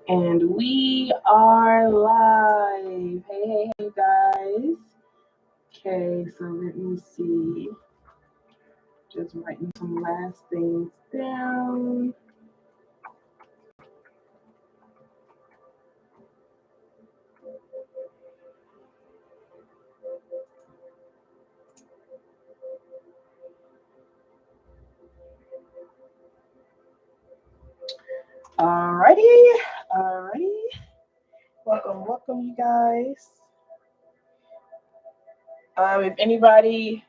And we are live. Hey, guys. Okay, so let me see. Just writing some last things down. Alrighty. Welcome, you guys. If anybody,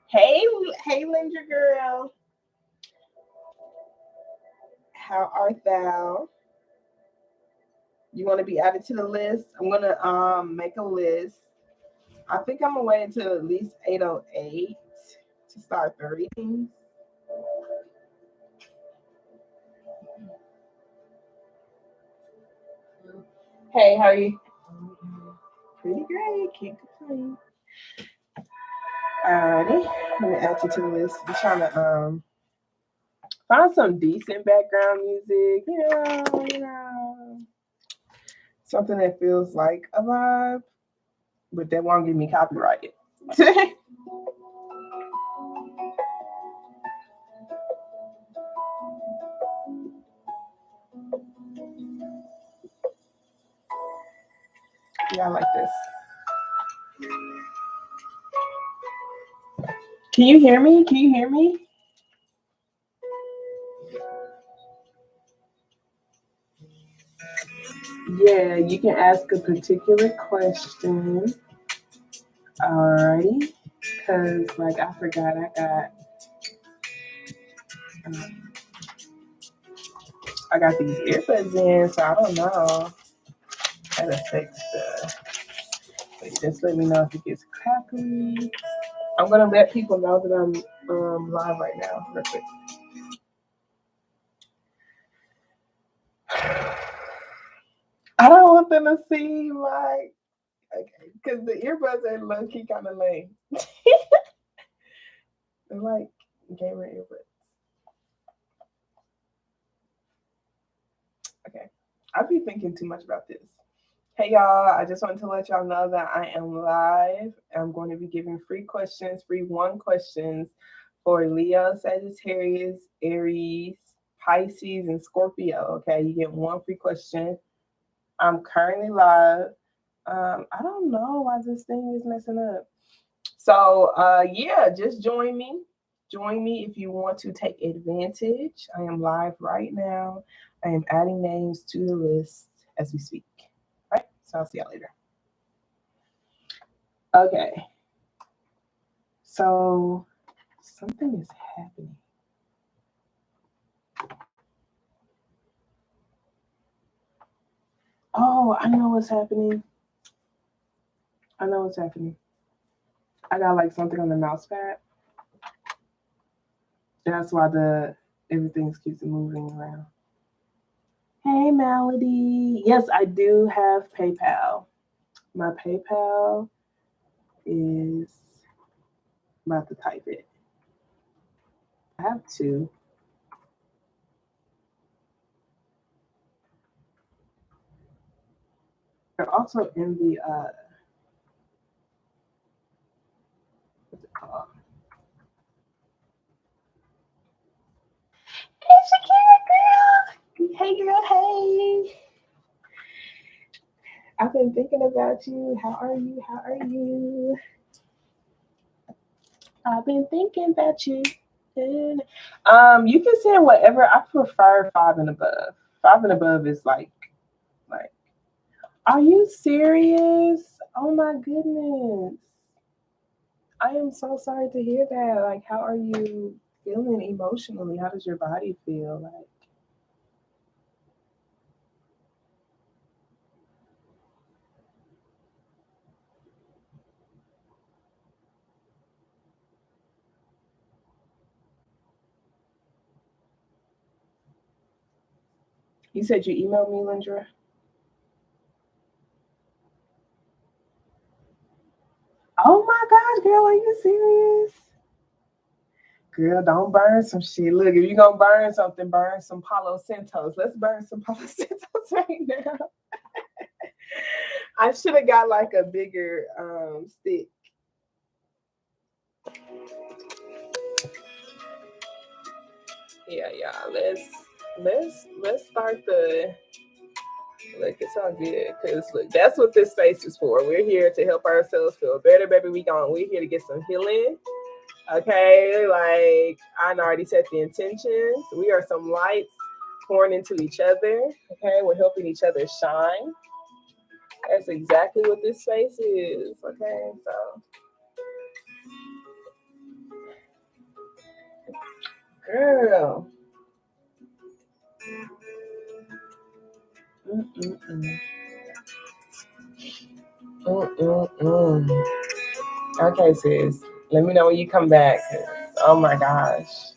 hey, Linda girl, how art thou? You want to be added to the list? I'm gonna make a list. I think I'm gonna wait until at least 8:08 to start the readings. Hey, how are you? Pretty great. Can't complain. Alrighty, let me add you to the list. I'm trying to find some decent background music. Something that feels like a vibe, but that won't get me copyrighted. Yeah, I like this. Can you hear me? Yeah, you can ask a particular question. Alrighty, because I forgot I got these earbuds in, so I don't know. That affects the. Wait, just let me know if it gets crackly. I'm gonna let people know that I'm live right now, real quick. I don't want them to see because the earbuds are low key kind of lame. They're like gamer earbuds. Okay, I've been thinking too much about this. Hey y'all, I just wanted to let y'all know that I am live. I'm going to be giving free one questions for Leo, Sagittarius, Aries, Pisces, and Scorpio. Okay, you get one free question. I'm currently live. I don't know why this thing is messing up. So yeah, just join me. Join me if you want to take advantage. I am live right now. I am adding names to the list as we speak. All right, so I'll see y'all later. Okay. So something is happening. Oh, I know what's happening. I got something on the mouse pad. That's why everything keeps moving around. Hey, Melody. Yes, I do have PayPal. My PayPal is I'm about to type it. I have two. They're also in the what's it called? Hey, Shakira, girl. Hey, girl. Hey. I've been thinking about you. How are you? I've been thinking about you. You can say whatever. I prefer 5 and above. 5 and above is like. Are you serious? Oh my goodness. I am so sorry to hear that. How are you feeling emotionally? How does your body feel? You said you emailed me, Lindra? Oh my gosh, girl, are you serious? Girl, don't burn some shit. Look, if you're gonna burn something, burn some Palo Santos. Let's burn some Palo Santos right now. I should have got like a bigger stick. Yeah, let's start the look. It's all good because look, that's what this space is for. We're here to help ourselves feel better, baby. We're here to get some healing. Okay, like I already set the intentions. We are some lights pouring into each other. Okay, we're helping each other shine. That's exactly what this space is. Okay, so girl. Mm-mm-mm. Mm-mm-mm. Okay, sis. Let me know when you come back. Oh my gosh.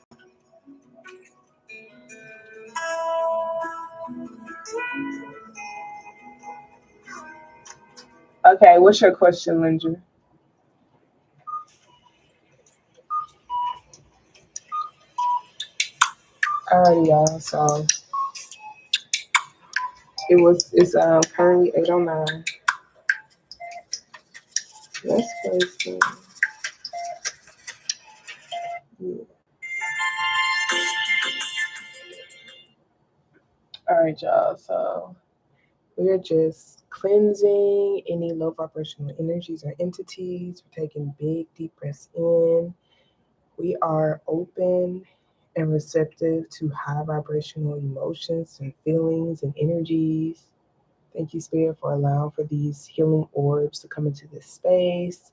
Okay, what's your question, Linger? Alrighty, y'all. So it's currently 8:09. Let's play some. Yeah. All right, y'all. So we're just cleansing any low vibrational energies or entities. We're taking big, deep breaths in. We are open and receptive to high vibrational emotions and feelings and energies. Thank you, Spirit, for allowing for these healing orbs to come into this space,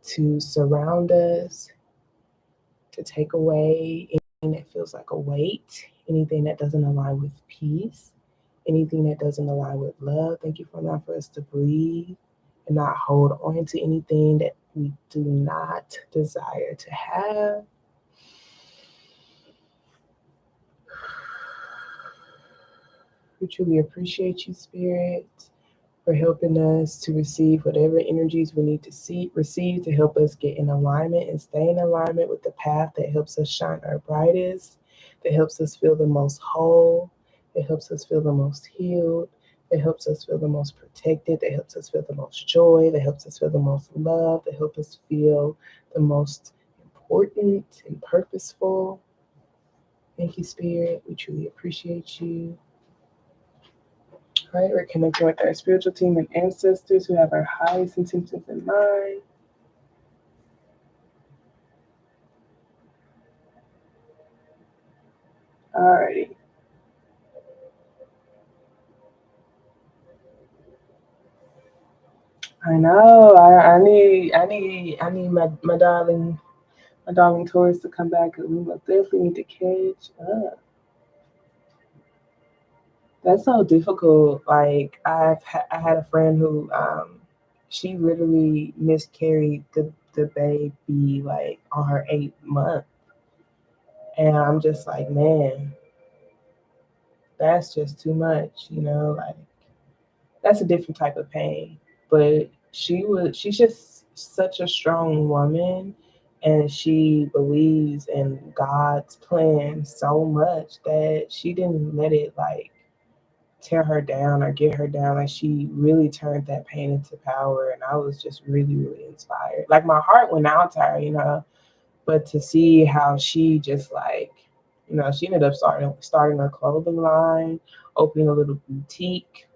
to surround us, to take away anything that feels like a weight, anything that doesn't align with peace, anything that doesn't align with love. Thank you for allowing for us to breathe and not hold on to anything that we do not desire to have. We truly appreciate you, Spirit, for helping us to receive whatever energies we need to receive to help us get in alignment and stay in alignment with the path that helps us shine our brightest, that helps us feel the most whole, that helps us feel the most healed, that helps us feel the most protected, that helps us feel the most joy, that helps us feel the most love, that helps us feel the most important and purposeful. Thank you, Spirit. We truly appreciate you. All right, we're connecting with our spiritual team and ancestors who have our highest intentions in mind. Alrighty. I know. I need my darling Taurus to come back. We most definitely need to catch up. That's so difficult. Like I had a friend who she literally miscarried the baby like on her 8th month, and I'm just like, man, that's just too much, like that's a different type of pain. But she's just such a strong woman, and she believes in God's plan so much that she didn't let it like tear her down or get her down. Like she really turned that pain into power, and I was just really, really inspired. Like my heart went out to her, but to see how she just like, she ended up starting a clothing line, opening a little boutique,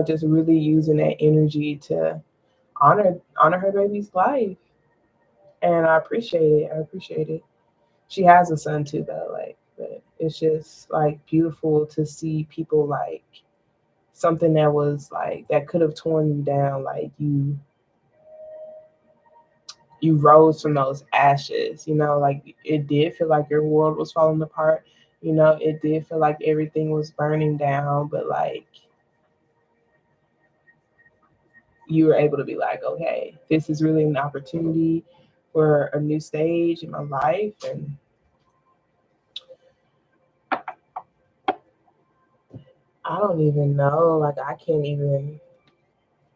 just really using that energy to honor her baby's life. And I appreciate it. I appreciate it. She has a son too though, like, but it's just like beautiful to see people like something that was like that could have torn you down, like you rose from those ashes, like it did feel like your world was falling apart, it did feel like everything was burning down, but like you were able to be like, okay, this is really an opportunity for a new stage in my life. And I don't even know, like I can't even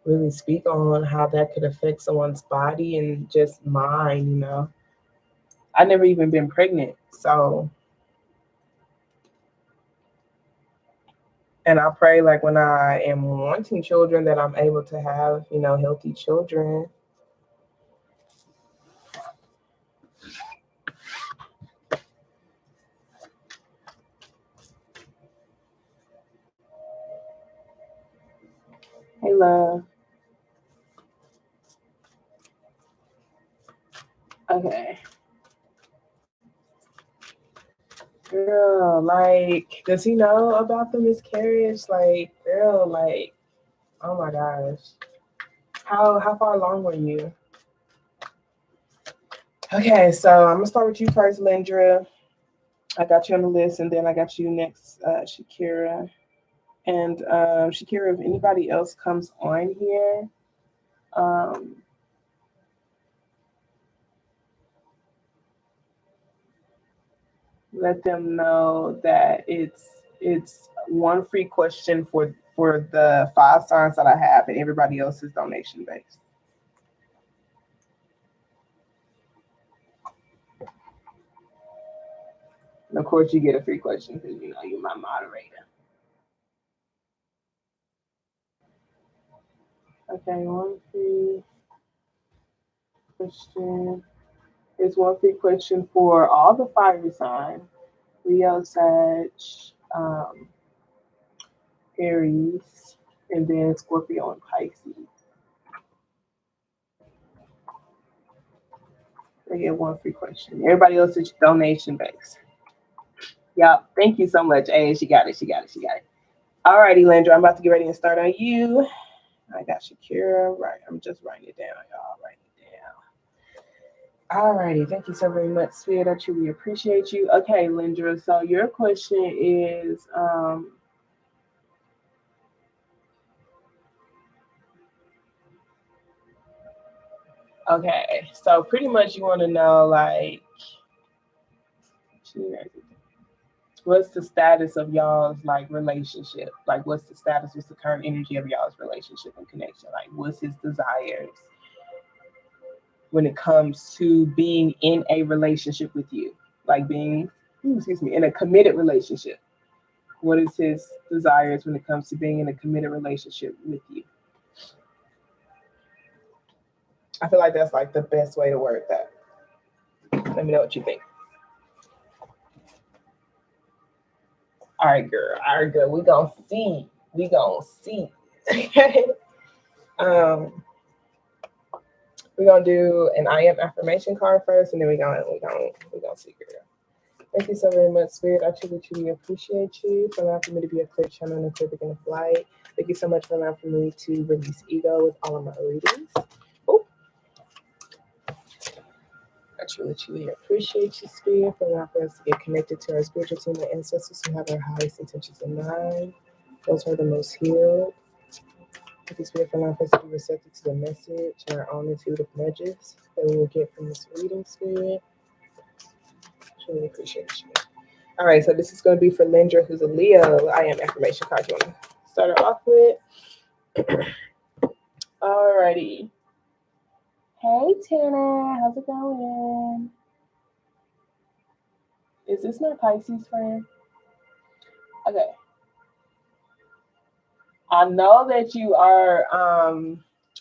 really speak on how that could affect someone's body and just mind. I never even been pregnant. So, and I pray like when I am wanting children that I'm able to have, you know, healthy children. Hey, love. Okay. Girl, like, does he know about the miscarriage? Like, girl, like, oh my gosh. How far along were you? Okay, so I'm gonna start with you first, Lindra. I got you on the list, and then I got you next, Shakira. And Shakira, if anybody else comes on here, um, let them know that it's one free question for the 5 signs that I have, and everybody else is donation based. And of course, you get a free question because you know you're my moderator. Okay, one free question. It's one free question for all the fire signs: Leo, Sag, um, Aries, and then Scorpio and Pisces. They get one free question. Everybody else is donation based. Yep. Thank you so much. Hey, she got it. She got it. She got it. Alrighty, Landra, I'm about to get ready and start on you. I got Shakira. Right. I'm just writing it down, y'all. Writing it down. Alrighty. Thank you so very much, Spirit. I truly appreciate you. Okay, Lindra. So your question is okay. So pretty much you want to know like what's the status of y'all's like relationship? Like what's the status, what's the current energy of y'all's relationship and connection? Like what's his desires when it comes to being in a relationship with you? Like being, excuse me, in a committed relationship. What is his desires when it comes to being in a committed relationship with you? I feel like that's like the best way to word that. Let me know what you think. All right, girl. All right, girl. We gonna see. We gonna see. um, we're gonna do an I am affirmation card first, and then we're gonna see, girl. Thank you so very much, Spirit. I truly appreciate you for allowing for me to be a clear channel and a clear beginning of light. Thank you so much for allowing for me to release ego with all of my readings. Oh, I truly appreciate you, Spirit, for allowing for us to get connected to our spiritual team and ancestors who have our highest intentions in mind. Those who are the most healed. Thank you, Spirit, for allowing for us to be receptive to the message and our own intuitive nudges that we will get from this reading, Spirit. Truly appreciate you. All right, so this is going to be for Lindra, who's a Leo. I am affirmation card. You want to start her off with? All righty. Hey, Tana. How's it going? Is this my Pisces friend? Okay. I know that you are,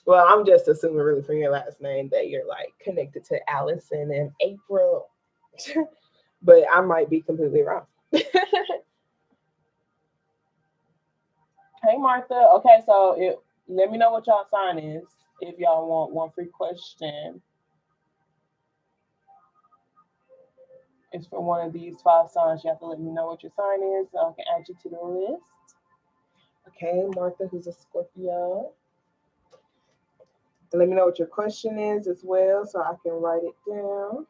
well, I'm just assuming really from your last name that you're like connected to Allison and April, but I might be completely wrong. Hey, Martha. Okay, so let me know what y'all sign is if y'all want one free question. It's for one of these 5 signs. You have to let me know what your sign is so I can add you to the list. Okay, Martha, who's a Scorpio. And let me know what your question is as well so I can write it down.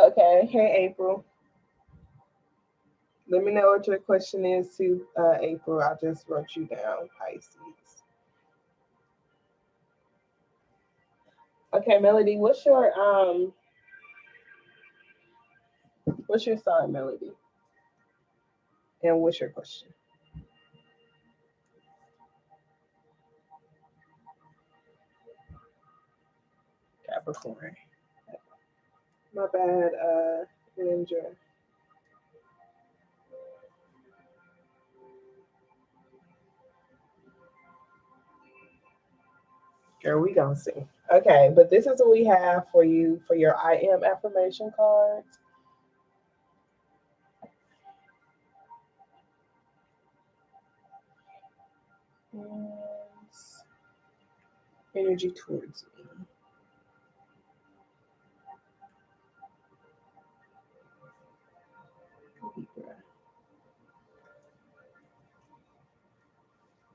Okay, hey, April. Let me know what your question is to April. I just wrote you down, Pisces. Okay, Melody, what's your sign, Melody? And what's your question? Capricorn. My bad, Ninja. Girl, we gonna see. Okay, but this is what we have for you for your I am affirmation cards. And energy towards me.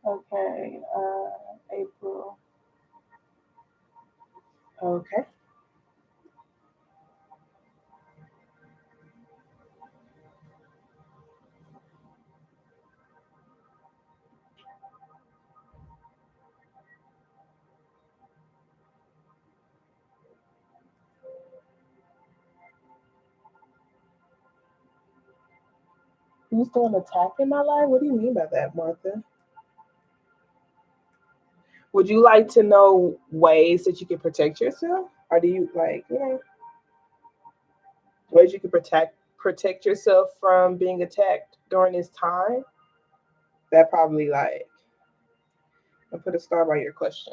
Okay, April. Okay. Who's doing attack in my life? What do you mean by that, Martha? Would you like to know ways that you can protect yourself? Or do you ways you can protect yourself from being attacked during this time? That probably I'll put a star by your question.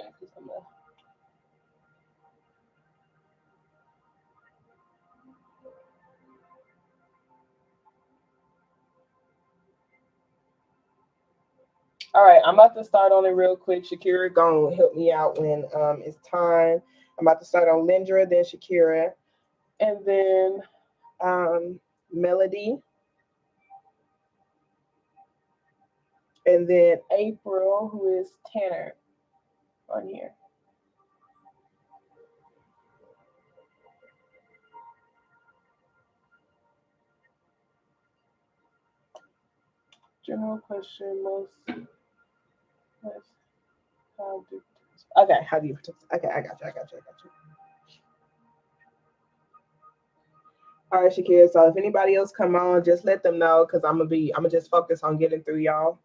All right, I'm about to start on it real quick. Shakira gonna help me out when it's time. I'm about to start on Lindra, then Shakira, and then Melody, and then April, who is Tanner on here. General question, most how do okay, how do you protect? Okay, I got you. All right, Shakira. So if anybody else come on, just let them know because I'm gonna just focus on getting through y'all.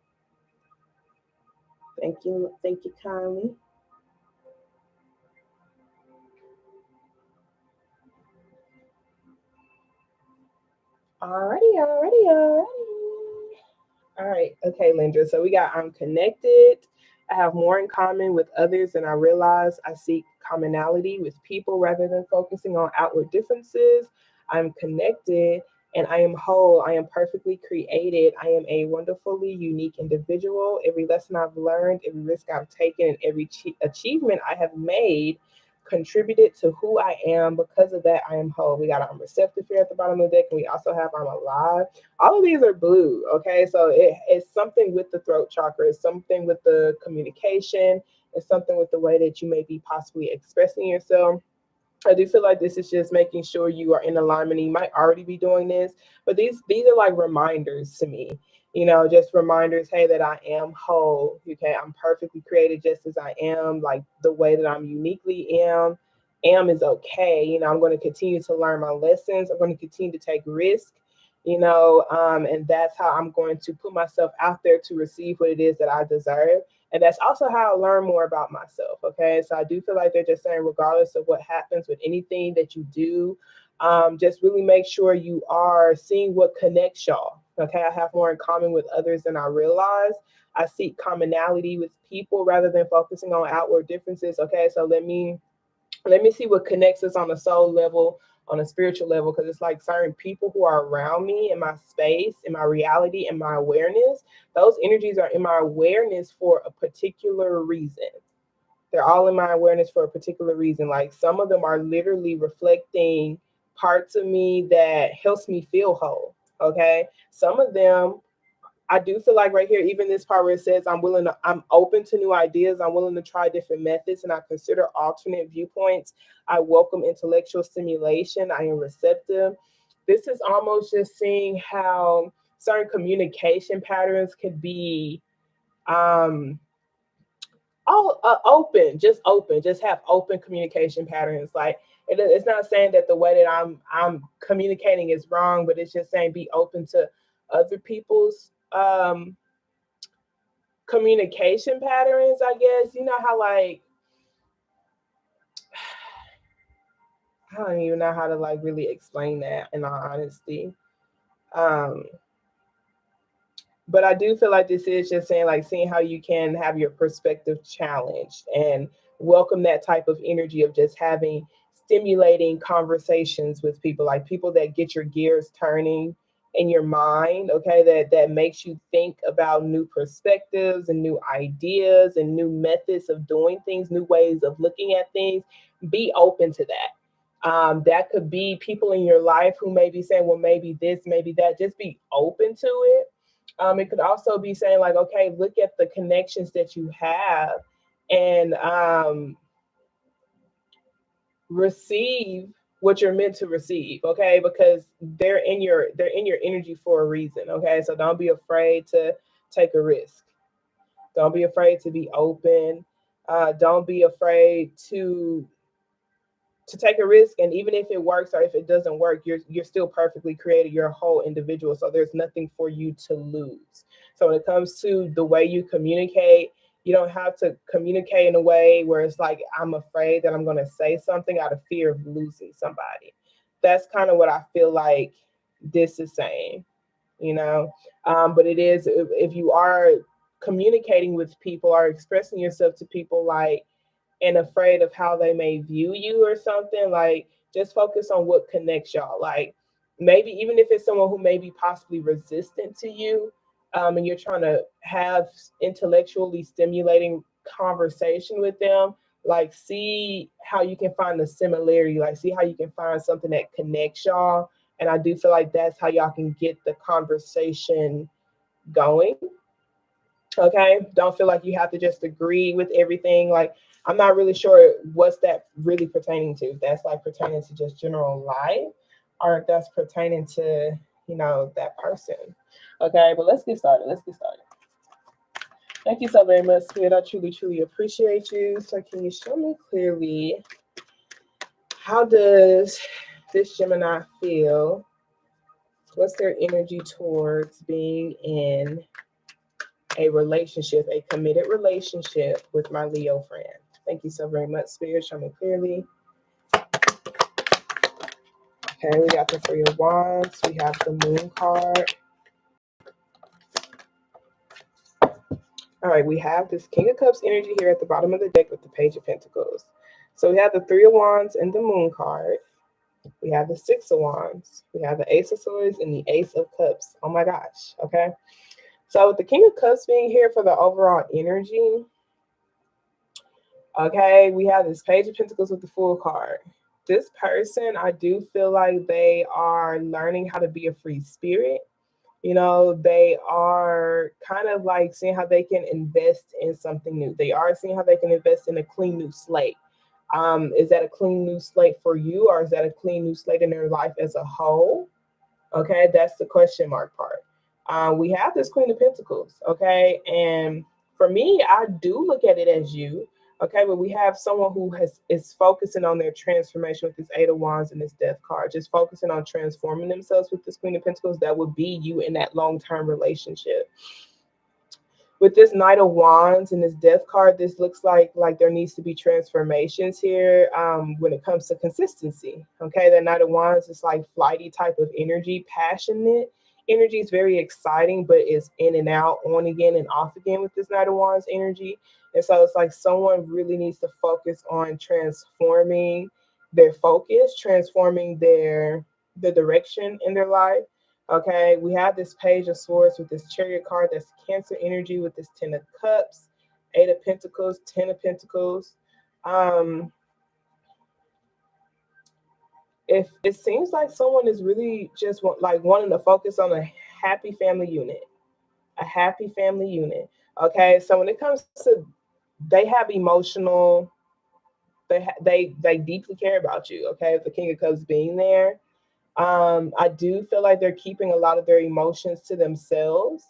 Thank you kindly. Alrighty. All right. Okay, Lindra. So we got I'm connected. I have more in common with others than I realize. I seek commonality with people rather than focusing on outward differences. I'm connected and I am whole. I am perfectly created. I am a wonderfully unique individual. Every lesson I've learned, every risk I've taken, and every achievement I have made contributed to who I am. Because of that, I am whole. We got I'm receptive here at the bottom of the deck, and we also have I'm alive. All of these are blue. Okay, so it's something with the throat chakra, it's something with the communication, it's something with the way that you may be possibly expressing yourself. I do feel like this is just making sure you are in alignment. You might already be doing this, but these are like reminders to me. Just reminders, hey, that I am whole. Okay, I'm perfectly created just as I am, like the way that I'm uniquely am. Am is okay. I'm going to continue to learn my lessons. I'm going to continue to take risks. And that's how I'm going to put myself out there to receive what it is that I deserve. And that's also how I learn more about myself. Okay. So I do feel like they're just saying, regardless of what happens with anything that you do, just really make sure you are seeing what connects y'all. Okay. I have more in common with others than I realize. I seek commonality with people rather than focusing on outward differences. Okay. So let me see what connects us on a soul level, on a spiritual level, because it's like certain people who are around me in my space, in my reality, in my awareness. Those energies are in my awareness for a particular reason. They're all in my awareness for a particular reason. Like some of them are literally reflecting parts of me that helps me feel whole. Okay. Some of them I do feel like right here, even this part where it says I'm open to new ideas, I'm willing to try different methods, and I consider alternate viewpoints. I welcome intellectual stimulation. I am receptive. This is almost just seeing how certain communication patterns could be all open, just have open communication patterns. Like it's not saying that the way that I'm communicating is wrong, but it's just saying be open to other people's communication patterns. I guess you know how like I don't even know how to like really explain that in all honesty. Um, but I do feel like this is just saying like seeing how you can have your perspective challenged and welcome that type of energy of just having stimulating conversations with people, like people that get your gears turning in your mind, okay, that makes you think about new perspectives and new ideas and new methods of doing things, new ways of looking at things. Be open to that. That could be people in your life who may be saying, well, maybe this, maybe that. Just be open to it. It could also be saying like, okay, look at the connections that you have and receive what you're meant to receive, okay? Because they're in your energy for a reason, okay? So don't be afraid to take a risk. Don't be afraid to be open. Don't be afraid to take a risk, and even if it works or if it doesn't work, you're still perfectly created, you're a whole individual, so there's nothing for you to lose. So when it comes to the way you communicate, you don't have to communicate in a way where it's like I'm afraid that I'm going to say something out of fear of losing somebody. That's kind of what I feel like this is saying, you know. But it is, if you are communicating with people or expressing yourself to people like and afraid of how they may view you or something, like just focus on what connects y'all. Like maybe even if it's someone who may be possibly resistant to you, and you're trying to have intellectually stimulating conversation with them, like see how you can find the similarity, like see how you can find something that connects y'all. And I do feel like that's how y'all can get the conversation going. Okay, don't feel like you have to just agree with everything. Like I'm not really sure what's that really pertaining to, if that's like pertaining to just general life or if that's pertaining to, that person. Okay, but let's get started. Thank you so very much, Spirit. I truly, truly appreciate you. So can you show me clearly, how does this Gemini feel? What's their energy towards being in a relationship, a committed relationship with my Leo friend? Thank you so very much, Spirit. Show me clearly. Okay, we got the Three of Wands. We have the Moon card. All right, we have this King of Cups energy here at the bottom of the deck with the Page of Pentacles. So we have the Three of Wands and the Moon card. We have the Six of Wands. We have the Ace of Swords and the Ace of Cups. Oh my gosh, okay? So with the King of Cups being here for the overall energy, okay, we have this Page of Pentacles with the Fool card. This person, I do feel like they are learning how to be a free spirit. They are kind of like seeing how they can invest in something new. They are seeing how they can invest in a clean new slate. Is that a clean new slate for you, or is that a clean new slate in their life as a whole? Okay, that's the question mark part. We have this Queen of Pentacles, okay? And for me, I do look at it as you, okay? But we have someone who is focusing on their transformation with this Eight of Wands and this Death card, just focusing on transforming themselves with this Queen of Pentacles. That would be you in that long-term relationship. With this Knight of Wands and this Death card, this looks like there needs to be transformations here when it comes to consistency. Okay, that Knight of Wands is like flighty type of energy, passionate energy. Is very exciting, but it's in and out, on again and off again with this Knight of Wands energy. And so it's like someone really needs to focus on transforming their focus, transforming the direction in their life. Okay, we have this Page of Swords with this Chariot card. That's Cancer energy with this Ten of Cups, Eight of Pentacles, Ten of Pentacles. If it seems like someone is really just wanting to focus on a happy family unit, Okay, so when it comes to, they have emotional, they deeply care about you. Okay, the King of Cups being there. I do feel like they're keeping a lot of their emotions to themselves,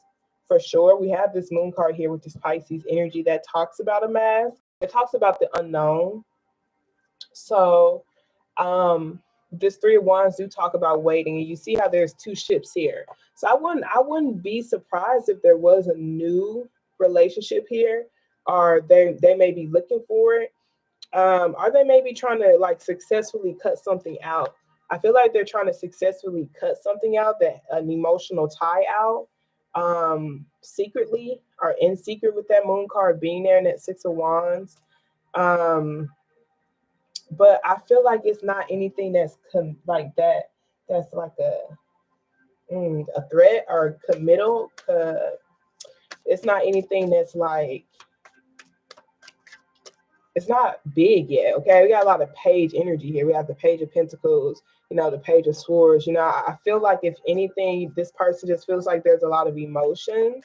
for sure. We have this Moon card here with this Pisces energy that talks about a mask. It talks about the unknown. So this Three of Wands do talk about waiting, and you see how there's two ships here. So I wouldn't be surprised if there was a new relationship here, or they may be looking for it. Are they maybe trying to like successfully cut something out? I feel like they're trying to successfully cut something out, that an emotional tie out, secretly or in secret, with that moon card being there and that 6 of Wands. Um, but I feel like it's not anything that's like that. That's like a threat or committal. It's not anything that's like, it's not big yet. Okay, we got a lot of page energy here. We have the Page of Pentacles, the Page of Swords. I feel like if anything, this person just feels like there's a lot of emotions,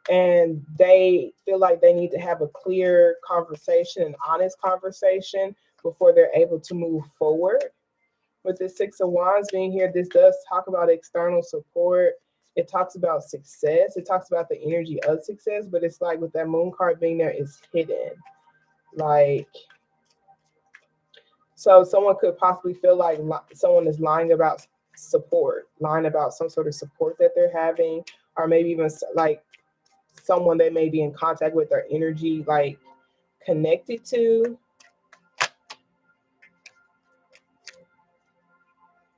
and they feel like they need to have a clear conversation, an honest conversation, before they're able to move forward. With this 6 of Wands being here, this does talk about external support. It talks about success. It talks about the energy of success, but it's like with that moon card being there, it's hidden. Like, so someone could possibly feel like someone is lying about support, lying about some sort of support that they're having, or maybe even like someone they may be in contact with, their energy like connected to.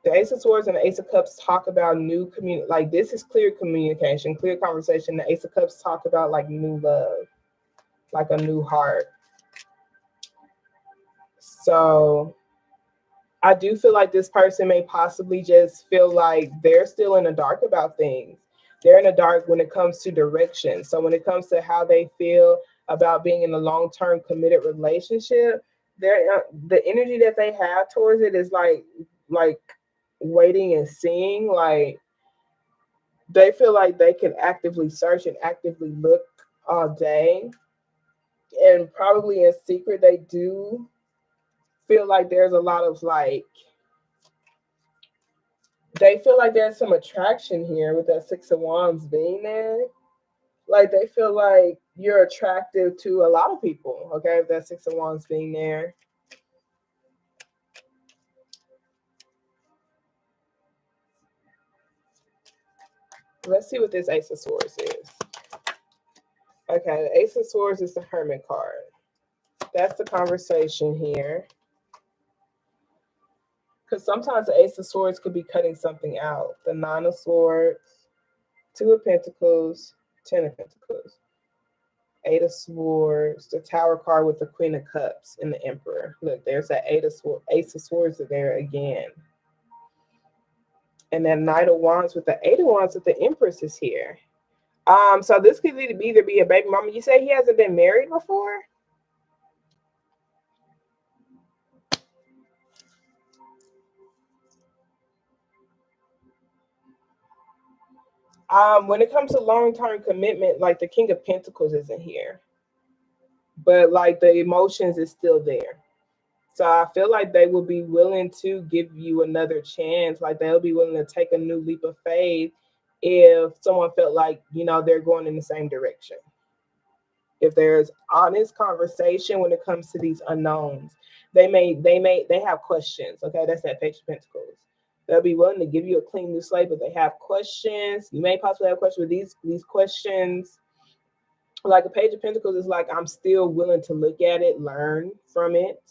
The Ace of Swords and the Ace of Cups talk about new like this is clear communication, clear conversation. The Ace of Cups talk about like new love, like a new heart. So I do feel like this person may possibly just feel like they're still in the dark about things. They're in the dark when it comes to direction. So when it comes to how they feel about being in a long-term committed relationship, the energy that they have towards it is like waiting and seeing. Like they feel like they can actively search and actively look all day. And probably in secret, they do feel like there's a lot of like, they feel like there's some attraction here with that 6 of Wands being there. Like they feel like you're attractive to a lot of people, okay, with that 6 of Wands being there. Let's see what this Ace of Swords is. Okay, the Ace of Swords is the Hermit card. That's the conversation here. Because sometimes the Ace of Swords could be cutting something out. The 9 of Swords, 2 of Pentacles, 10 of Pentacles, 8 of Swords, the Tower card with the Queen of Cups and the Emperor. Look, there's that Ace of Swords there again. And then Knight of Wands with the 8 of Wands with the Empress is here. So this could either be a baby mama. You say he hasn't been married before? When it comes to long-term commitment, like the King of Pentacles isn't here, but like the emotions is still there. So I feel like they will be willing to give you another chance. Like they'll be willing to take a new leap of faith if someone felt like, they're going in the same direction. If there's honest conversation when it comes to these unknowns, they have questions. Okay, that's that Page of Pentacles. They'll be willing to give you a clean new slate, but they have questions. You may possibly have questions, with these questions. Like a Page of Pentacles is like, I'm still willing to look at it, learn from it,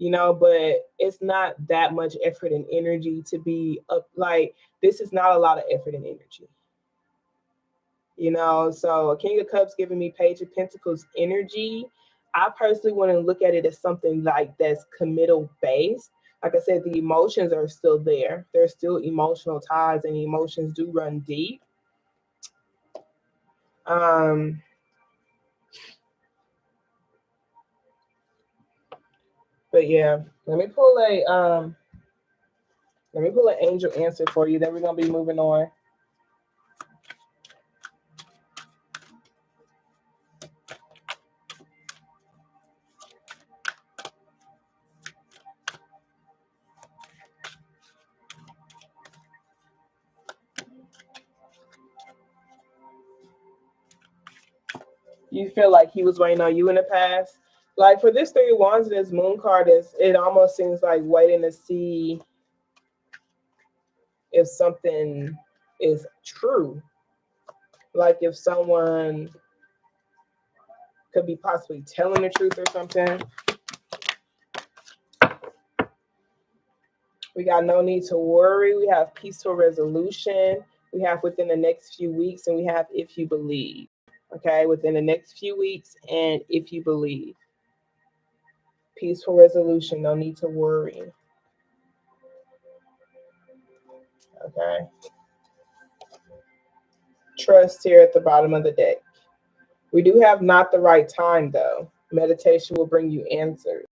but it's not that much effort and energy to be up. Like this is not a lot of effort and energy. So a King of Cups giving me Page of Pentacles energy. I personally want to look at it as something like that's committal based. Like I said, the emotions are still there. There's still emotional ties, and emotions do run deep. But yeah, let me pull an angel answer for you. Then we're gonna be moving on. You feel like he was waiting on you in the past? Like for this 3 of Wands and this Moon card, it almost seems like waiting to see if something is true. Like if someone could be possibly telling the truth or something. We got no need to worry. We have peaceful resolution. We have within the next few weeks, and we have if you believe. Okay, within the next few weeks, and if you believe. Peaceful resolution, no need to worry. Okay. Trust here at the bottom of the deck. We do have not the right time, though. Meditation will bring you answers.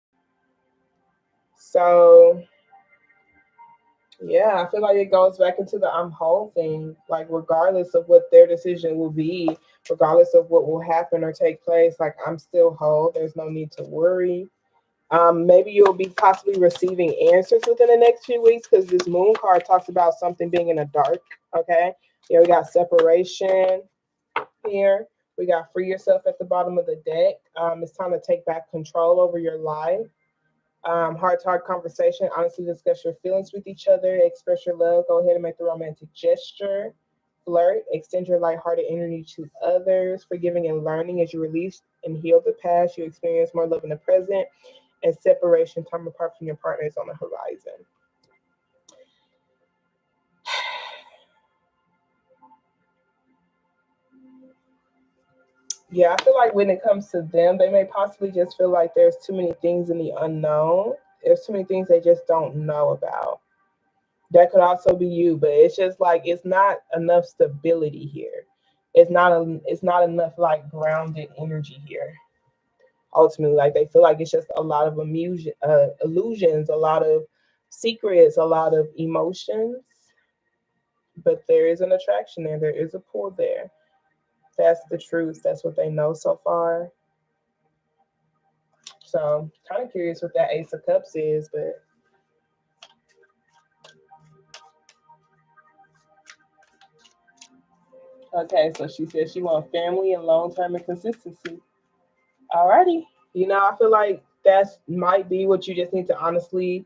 So, yeah, I feel like it goes back into the I'm whole thing. Like, regardless of what their decision will be, regardless of what will happen or take place, like, I'm still whole. There's no need to worry. Maybe you'll be possibly receiving answers within the next few weeks because this moon card talks about something being in the dark. Okay. Here we got separation here. We got free yourself at the bottom of the deck. It's time to take back control over your life. Heart-to-heart conversation. Honestly discuss your feelings with each other. Express your love. Go ahead and make the romantic gesture. Flirt. Extend your lighthearted energy to others. Forgiving and learning as you release and heal the past. You experience more love in the present. And separation, time apart from your partner, is on the horizon. Yeah, I feel like when it comes to them, they may possibly just feel like there's too many things in the unknown. There's too many things they just don't know about. That could also be you, but it's just like it's not enough stability here. It's not enough like grounded energy here. Ultimately, like they feel like it's just a lot of illusions, a lot of secrets, a lot of emotions. But there is an attraction there. There is a pull there. That's the truth. That's what they know so far. So, kind of curious what that Ace of Cups is, but okay. So she says she wants family and long term and consistency. Alrighty. I feel like that might be what you just need to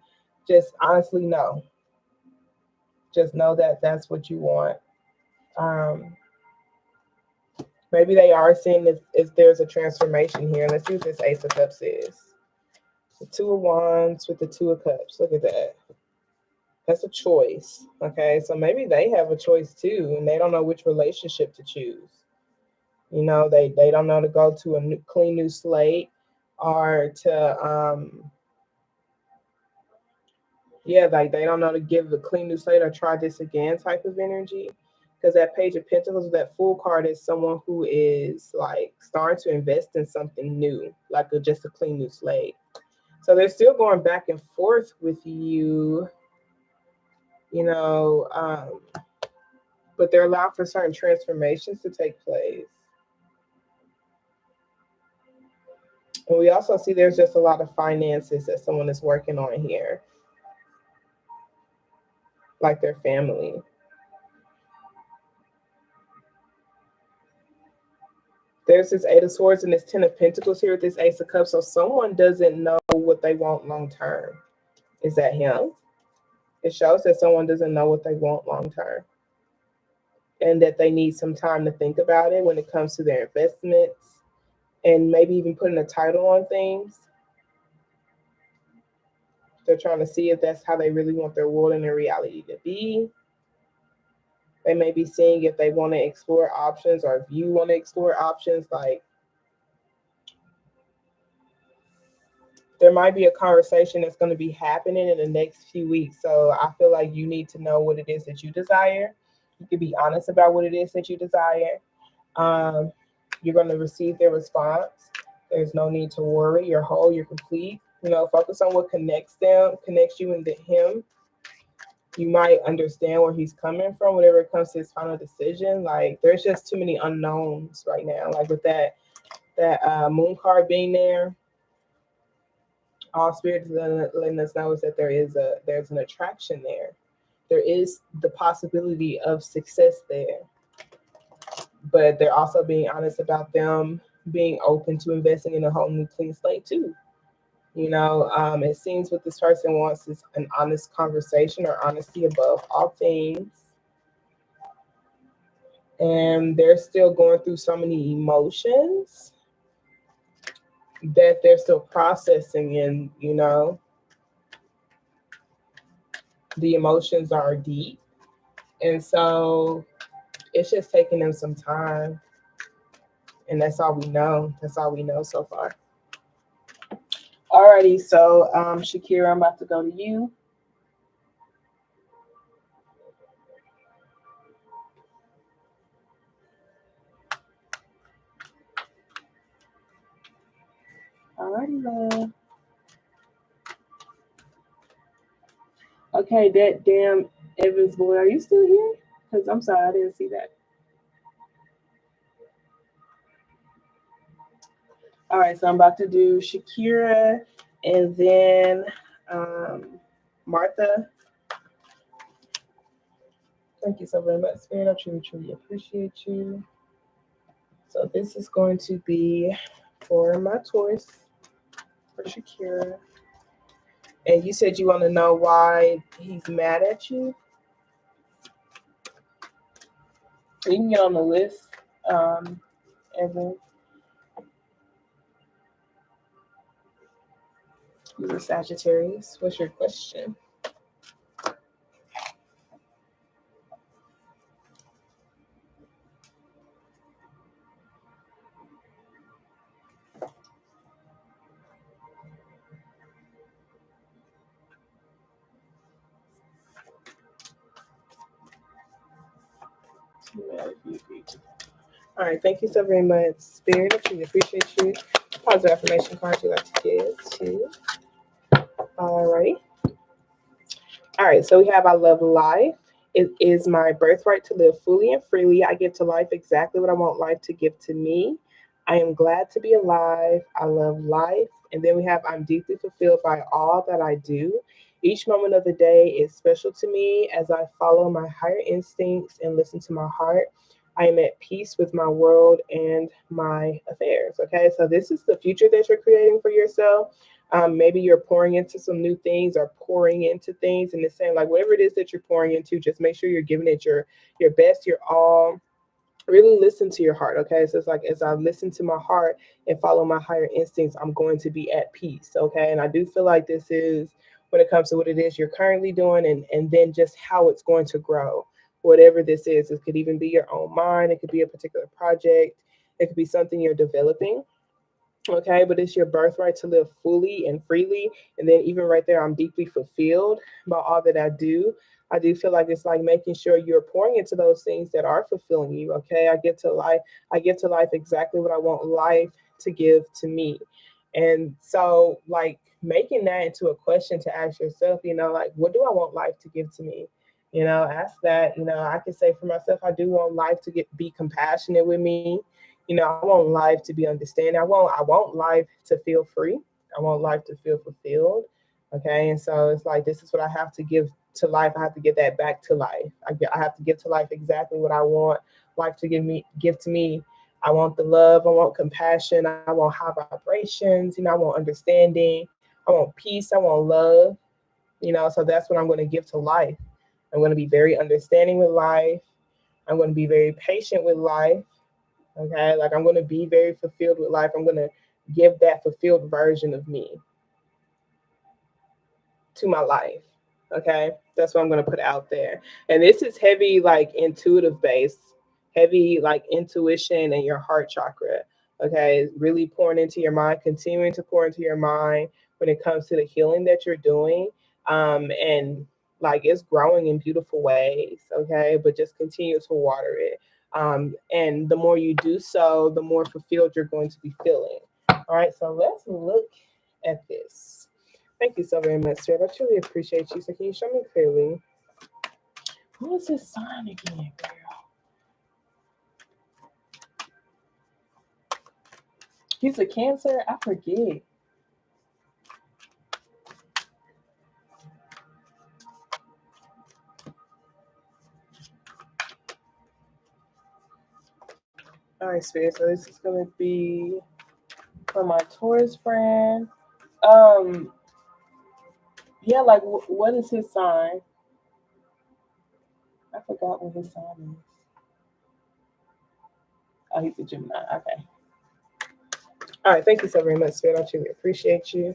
just honestly know. Just know that that's what you want. Um, Maybe they are seeing if there's a transformation here. Let's see what this Ace of Cups is. The Two of Wands with the Two of Cups. Look at that. That's a choice. Okay, so maybe they have a choice too, and they don't know which relationship to choose. They don't know to go to a clean new slate or to like they don't know to give a clean new slate or try this again type of energy. Because that Page of Pentacles, that Fool card, is someone who is like starting to invest in something new, like just a clean new slate. So they're still going back and forth with you, but they're allowed for certain transformations to take place. And we also see there's just a lot of finances that someone is working on here, like their family. There's this Eight of Swords and this Ten of Pentacles here with this Ace of Cups. So someone doesn't know what they want long term. Is that him? It shows that someone doesn't know what they want long term, and that they need some time to think about it when it comes to their investments, and maybe even putting a title on things. They're trying to see if that's how they really want their world and their reality to be. They may be seeing if they want to explore options, or if you want to explore options. Like, there might be a conversation that's going to be happening in the next few weeks. So I feel like you need to know what it is that you desire. You can be honest about what it is that you desire. You're going to receive their response. There's no need to worry. You're whole. You're complete. Focus on what connects you and him. You might understand where he's coming from, whenever it comes to his final decision. Like, there's just too many unknowns right now. Like with that moon card being there, all spirits letting us know is that there's an attraction there. There is the possibility of success there, but they're also being honest about them being open to investing in a whole new clean slate too. It seems what this person wants is an honest conversation, or honesty above all things. And they're still going through so many emotions that they're still processing, and the emotions are deep. And so it's just taking them some time. And that's all we know. That's all we know so far. Alrighty, so Shakira, I'm about to go to you. Alrighty, love. Okay, that damn Evans boy, are you still here? Because I'm sorry, I didn't see that. All right, so I'm about to do Shakira and then Martha. Thank you so very much, Spirit. I truly, truly appreciate you. So this is going to be for my Taurus, for Shakira. And you said you want to know why he's mad at you. You can get on the list, Evan. You're a Sagittarius. What's your question? All right, thank you so very much, Spirit. I truly appreciate you. Positive affirmation cards you like to give too. All right. All right, so we have I love life. It is my birthright to live fully and freely. I give to life exactly what I want life to give to me. I am glad to be alive. I love life. And then we have I'm deeply fulfilled by all that I do. Each moment of the day is special to me as I follow my higher instincts and listen to my heart. I am at peace with my world and my affairs. Okay, so this is the future that you're creating for yourself. Maybe you're pouring into some new things or pouring into things, and it's saying like whatever it is that you're pouring into, just make sure you're giving it your best, your all. Really listen to your heart. Okay, so it's like as I listen to my heart and follow my higher instincts, I'm going to be at peace. Okay, and I do feel like this is when it comes to what it is you're currently doing, and then just how it's going to grow. Whatever this is, it could even be your own mind. It could be a particular project. It could be something you're developing. Okay, but it's your birthright to live fully and freely. And then even right there, I'm deeply fulfilled by all that I do. I do feel like it's like making sure you're pouring into those things that are fulfilling you. Okay, I give to life exactly what I want life to give to me. And so like making that into a question to ask yourself, like what do I want life to give to me? Ask that. I can say for myself, I do want life to be compassionate with me. I want life to be understanding. I want life to feel free. I want life to feel fulfilled. Okay. And so it's like this is what I have to give to life. I have to get that back to life. I have to give to life exactly what I want life to give to me. I want the love, I want compassion, I want high vibrations, I want understanding, I want peace, I want love, so that's what I'm going to give to life. I'm going to be very understanding with life. I'm going to be very patient with life. Okay, like I'm going to be very fulfilled with life. I'm going to give that fulfilled version of me to my life. Okay, that's what I'm going to put out there. And this is heavy, like intuitive based, heavy, like intuition and your heart chakra. Okay, really pouring into your mind, continuing to pour into your mind when it comes to the healing that you're doing. And like it's growing in beautiful ways. Okay, but just continue to water it. And the more you do so, the more fulfilled you're going to be feeling. All right, so let's look at this. Thank you so very much, sir. I truly appreciate you. So can you show me clearly? Who is his sign again, girl? He's a Cancer? I forget. All right, Spirit. So this is going to be for my Taurus friend. Um, yeah, like what is his sign? I forgot what his sign is. Oh, he's a Gemini. Okay. All right. Thank you so very much, Spirit. I truly appreciate you.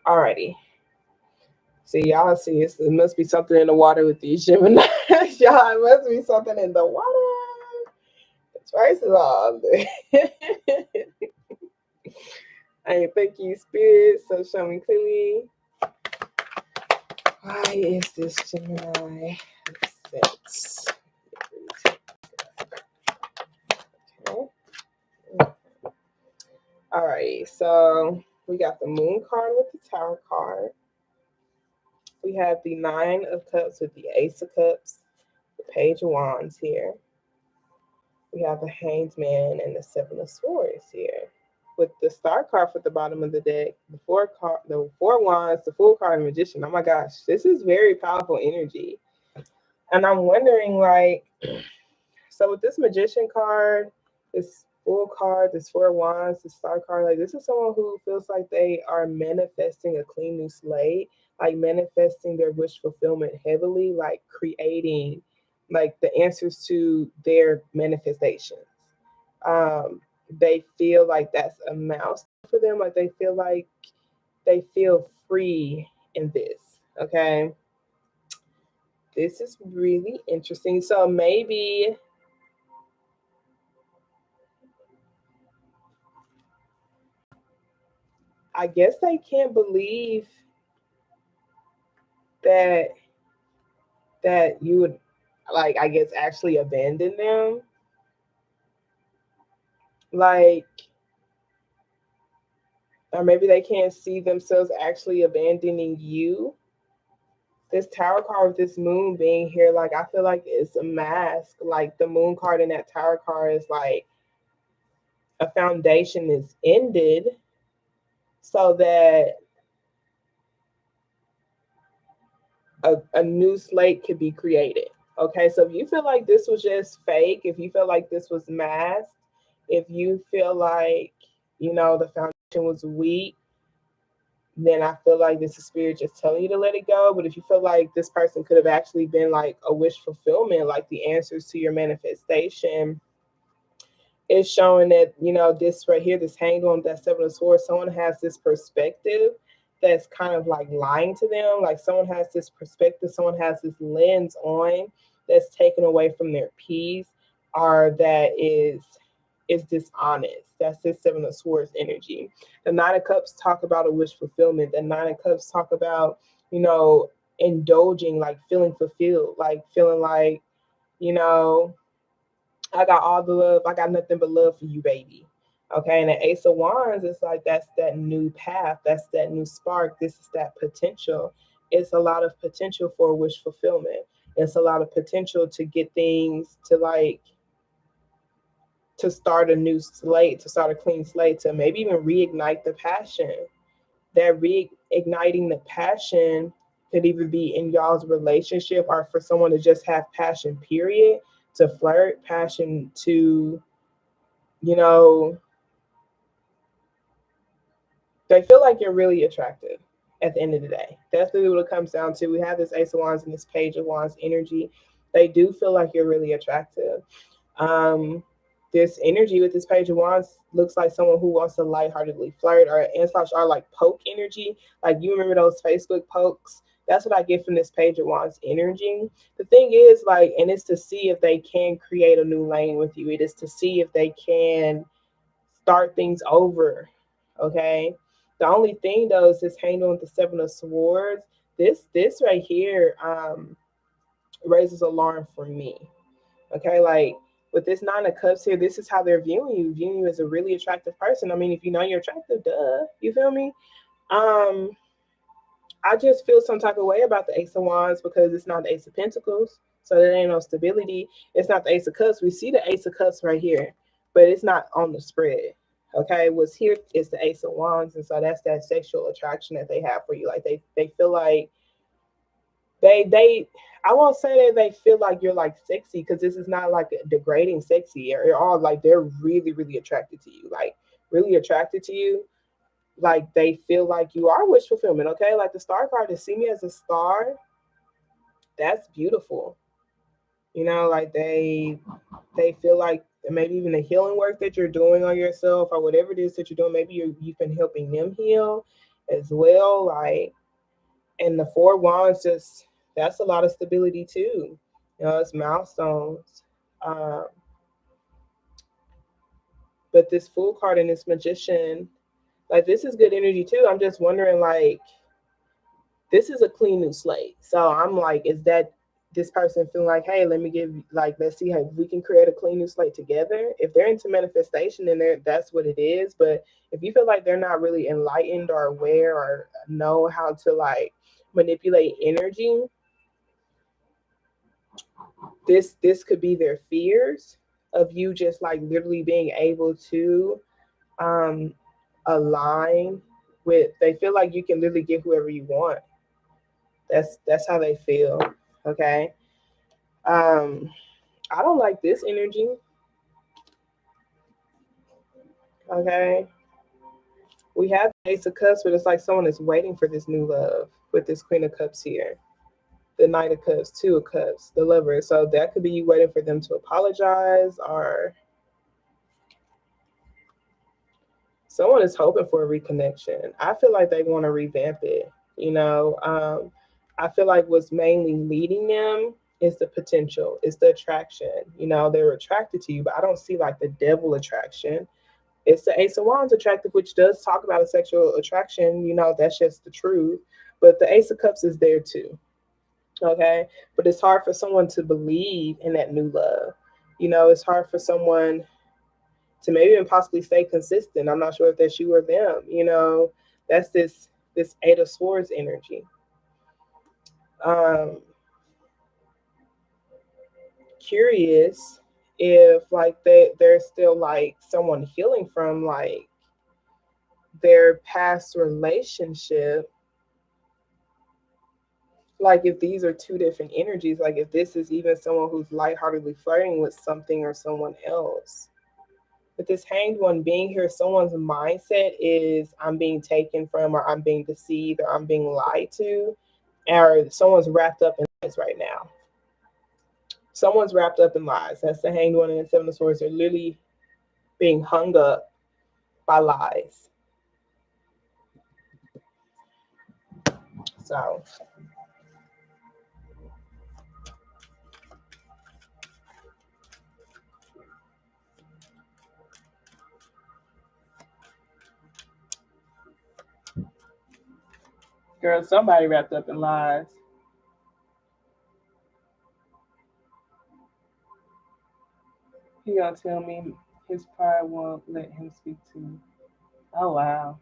Alrighty. See, y'all see, it must be something in the water with these Gemini. Y'all, it must be something in the water. First of all, I thank you, Spirit. So show me clearly. Why is this Gemini upset? Okay. All right, so we got the Moon card with the Tower card. We have the Nine of Cups with the Ace of Cups, the Page of Wands here. We have the Hanged Man and the Seven of Swords here. With the Star card at the bottom of the deck, the Four Wands, the Fool card, and Magician. Oh my gosh, this is very powerful energy. And I'm wondering, like, so with this Magician card, this Fool card, this Four Wands, the Star card, like, this is someone who feels like they are manifesting a clean new slate, like manifesting their wish fulfillment heavily, like creating like the answers to their manifestations. They feel like that's a mouse for them, like they feel free in this. Okay, this is really interesting. So maybe I guess they can't believe that you would, like, I guess, actually abandon them. Like, or maybe they can't see themselves actually abandoning you. This Tower card with this Moon being here, like, I feel like it's a mask. Like, the Moon card in that Tower card is like a foundation is ended so that a new slate could be created. Okay, so if you feel like this was just fake, if you feel like this was masked, if you feel like, you know, the foundation was weak, then I feel like this is spirit just telling you to let it go. But if you feel like this person could have actually been like a wish fulfillment, like the answers to your manifestation, it's showing that, you know, this right here, this Hanged One, that Seven of Swords, someone has this perspective that's kind of like lying to them. Like someone has this perspective, someone has this lens on that's taken away from their peace, or that is dishonest. That's this Seven of Swords energy. The Nine of Cups talk about a wish fulfillment. The Nine of Cups talk about, you know, indulging, like feeling fulfilled, like feeling like, you know, I got all the love. I got nothing but love for you, baby. Okay. And the Ace of Wands is like, that's that new path. That's that new spark. This is that potential. It's a lot of potential for wish fulfillment. It's a lot of potential to get things to, like, to start a new slate, to start a clean slate, to maybe even reignite the passion. That reigniting the passion could even be in y'all's relationship, or for someone to just have passion, period, to flirt, passion to, you know, they feel like you're really attractive at the end of the day. That's really what it comes down to. We have this Ace of Wands and this Page of Wands energy. They do feel like you're really attractive. This energy with this Page of Wands looks like someone who wants to lightheartedly flirt, or / like poke energy. Like, you remember those Facebook pokes? That's what I get from this Page of Wands energy. The thing is, like, and it's to see if they can create a new lane with you. It is to see if they can start things over. Okay. The only thing though is this Hanged with the Seven of Swords. This right here raises alarm for me. Okay, like with this Nine of Cups here, this is how they're viewing you as a really attractive person. I mean, if you know you're attractive, duh, you feel me? I just feel some type of way about the Ace of Wands because it's not the Ace of Pentacles, so there ain't no stability. It's not the Ace of Cups. We see the Ace of Cups right here, but it's not on the spread. Okay, what's here is the Ace of Wands, and so that's that sexual attraction that they have for you. Like they feel like they I won't say that they feel like you're like sexy, because this is not like a degrading sexy. They're all like, they're really, really attracted to you, like really attracted to you. Like they feel like you are wish fulfillment. Okay, like the Star card, to see me as a star, that's beautiful. You know, like they feel like maybe even the healing work that you're doing on yourself, or whatever it is that you're doing, maybe you've been helping them heal as well. Like And the Four Wands, just, that's a lot of stability too. You know, it's milestones. Um, but this Fool card and this Magician, like, this is good energy too. I'm just wondering, like, this is a clean new slate. So I'm like, is that this person feeling like, hey, let me give, like, let's see how we can create a clean new slate together. If they're into manifestation, then that's what it is. But if you feel like they're not really enlightened or aware or know how to, like, manipulate energy, this could be their fears of you just, like, literally being able to um align with, they feel like you can literally get whoever you want. That's how they feel. Okay. I don't like this energy. Okay. We have the Ace of Cups, but it's like someone is waiting for this new love with this Queen of Cups here. The Knight of Cups, Two of Cups, the Lover. So that could be you waiting for them to apologize, or someone is hoping for a reconnection. I feel like they want to revamp it. You know, I feel like what's mainly leading them is the potential, it's the attraction. You know, they're attracted to you, but I don't see like the devil attraction. It's the Ace of Wands attractive, which does talk about a sexual attraction. You know, that's just the truth. But the Ace of Cups is there too. Okay. But it's hard for someone to believe in that new love. You know, it's hard for someone to maybe even possibly stay consistent. I'm not sure if that's you or them. You know, that's this Eight of Swords energy. Um, Curious if like they're still like someone healing from like their past relationship. Like if these are two different energies, like if this is even someone who's lightheartedly flirting with something or someone else. But this Hanged One being here, someone's mindset is I'm being taken from, or I'm being deceived, or I'm being lied to, or someone's wrapped up in lies right now. Someone's wrapped up in lies. That's the Hanged One and the Seven of Swords. They're literally being hung up by lies. So girl, somebody wrapped up in lies. He gonna tell me his pride won't let him speak to me. Oh wow.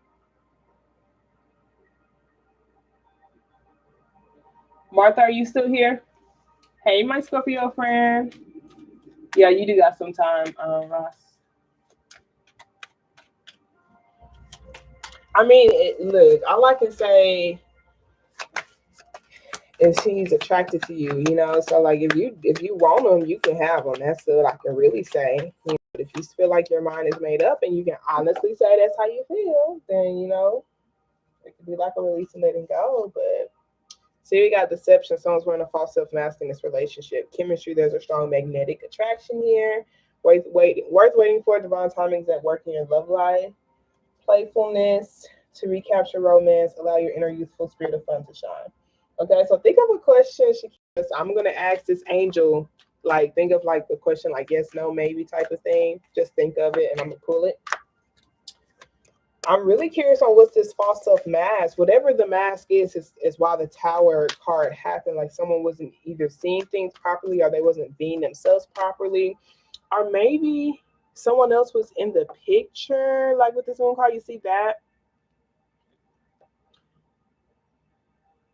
Martha, are you still here? Hey, my Scorpio friend. Yeah, you do got some time, Ross. I mean, look, all I can say is he's attracted to you, you know. So like, if you want him, you can have him. That's what I can really say. You know, if you feel like your mind is made up and you can honestly say that's how you feel, then you know it could be like a release and letting go. But see, we got deception. Someone's wearing a false self mask in this relationship. Chemistry, there's a strong magnetic attraction here. Worth waiting for. Divine timings at work in your love life. Playfulness to recapture romance. Allow your inner youthful spirit of fun to shine. Okay, so think of a question. I'm gonna ask this angel. Like, think of like the question, like yes, no, maybe type of thing. Just think of it, and I'm gonna pull it. I'm really curious on what's this false self mask. Whatever the mask is why the Tower card happened. Like someone wasn't either seeing things properly, or they wasn't being themselves properly, or maybe someone else was in the picture. Like with this one card, you see that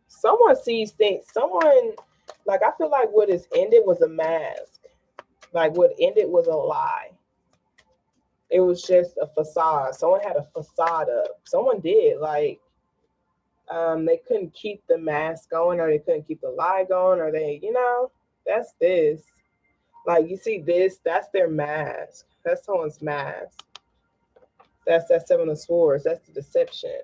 someone sees things. Someone, like, I feel like what is ended was a mask. Like what ended was a lie. It was just a facade. Someone had a facade up. Someone did. Like they couldn't keep the mask going, or they couldn't keep the lie going, or they, you know, that's this. Like you see this, that's their mask. That's someone's mask. That's that Seven of Swords. That's the deception.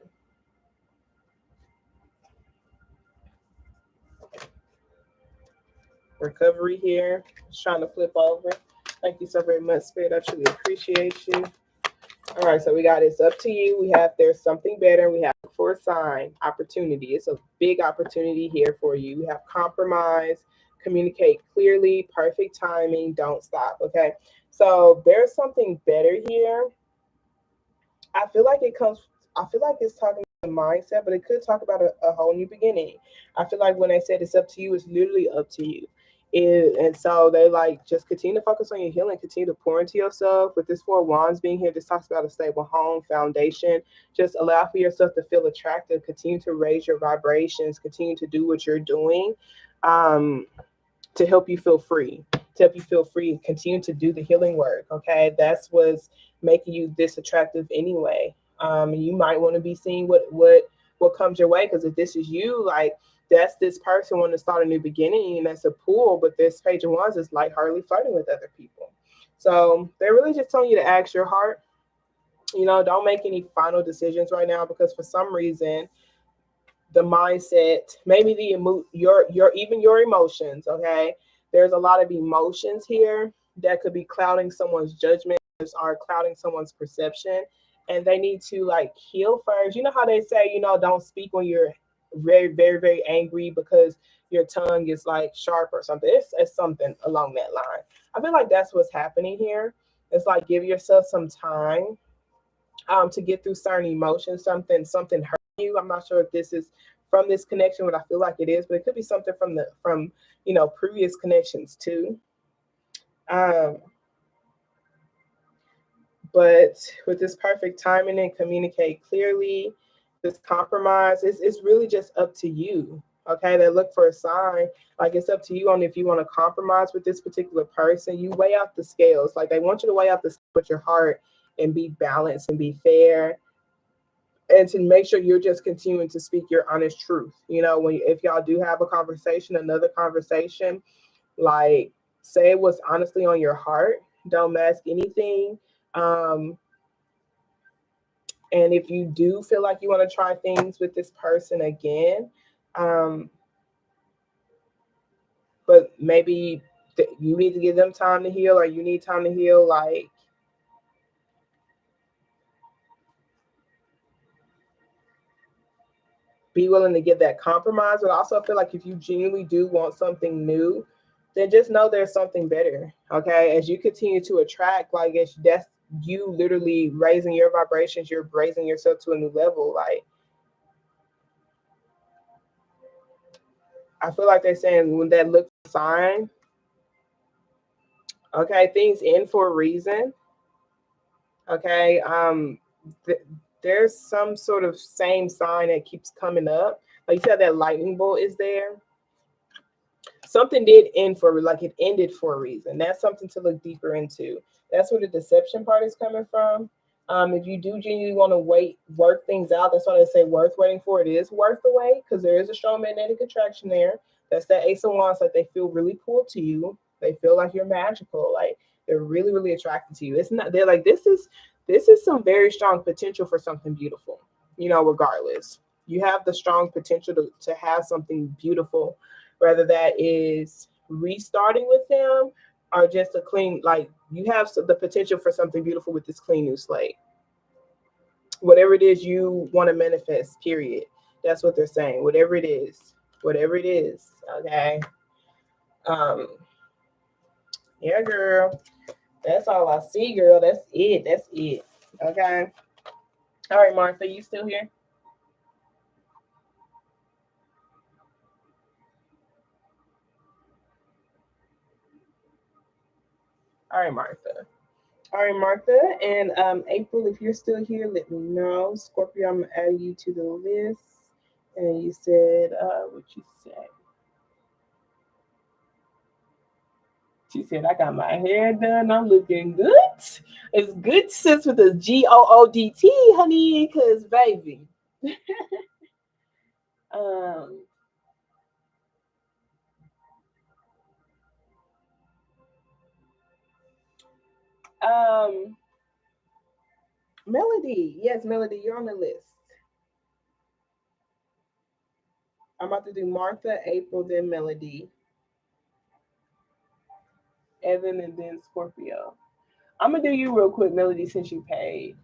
Recovery here. Just trying to flip over. Thank you so very much, Spirit. I truly appreciate you. All right, so we got it's up to you. We have there's something better. We have for a sign, opportunity. It's a big opportunity here for you. We have compromise, communicate clearly, perfect timing, don't stop. Okay, so there's something better here. I feel like it comes. I feel like it's talking about the mindset, but it could talk about a whole new beginning. I feel like when they said it's up to you, it's literally up to you. And so they like just continue to focus on your healing, continue to pour into yourself. With this Four of Wands being here, this talks about a stable home foundation. Just allow for yourself to feel attractive. Continue to raise your vibrations. Continue to do what you're doing. Um, to help you feel free, to help you feel free. Continue to do the healing work. Okay, that's what's making you this attractive anyway. You might want to be seeing what comes your way, because if this is you, like that's this person wanting to start a new beginning, and that's a pool. But this Page of Wands is lightheartedly flirting with other people. So they're really just telling you to ask your heart. Don't make any final decisions right now, because for some reason the mindset, maybe your even your emotions. Okay, there's a lot of emotions here that could be clouding someone's judgment or clouding someone's perception, and they need to like heal first. You know how they say, don't speak when you're very, very, very angry, because your tongue is like sharp or something. It's something along that line. I feel like that's what's happening here. It's like give yourself some time to get through certain emotions. Something hurt you. I'm not sure if this is from this connection, but I feel like it is. But it could be something from previous connections too. Um, but with this perfect timing and communicate clearly, this compromise, it's really just up to you. Okay, they look for a sign. Like it's up to you on if you want to compromise with this particular person. You weigh out the scales. Like they want you to weigh out the scales with your heart and be balanced and be fair, and to make sure you're just continuing to speak your honest truth. If y'all do have a conversation, another conversation, like say what's honestly on your heart. Don't mask anything. Um, and if you do feel like you want to try things with this person again, um, but maybe you need to give them time to heal, or you need time to heal, like be willing to give that compromise. But also I feel like if you genuinely do want something new, then just know there's something better. Okay, as you continue to attract, like that's you literally raising your vibrations, you're raising yourself to a new level. Like I feel like they're saying when that looks sign, okay, things end for a reason. Okay, there's some sort of same sign that keeps coming up. Like you said, that lightning bolt is there. Something did end for, like it ended for a reason. That's something to look deeper into. That's where the deception part is coming from. If you do genuinely want to work things out, that's why they say worth waiting for. It is worth the wait, because there is a strong magnetic attraction there. That's that Ace of Wands. Like they feel really pulled to you. They feel like you're magical. Like they're really, really attracted to you. It's not. They're like this is some very strong potential for something beautiful. Regardless, you have the strong potential to have something beautiful, whether that is restarting with them or just a clean, like you have the potential for something beautiful with this clean new slate. Whatever it is you want to manifest, period. That's what they're saying. Whatever it is. Whatever it is. Okay. Um, yeah, girl. That's all I see, girl. That's it. That's it. Okay. All right, Martha, you still here? All right, Martha. All right, Martha. And April, if you're still here, let me know. Scorpio, I'm adding you to the list. And you said, what you said? She said, I got my hair done. I'm looking good. It's good, sis, with the GOODT, honey, because, baby. um, um, Melody. Yes, Melody, you're on the list. I'm about to do Martha, April, then Melody, Evan, and then Scorpio. I'm going to do you real quick, Melody, since you paid.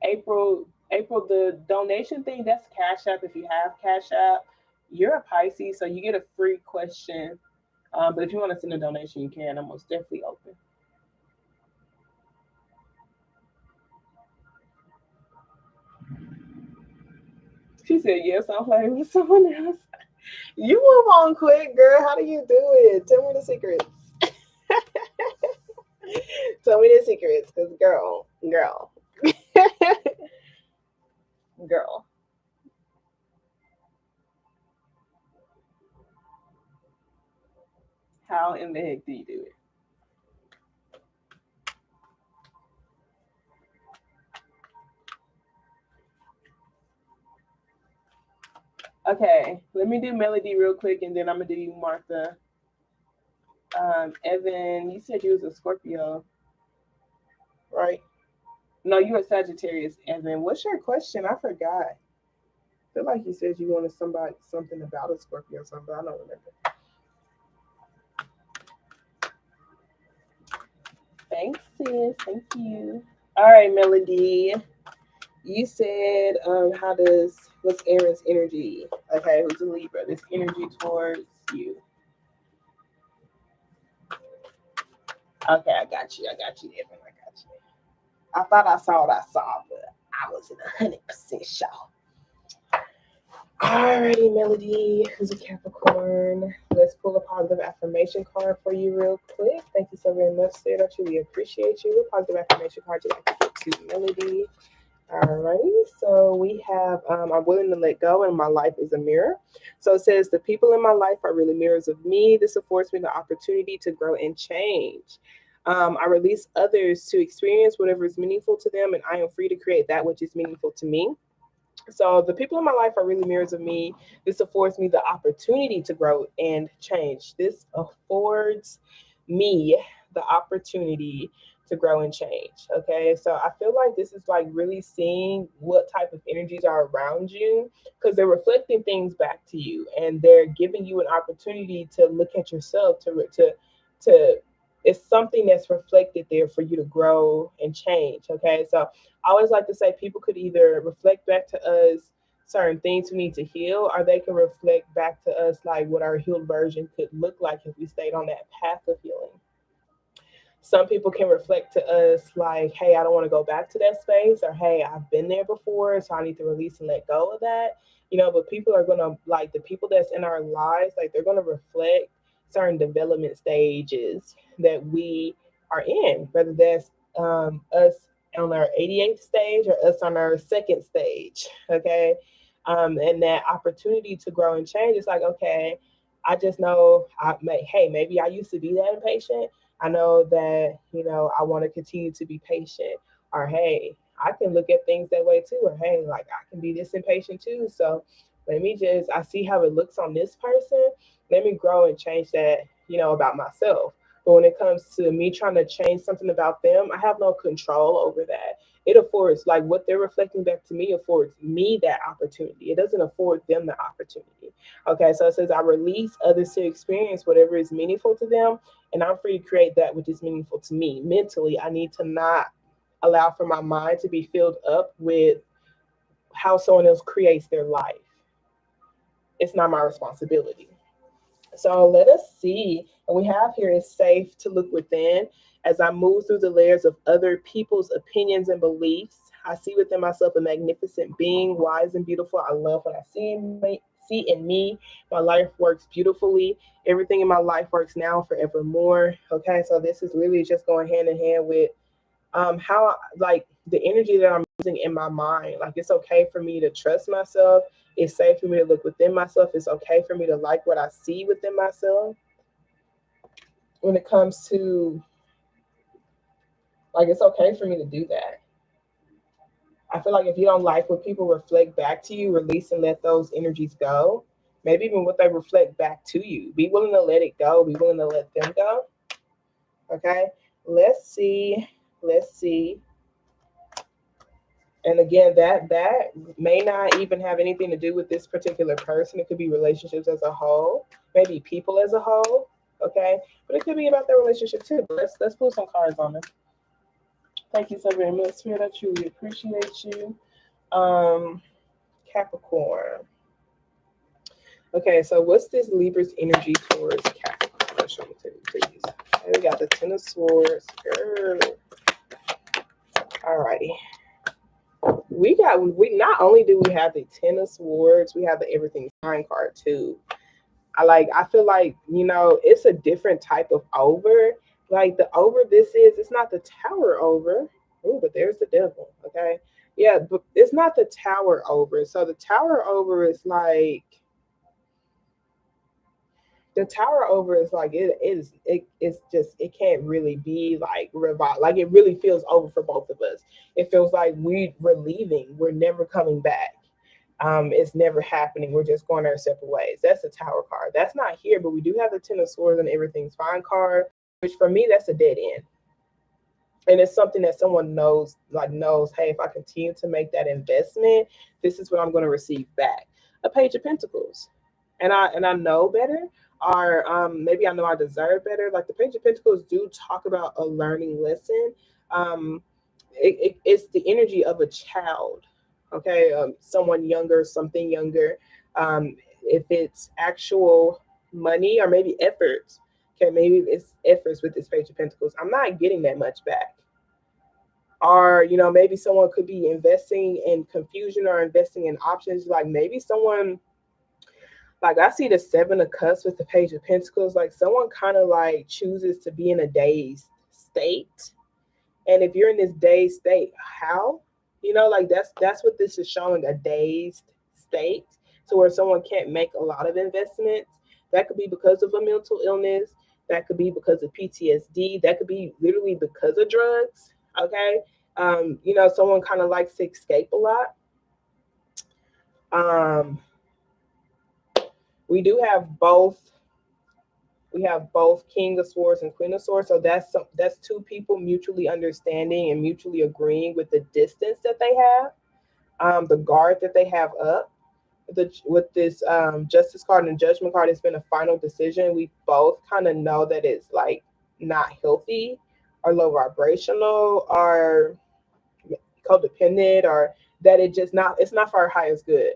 April, the donation thing, that's Cash App. If you have Cash App, you're a Pisces, so you get a free question. But if you want to send a donation, you can. I'm most definitely open. She said, yes, I'm playing with someone else. You move on quick, girl. How do you do it? Tell me the secrets. Tell me the secrets, because girl. How in the heck do you do it? Okay, let me do Melody real quick, and then I'm gonna do you, Martha. Evan, you said you was a Scorpio, right? No, you were Sagittarius, Evan. What's your question? I forgot. I feel like you said you wanted something about a Scorpio or something. I don't remember. Thanks, sis. Thank you. All right, Melody. You said, what's Aaron's energy? Okay, who's a Libra? This energy towards you. Okay, I got you. Evan. I got you. I thought I saw what I saw, but I wasn't 100% sure. Alrighty, Melody, who's a Capricorn. Let's pull a positive affirmation card for you real quick. Thank you so very much, Sid. I truly appreciate you. What positive affirmation card you like to give to Melody? Alrighty, so we have I'm willing to let go and my life is a mirror. So it says the people in my life are really mirrors of me. This affords me the opportunity to grow and change. I release others to experience whatever is meaningful to them, and I am free to create that which is meaningful to me. So the people in my life are really mirrors of me. This affords me the opportunity to grow and change. This affords me the opportunity to grow and change. Okay. So I feel like this is like really seeing what type of energies are around you, because they're reflecting things back to you, and they're giving you an opportunity to look at yourself, to it's something that's reflected there for you to grow and change. Okay. So I always like to say people could either reflect back to us certain things we need to heal, or they can reflect back to us like what our healed version could look like if we stayed on that path of healing. Some people can reflect to us like, hey, I don't want to go back to that space, or hey, I've been there before, so I need to release and let go of that. But people are gonna, like, the people that's in our lives, like, they're gonna reflect certain development stages that we are in, whether that's us on our 88th stage or us on our second stage. Okay. And that opportunity to grow and change is like, okay, I just know hey, maybe I used to be that impatient. I know that, I want to continue to be patient. Or hey, I can look at things that way too. Or hey, like, I can be this impatient too. So I see how it looks on this person. Let me grow and change that, about myself. But when it comes to me trying to change something about them, I have no control over that. It affords, like, what they're reflecting back to me affords me that opportunity. It doesn't afford them the opportunity. Okay, so it says I release others to experience whatever is meaningful to them, and I'm free to create that which is meaningful to me. Mentally, I need to not allow for my mind to be filled up with how someone else creates their life. It's not my responsibility. So let us see. And we have here is safe to look within. As I move through the layers of other people's opinions and beliefs, I see within myself a magnificent being, wise and beautiful. I love what I see in me. My life works beautifully. Everything in my life works now forevermore. Okay, so this is really just going hand in hand with how, like, the energy that I'm using in my mind. Like, it's okay for me to trust myself. It's safe for me to look within myself. It's okay for me to like what I see within myself. When it comes to, like, it's okay for me to do that. I feel like if you don't like what people reflect back to you, release and let those energies go. Maybe even what they reflect back to you. Be willing to let it go. Be willing to let them go. Okay. Let's see. Let's see. And again, that may not even have anything to do with this particular person. It could be relationships as a whole, maybe people as a whole. okay? But it could be about their relationship too. But let's pull some cards on them. Thank you so very much, Spirit. I truly appreciate you. Capricorn. Okay, so what's this Libra's energy towards Capricorn? Show me to you, please. Okay, we got the Ten of Swords. Girl. Alrighty. We not only do we have the Ten of Swords, we have the Everything's Fine card too. I feel like, it's a different type of over. Like the over it's not the Tower over. Oh, but there's the Devil. Okay. Yeah, but it's not the Tower over. So the Tower over is like it's like it can't really be like revived. Like it really feels over for both of us. It feels like we're leaving. We're never coming back. It's never happening. We're just going our separate ways. That's the Tower card. That's not here, but we do have the Ten of Swords and Everything's Fine card, which for me, that's a dead end. And it's something that someone knows, hey, if I continue to make that investment, this is what I'm going to receive back. A Page of Pentacles. And I know better, or maybe I know I deserve better. Like the Page of Pentacles do talk about a learning lesson. It's the energy of a child. Okay, someone younger, something younger. If it's actual money or maybe efforts, okay, maybe it's efforts with this Page of Pentacles. I'm not getting that much back. Or, maybe someone could be investing in confusion or investing in options. Like maybe someone, like I see the Seven of Cups with the Page of Pentacles, like someone kind of like chooses to be in a dazed state. And if you're in this dazed state, how? Like that's what this is showing, a dazed state. So where someone can't make a lot of investments. That could be because of a mental illness. That could be because of PTSD. That could be literally because of drugs. Okay. Someone kind of likes to escape a lot. We do have both. We have both King of Swords and Queen of Swords. So that's two people mutually understanding and mutually agreeing with the distance that they have, the guard that they have up. With this Justice card and Judgment card, it's been a final decision. We both kind of know that it's like not healthy or low vibrational or codependent, or that it's not for our highest good.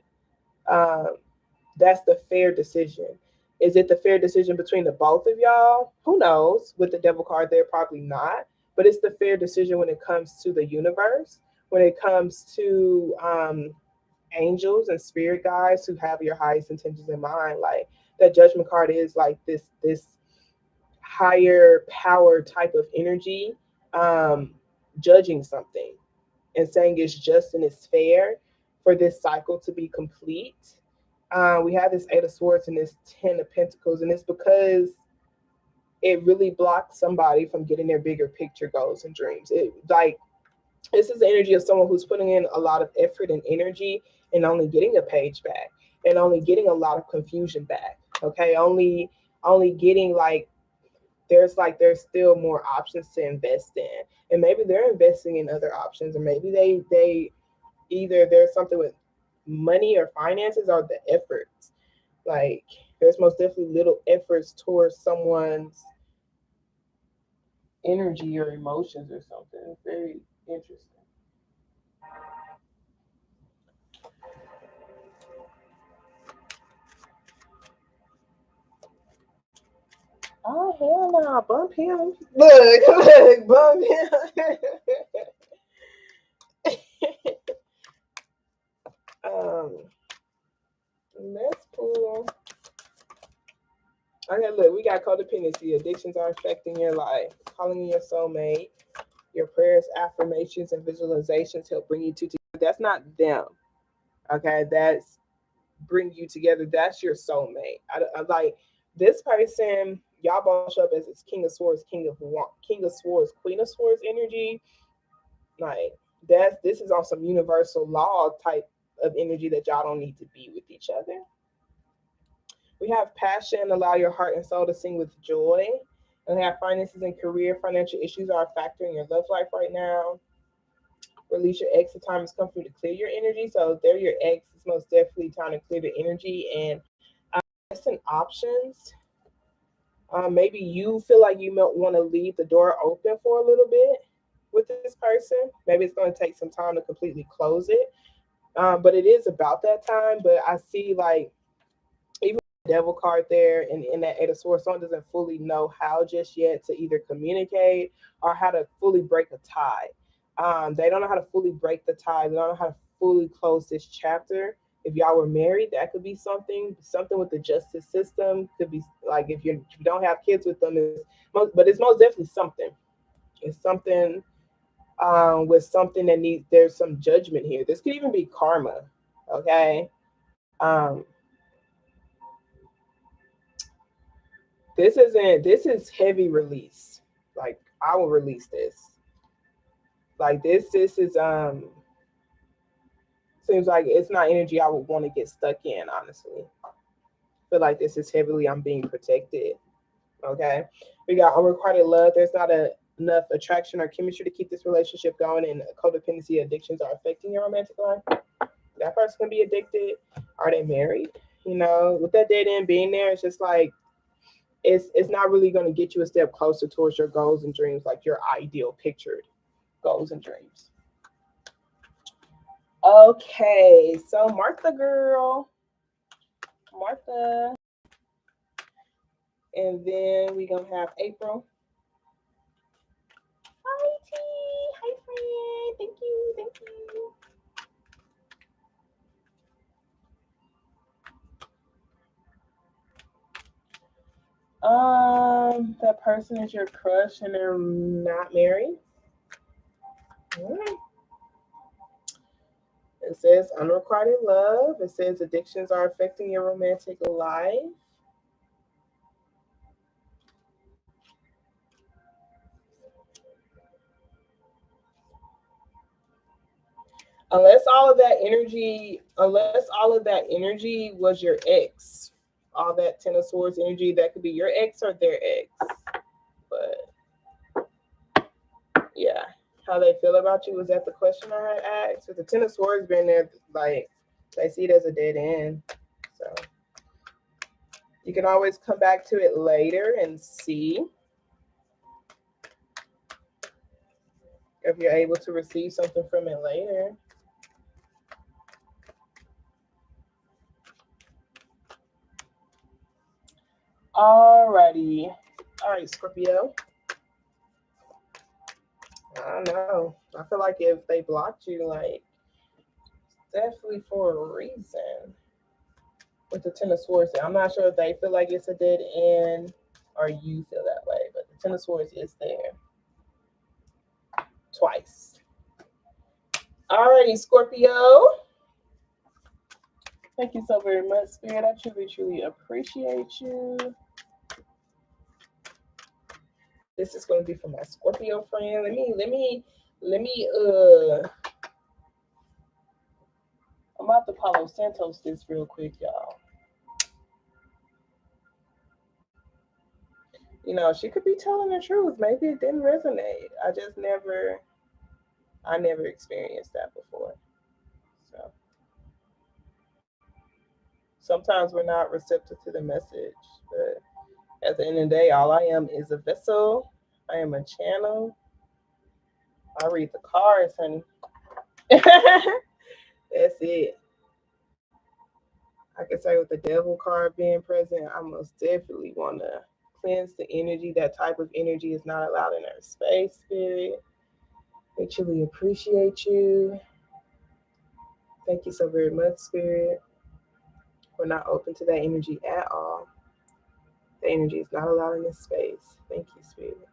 That's the fair decision. Is it the fair decision between the both of y'all? Who knows? With the Devil card there, probably not. But it's the fair decision when it comes to the universe, when it comes to angels and spirit guides who have your highest intentions in mind. Like that Judgment card is like this higher power type of energy, judging something and saying it's just and it's fair for this cycle to be complete. We have this Eight of Swords and this Ten of Pentacles, and it's because it really blocks somebody from getting their bigger picture goals and dreams. This is the energy of someone who's putting in a lot of effort and energy and only getting a page back and only getting a lot of confusion back. Okay, only getting there's still more options to invest in, and maybe they're investing in other options, or maybe they either there's something with money or finances or the efforts. Like there's most definitely little efforts towards someone's energy or emotions or something. It's very interesting. Oh hell no, bump him. Look, bump him. Let's pull. Okay, look, we got codependency. Addictions are affecting your life. Calling in your soulmate. Your prayers, affirmations, and visualizations help bring you two together. That's not them. Okay, that's bring you together. That's your soulmate. I like this person. Y'all both show up as this King of Swords, King of Swords, Queen of Swords energy. Like this is on some universal law type of energy that y'all don't need to be with each other. We have passion, allow your heart and soul to sing with joy. And we have finances and career. Financial issues are a factor in your love life right now. Release your ex. The time has come for you to clear your energy. So if they're your ex, it's most definitely time to clear the energy and invest in options. Maybe you feel like you might want to leave the door open for a little bit with this person. Maybe it's going to take some time to completely close it. But it is about that time. But I see like even the devil card there and in that Eight of Swords, someone doesn't fully know how just yet to either communicate or how to fully break a tie. They don't know how to fully break the tie. They don't know how to fully close this chapter. If y'all were married, that could be something with the justice system. Could be like if you don't have kids with them, but it's most definitely something. It's something with something that needs. There's some judgment here. This could even be karma. Okay. Um, this isn't. This is heavy release. Like I will release this. Like this. This is seems like it's not energy I would want to get stuck in. Honestly, I feel like this is heavily. I'm being protected. Okay. We got unrequited love. There's not enough attraction or chemistry to keep this relationship going, and codependency addictions are affecting your romantic life. That person can be addicted. Are they married? You know, with that dead end being there, it's just like it's not really going to get you a step closer towards your goals and dreams, like your ideal pictured goals and dreams. Okay, so Martha girl. Martha. And then we gonna have April. Hi T. Hi friend. Thank you. Thank you. That person is your crush and they're not married. All right. It says unrequited love. It says addictions are affecting your romantic life. Unless all of that energy was your ex, all that Ten of Swords energy, that could be your ex or their ex. But yeah, how they feel about you, was that the question I had asked? With the Ten of Swords being there, like they see it as a dead end. So you can always come back to it later and see if you're able to receive something from it later. Alrighty. All right, Scorpio. I don't know. I feel like if they blocked you, like, definitely for a reason. With the Ten of Swords, I'm not sure if they feel like it's a dead end or you feel that way, but the Ten of Swords is there. Twice. Alrighty, Scorpio. Thank you so very much, Spirit. I truly, truly appreciate you. This is going to be for my Scorpio friend. Let me I'm about to Palo Santos this real quick, y'all. You know, she could be telling the truth. Maybe it didn't resonate. I never experienced that before. So sometimes we're not receptive to the message, but at the end of the day, all I am is a vessel. I am a channel. I read the cards, honey. That's it. I can say with the devil card being present, I most definitely want to cleanse the energy. That type of energy is not allowed in our space, Spirit. We truly appreciate you. Thank you so very much, Spirit. We're not open to that energy at all. The energy is not allowed in this space. Thank you, Spirit.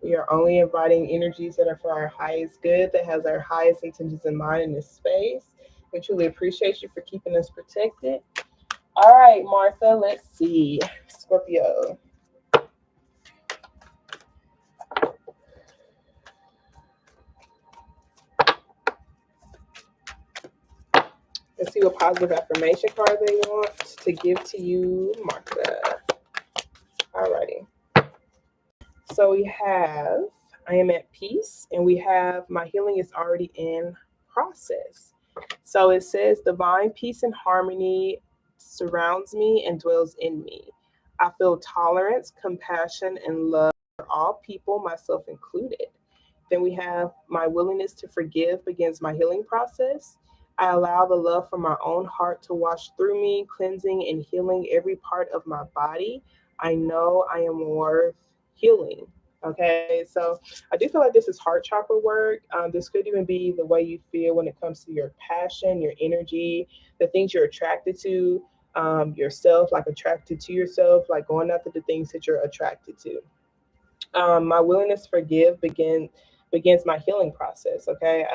We are only inviting energies that are for our highest good, that has our highest intentions in mind in this space. We truly appreciate you for keeping us protected. All right, Martha, let's see. Scorpio. Let's see what positive affirmation card they want to give to you, Martha. Alrighty. So we have, I am at peace, and we have, my healing is already in process. So it says divine peace and harmony surrounds me and dwells in me. I feel tolerance, compassion, and love for all people, myself included. Then we have my willingness to forgive begins my healing process. I allow the love from my own heart to wash through me, cleansing and healing every part of my body. I know I am worth healing. Okay, so I do feel like this is heart chakra work. This could even be the way you feel when it comes to your passion, your energy, the things you're attracted to, yourself, like attracted to yourself, like going after the things that you're attracted to. My willingness to forgive begins my healing process. Okay,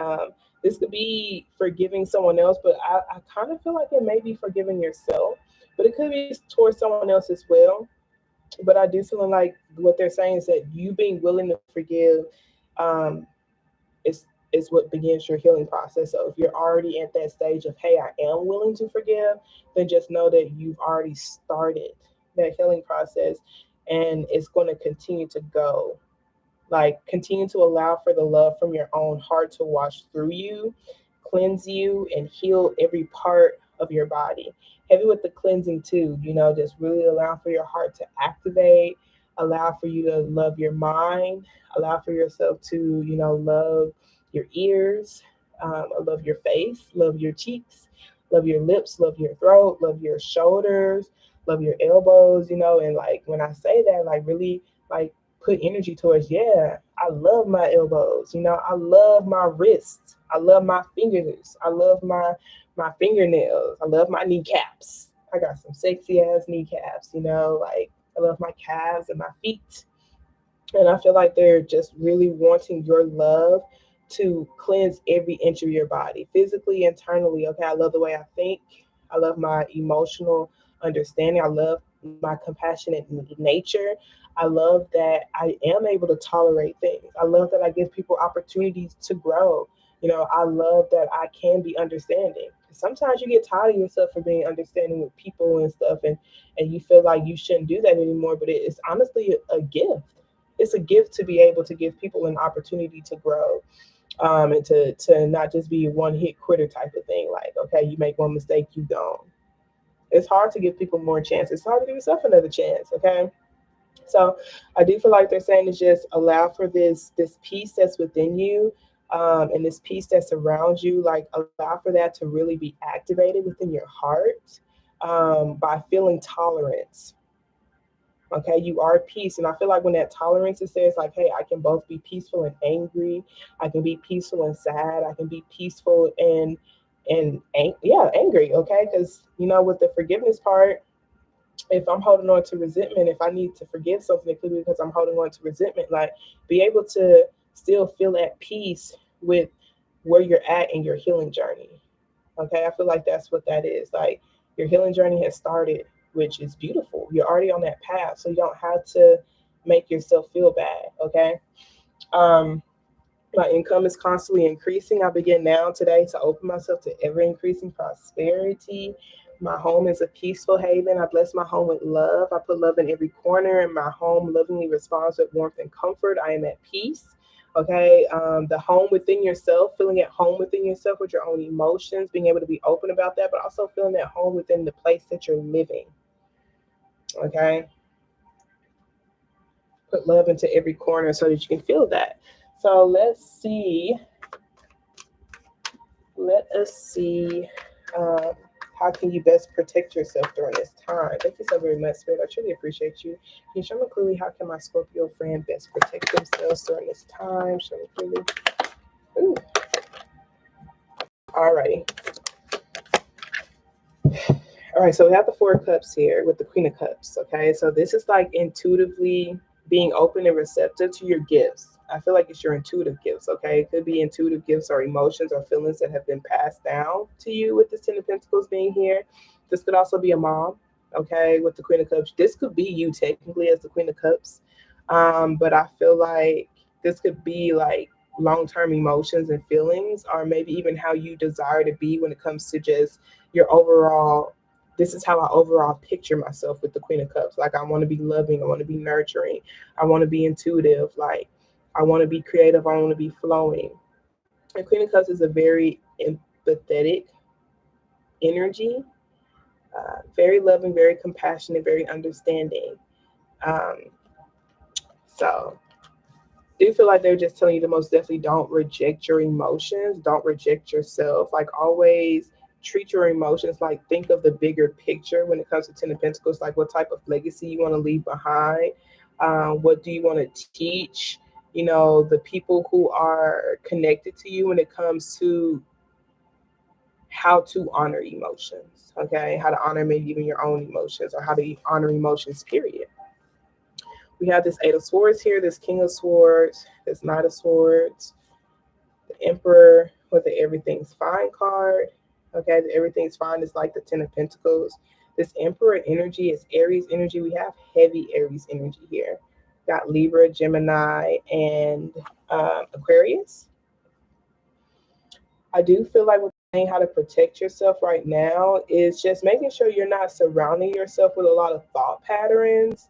this could be forgiving someone else, but I kind of feel like it may be forgiving yourself, but it could be towards someone else as well. But I do feel like what they're saying is that you being willing to forgive um, is what begins your healing process. So if you're already at that stage of, hey, I am willing to forgive, then just know that you've already started that healing process, and it's going to continue to go. Like, continue to allow for the love from your own heart to wash through you, cleanse you, and heal every part of your body. Heavy with the cleansing too, just really allow for your heart to activate, allow for you to love your mind, allow for yourself to, love your ears, love your face, love your cheeks, love your lips, love your throat, love your shoulders, love your elbows, and like when I say that, like really like put energy towards, yeah, I love my elbows, I love my wrists, I love my fingers, I love my fingernails, I love my kneecaps. I got some sexy ass kneecaps, like I love my calves and my feet. And I feel like they're just really wanting your love to cleanse every inch of your body, physically, internally. Okay, I love the way I think. I love my emotional understanding. I love my compassionate nature. I love that I am able to tolerate things. I love that I give people opportunities to grow. I love that I can be understanding. Sometimes you get tired of yourself for being understanding with people and stuff, and you feel like you shouldn't do that anymore. But it's honestly a gift. It's a gift to be able to give people an opportunity to grow, and to not just be a one hit quitter type of thing. Like, okay, you make one mistake, you gone. It's hard to give people more chances. It's hard to give yourself another chance. Okay. So I do feel like they're saying to just allow for this peace that's within you, and this peace that's around you. Like, allow for that to really be activated within your heart, by feeling tolerance. Okay, you are peace. And I feel like when that tolerance is there, it's like, hey, I can both be peaceful and angry. I can be peaceful and sad. I can be peaceful and angry. Okay, because with the forgiveness part, if I'm holding on to resentment, if I need to forgive something, it could be because I'm holding on to resentment. Like, be able to still feel at peace with where you're at in your healing journey. Okay, I feel like that's what that is. Like, your healing journey has started, which is beautiful. You're already on that path, so you don't have to make yourself feel bad. Okay. Um, my income is constantly increasing. I begin now today to open myself to ever increasing prosperity. My home is a peaceful haven. I bless my home with love. I put love in every corner, and my home lovingly responds with warmth and comfort. I am at peace. Okay. The home within yourself, feeling at home within yourself with your own emotions, being able to be open about that, but also feeling at home within the place that you're living. Okay. Put love into every corner so that you can feel that. So let's see. Let us see. Um, how can you best protect yourself during this time? Thank you so very much, Spirit. I truly appreciate you. Can you show me clearly how can my Scorpio friend best protect themselves during this time? Show me clearly. Ooh. Alrighty. All right, so we have the Four of Cups here with the Queen of Cups. Okay, so this is like intuitively being open and receptive to your gifts. I feel like it's your intuitive gifts. Okay, it could be intuitive gifts or emotions or feelings that have been passed down to you with this Ten of Pentacles being here. This could also be a mom. Okay, with the Queen of Cups. This could be you technically as the Queen of Cups, but I feel like this could be like long-term emotions and feelings, or maybe even how you desire to be when it comes to just your overall. This is how I overall picture myself with the Queen of Cups. Like, I want to be loving, I want to be nurturing, I want to be intuitive, like I want to be creative, I want to be flowing. And Queen of Cups is a very empathetic energy. Very loving, very compassionate, very understanding. Um, so do you feel like they're just telling you to most definitely don't reject your emotions, don't reject yourself. Like always treat your emotions like think of the bigger picture when it comes to Ten of Pentacles, like what type of legacy you want to leave behind. What do you want to teach? You know, the people who are connected to you when it comes to how to honor emotions, okay? How to honor maybe even your own emotions or how to honor emotions, period. We have this Eight of Swords here, this King of Swords, this Knight of Swords, the Emperor with the Everything's Fine card. Okay, the Everything's Fine is like the Ten of Pentacles. This Emperor energy is Aries energy. We have heavy Aries energy here. Got Libra, Gemini, and Aquarius. I do feel like with saying how to protect yourself right now is just making sure you're not surrounding yourself with a lot of thought patterns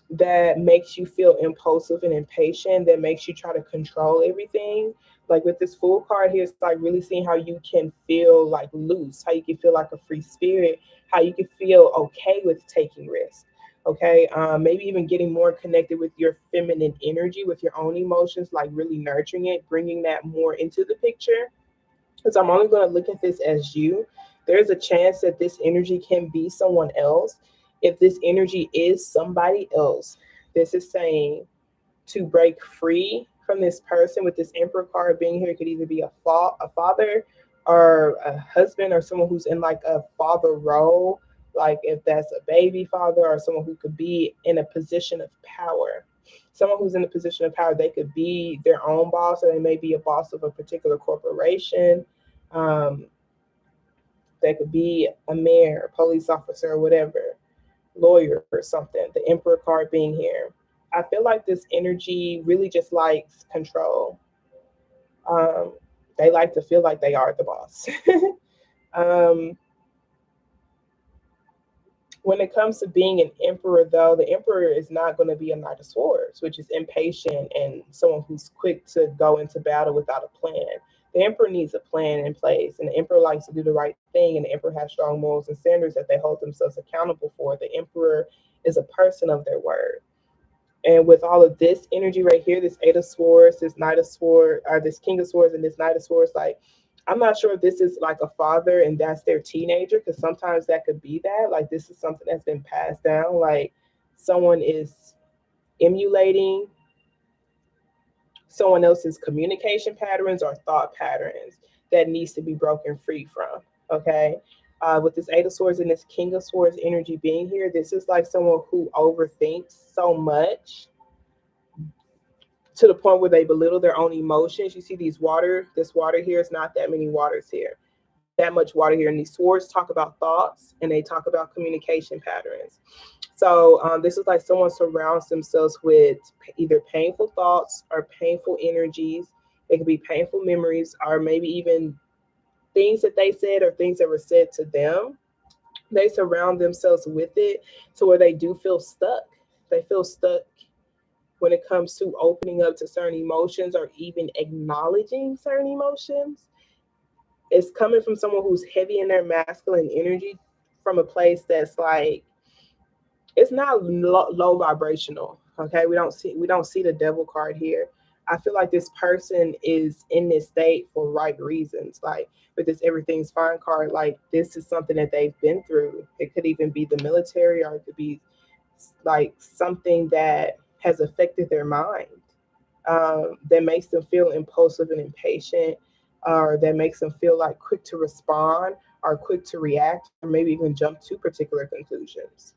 that makes you feel impulsive and impatient, that makes you try to control everything. Like with this Fool card here, it's like really seeing how you can feel like loose, how you can feel like a free spirit, how you can feel okay with taking risks. Okay, maybe even getting more connected with your feminine energy, with your own emotions, like really nurturing it, bringing that more into the picture. Because I'm only going to look at this as you. There's a chance that this energy can be someone else. If this energy is somebody else, this is saying to break free from this person. With this Emperor card being here, it could either be a father or a husband or someone who's in like a father role, like if that's a baby father or someone who could be in a position of power. Someone who's in a position of power, they could be their own boss, or they may be a boss of a particular corporation. Um, they could be a mayor, a police officer, or whatever, lawyer or something. The Emperor card being here, I feel like this energy really just likes control. Um, they like to feel like they are the boss. um, when it comes to being an emperor, though, the emperor is not going to be a Knight of Swords, which is impatient and someone who's quick to go into battle without a plan. The emperor needs a plan in place, and the emperor likes to do the right thing, and the emperor has strong morals and standards that they hold themselves accountable for. The emperor is a person of their word. And with all of this energy right here, this Eight of Swords, this Knight of Swords, or this King of Swords, and this Knight of Swords, like, I'm not sure if this is like a father and that's their teenager, because sometimes that could be that. Like, this is something that's been passed down. Like, someone is emulating someone else's communication patterns or thought patterns that needs to be broken free from. Okay. With this Eight of Swords and this King of Swords energy being here, this is like someone who overthinks so much to the point where they belittle their own emotions. You see this water here is not that many waters here, that much water here. And these swords talk about thoughts and they talk about communication patterns. So this is like someone surrounds themselves with either painful thoughts or painful energies. It could be painful memories or maybe even things that they said or things that were said to them. They surround themselves with it to where they do feel stuck. They feel stuck when it comes to opening up to certain emotions or even acknowledging certain emotions. It's coming from someone who's heavy in their masculine energy, from a place that's like, it's not low vibrational. Okay, we don't see the devil card here. I feel like this person is in this state for right reasons. Like with this Everything's Fine card, like this is something that they've been through. It could even be the military, or it could be like something that has affected their mind, that makes them feel impulsive and impatient, or that makes them feel like quick to respond or quick to react, or maybe even jump to particular conclusions.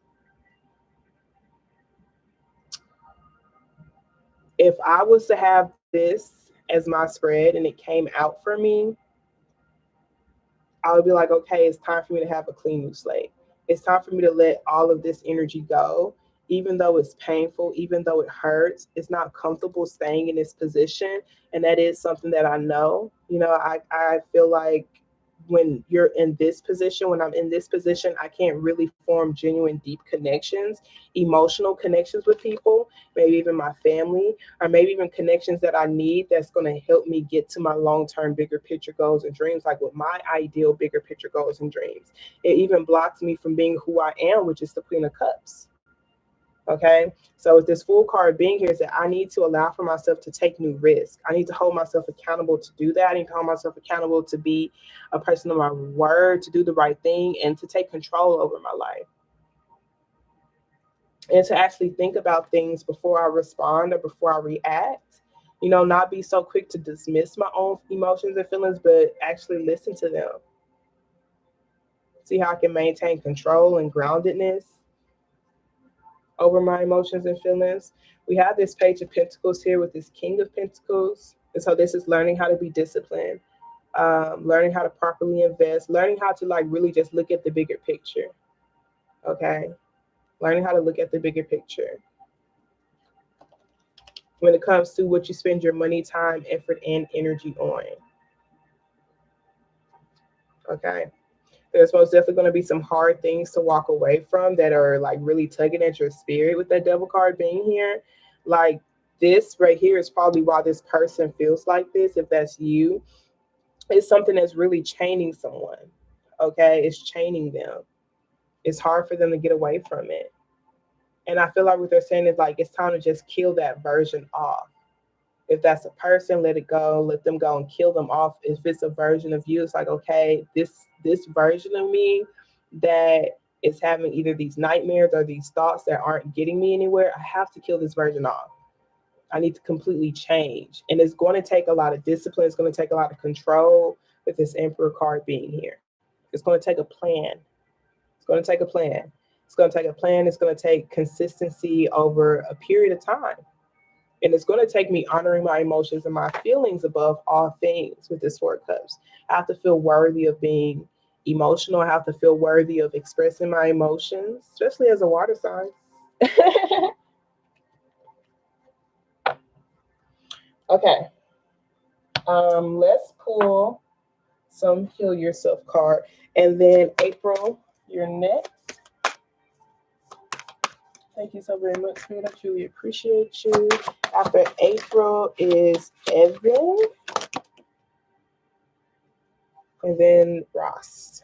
If I was to have this as my spread and it came out for me, I would be like, okay, it's time for me to have a clean new slate. It's time for me to let all of this energy go. Even though it's painful, even though it hurts, it's not comfortable staying in this position. And that is something that I know. I feel like when you're in this position, when I'm in this position, I can't really form genuine, deep connections, emotional connections with people, maybe even my family, or maybe even connections that I need that's going to help me get to my long-term bigger picture goals and dreams, like with my ideal bigger picture goals and dreams. It even blocks me from being who I am, which is the Queen of Cups. Okay, so with this Fool card being here is that I need to allow for myself to take new risks. I need to hold myself accountable to do that. I need to hold myself accountable to be a person of my word, to do the right thing, and to take control over my life. And to actually think about things before I respond or before I react. You know, not be so quick to dismiss my own emotions and feelings, but actually listen to them. See how I can maintain control and groundedness over my emotions and feelings. We have this Page of Pentacles here with this King of Pentacles. And so this is learning how to be disciplined, learning how to properly invest, learning how to like really just look at the bigger picture. Okay. Learning how to look at the bigger picture when it comes to what you spend your money, time, effort, and energy on. Okay. There's most definitely going to be some hard things to walk away from that are like really tugging at your spirit with that Devil card being here. Like this right here is probably why this person feels like this. If that's you, it's something that's really chaining someone. Okay. It's chaining them. It's hard for them to get away from it. And I feel like what they're saying is like, it's time to just kill that version off. If that's a person, let it go, let them go and kill them off. If it's a version of you, it's like, okay, this version of me that is having either these nightmares or these thoughts that aren't getting me anywhere, I have to kill this version off. I need to completely change. And it's going to take a lot of discipline. It's going to take a lot of control with this Emperor card being here. It's going to take a plan. It's going to take a plan. It's going to take a plan. It's going to take consistency over a period of time. And it's going to take me honoring my emotions and my feelings above all things with this Four of Cups. I have to feel worthy of being emotional. I have to feel worthy of expressing my emotions, especially as a water sign. Okay. Let's pull some Heal Yourself card. And then April, you're next. Thank you so very much, Spirit. I truly appreciate you. After April is Evan. And then Ross.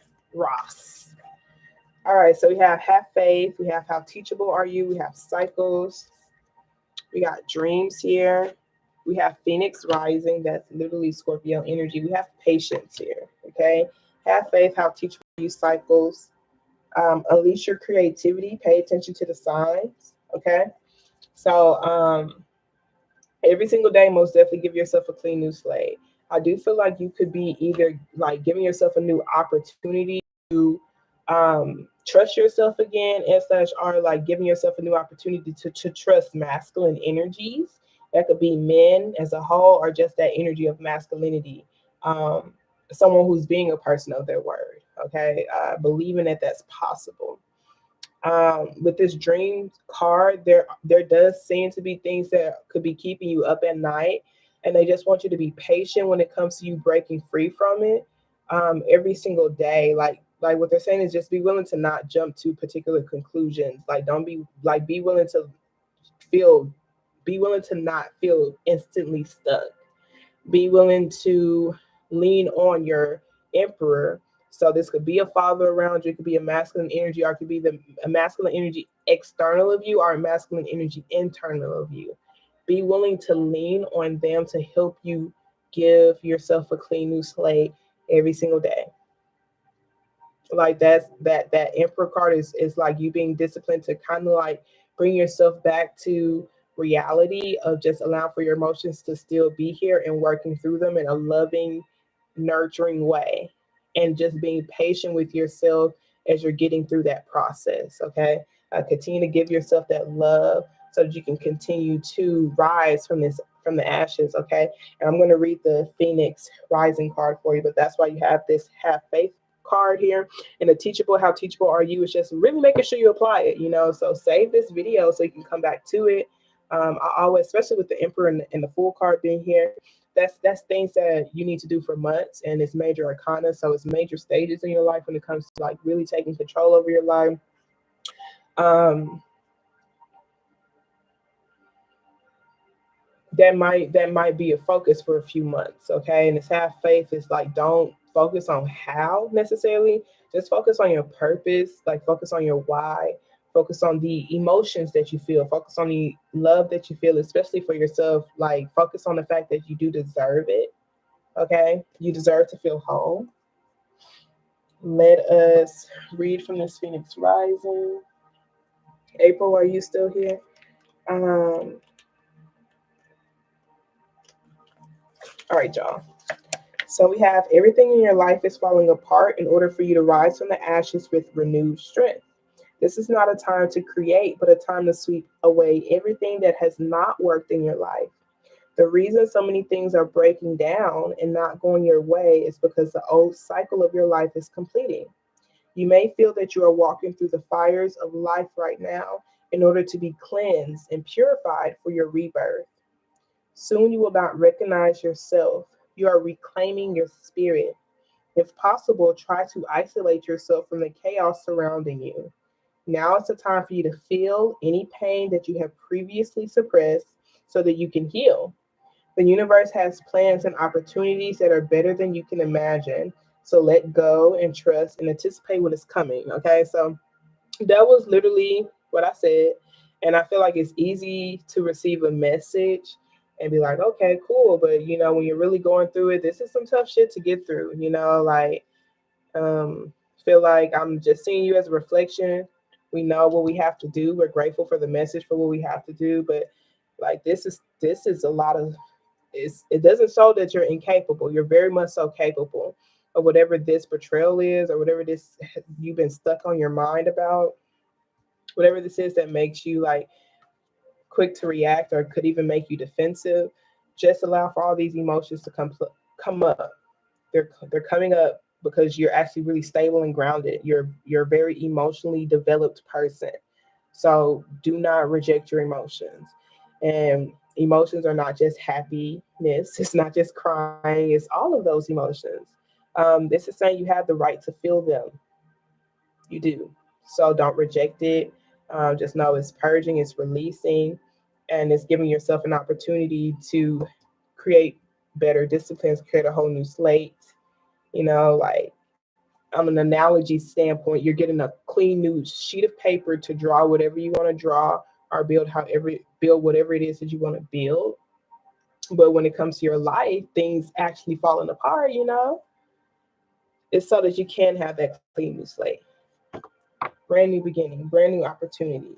All right, so we have Faith. We have How Teachable Are You? We have Cycles. We got Dreams here. We have Phoenix Rising. That's literally Scorpio energy. We have Patience here, okay? Have Faith. How Teachable Are You? Cycles. Unleash your creativity. Pay attention to the signs, okay? So every single day, most definitely give yourself a clean new slate. I do feel like you could be either like giving yourself a new opportunity to trust yourself again, or like giving yourself a new opportunity to trust masculine energies. That could be men as a whole, or just that energy of masculinity. Someone who's being a person of their word, okay? Believing that that's possible. With this dream card, there does seem to be things that could be keeping you up at night, and they just want you to be patient when it comes to you breaking free from it every single day. Like what they're saying is just be willing to not jump to particular conclusions. Like don't be like be willing to not feel instantly stuck. Be willing to lean on your Emperor. So this could be a father around you, it could be a masculine energy, or it could be a masculine energy external of you, or a masculine energy internal of you. Be willing to lean on them to help you give yourself a clean new slate every single day. Like that Emperor card is like you being disciplined to kind of like bring yourself back to reality of just allowing for your emotions to still be here and working through them in a loving, nurturing way, and just being patient with yourself as you're getting through that process. Okay, continue to give yourself that love so that you can continue to rise from the ashes. Okay, and I'm going to read the Phoenix Rising card for you, but that's why you have this Have Faith card here. And How Teachable Are You? Is just really making sure you apply it, so save this video so you can come back to it. I always, especially with the Emperor and the Fool card being here, that's things that you need to do for months, and it's major arcana, so it's major stages in your life when it comes to like really taking control over your life. Um, that might be a focus for a few months, okay? And it's have faith. It's like don't focus on how necessarily, just focus on your purpose, like focus on your why, focus on the emotions that you feel, focus on the love that you feel, especially for yourself. Like focus on the fact that you do deserve it, okay? You deserve to feel whole. Let us read from this Phoenix Rising. April, are you still here? All right, y'all. So we have everything in your life is falling apart in order for you to rise from the ashes with renewed strength. This is not a time to create, but a time to sweep away everything that has not worked in your life. The reason so many things are breaking down and not going your way is because the old cycle of your life is completing. You may feel that you are walking through the fires of life right now in order to be cleansed and purified for your rebirth. Soon you will not recognize yourself. You are reclaiming your spirit. If possible, try to isolate yourself from the chaos surrounding you. Now is the time for you to feel any pain that you have previously suppressed so that you can heal. The universe has plans and opportunities that are better than you can imagine. So let go and trust and anticipate what is coming. Okay, so that was literally what I said. And I feel like it's easy to receive a message and be like, okay, cool. But when you're really going through it, this is some tough shit to get through, like feel like I'm just seeing you as a reflection. We know what we have to do. We're grateful for the message for what we have to do. But like this is a lot of it doesn't show that you're incapable. You're very much so capable of whatever this betrayal is or whatever this you've been stuck on your mind about, whatever this is that makes you like quick to react or could even make you defensive. Just allow for all these emotions to come up. They're coming up because you're actually really stable and grounded. You're a very emotionally developed person. So do not reject your emotions. And emotions are not just happiness. It's not just crying. It's all of those emotions. This is saying you have the right to feel them. You do. So don't reject it. Just know it's purging, it's releasing, and it's giving yourself an opportunity to create better disciplines, create a whole new slate. Like on an analogy standpoint, you're getting a clean new sheet of paper to draw whatever you want to draw or build whatever it is that you want to build. But when it comes to your life, things actually falling apart, it's so that you can have that clean new slate. Brand new beginning, brand new opportunity.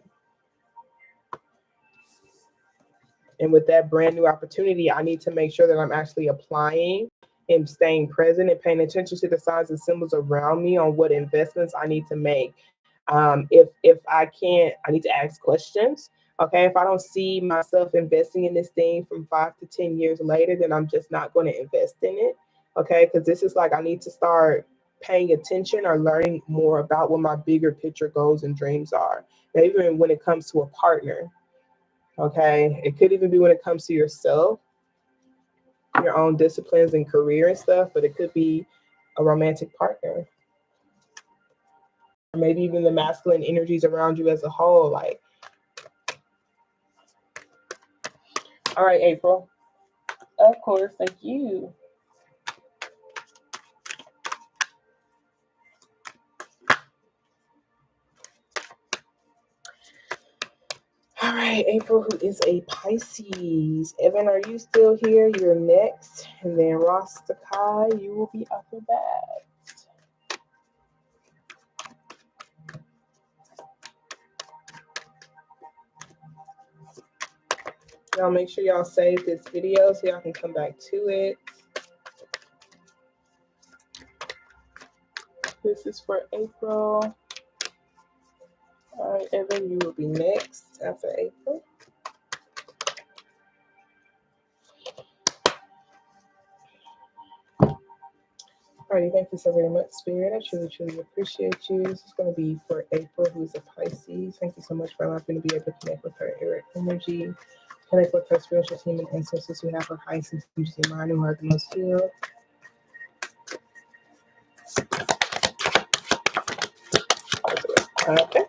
And with that brand new opportunity, I need to make sure that I'm actually applying and staying present and paying attention to the signs and symbols around me on what investments I need to make. If I can't, I need to ask questions. Okay, if I don't see myself investing in this thing from 5 to 10 years later, then I'm just not going to invest in it. Okay, because this is like I need to start paying attention or learning more about what my bigger picture goals and dreams are. Maybe even when it comes to a partner. Okay, it could even be when it comes to yourself, your own disciplines and career and stuff, but it could be a romantic partner, or maybe even the masculine energies around you as a whole. Like, all right, April. Of course, thank you. All right, April, who is a Pisces. Evan, are you still here? You're next. And then Ross Takai, you will be after that. Y'all make sure y'all save this video so y'all can come back to it. This is for April. All right, Evan, you will be next after April. Alrighty, thank you so very much, Spirit. I truly, truly appreciate you. This is going to be for April, who's a Pisces. Thank you so much for allowing me to be able to connect with her energy. Connect with our spiritual team and ancestors who have our highest sensitivity in mind who are the most healed. Okay.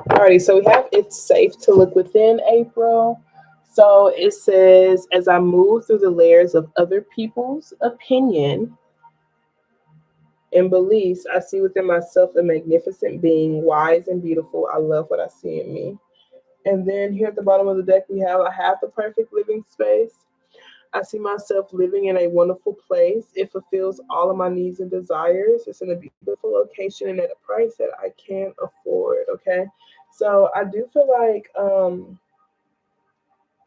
Alrighty, so we have it's safe to look within April. So it says, as I move through the layers of other people's opinion and beliefs, I see within myself a magnificent being, wise and beautiful. I love what I see in me. And then here at the bottom of the deck, we have I have the perfect living space. I see myself living in a wonderful place. It fulfills all of my needs and desires. It's in a beautiful location and at a price that I can afford. Okay. So I do feel like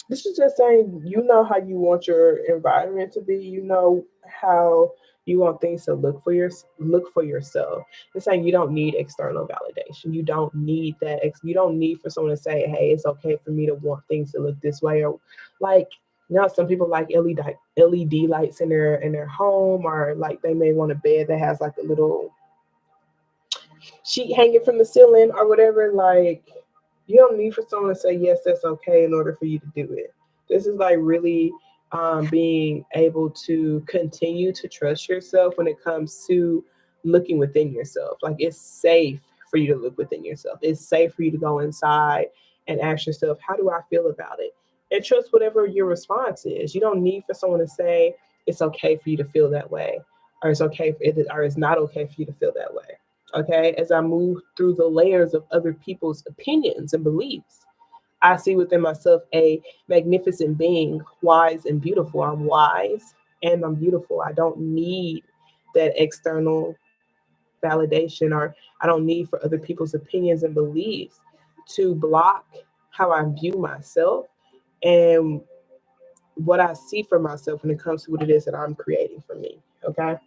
this is just saying, you know how you want your environment to be. You know how you want things to look for yourself. It's saying you don't need external validation. You don't need that. You don't need for someone to say, "Hey, it's okay for me to want things to look this way," or like. Some people like LED lights in their home, or like they may want a bed that has like a little sheet hanging from the ceiling or whatever. Like, you don't need for someone to say yes, that's okay, in order for you to do it. This is like really being able to continue to trust yourself when it comes to looking within yourself. Like, it's safe for you to look within yourself. It's safe for you to go inside and ask yourself, how do I feel about it? And trust whatever your response is. You don't need for someone to say it's okay for you to feel that way, or it's okay or it's not okay for you to feel that way. Okay, as I move through the layers of other people's opinions and beliefs, I see within myself a magnificent being, wise and beautiful. I'm wise and I'm beautiful. I don't need that external validation, or I don't need for other people's opinions and beliefs to block how I view myself and what I see for myself when it comes to what it is that I'm creating for me. Okay,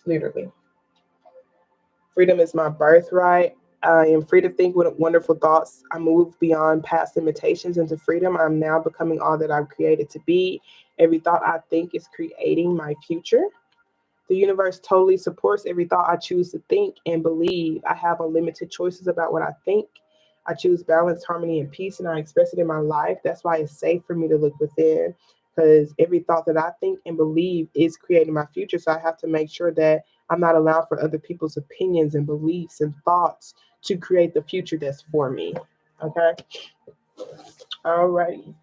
literally. Freedom is my birthright. I am free to think with wonderful thoughts. I move beyond past limitations into freedom. I'm now becoming all that I'm created to be. Every thought I think is creating my future. The universe totally supports every thought I choose to think and believe. I have unlimited choices about what I think. I choose balance, harmony, and peace, and I express it in my life. That's why it's safe for me to look within, because every thought that I think and believe is creating my future. So I have to make sure that I'm not allowed for other people's opinions and beliefs and thoughts to create the future that's for me. Okay? All righty.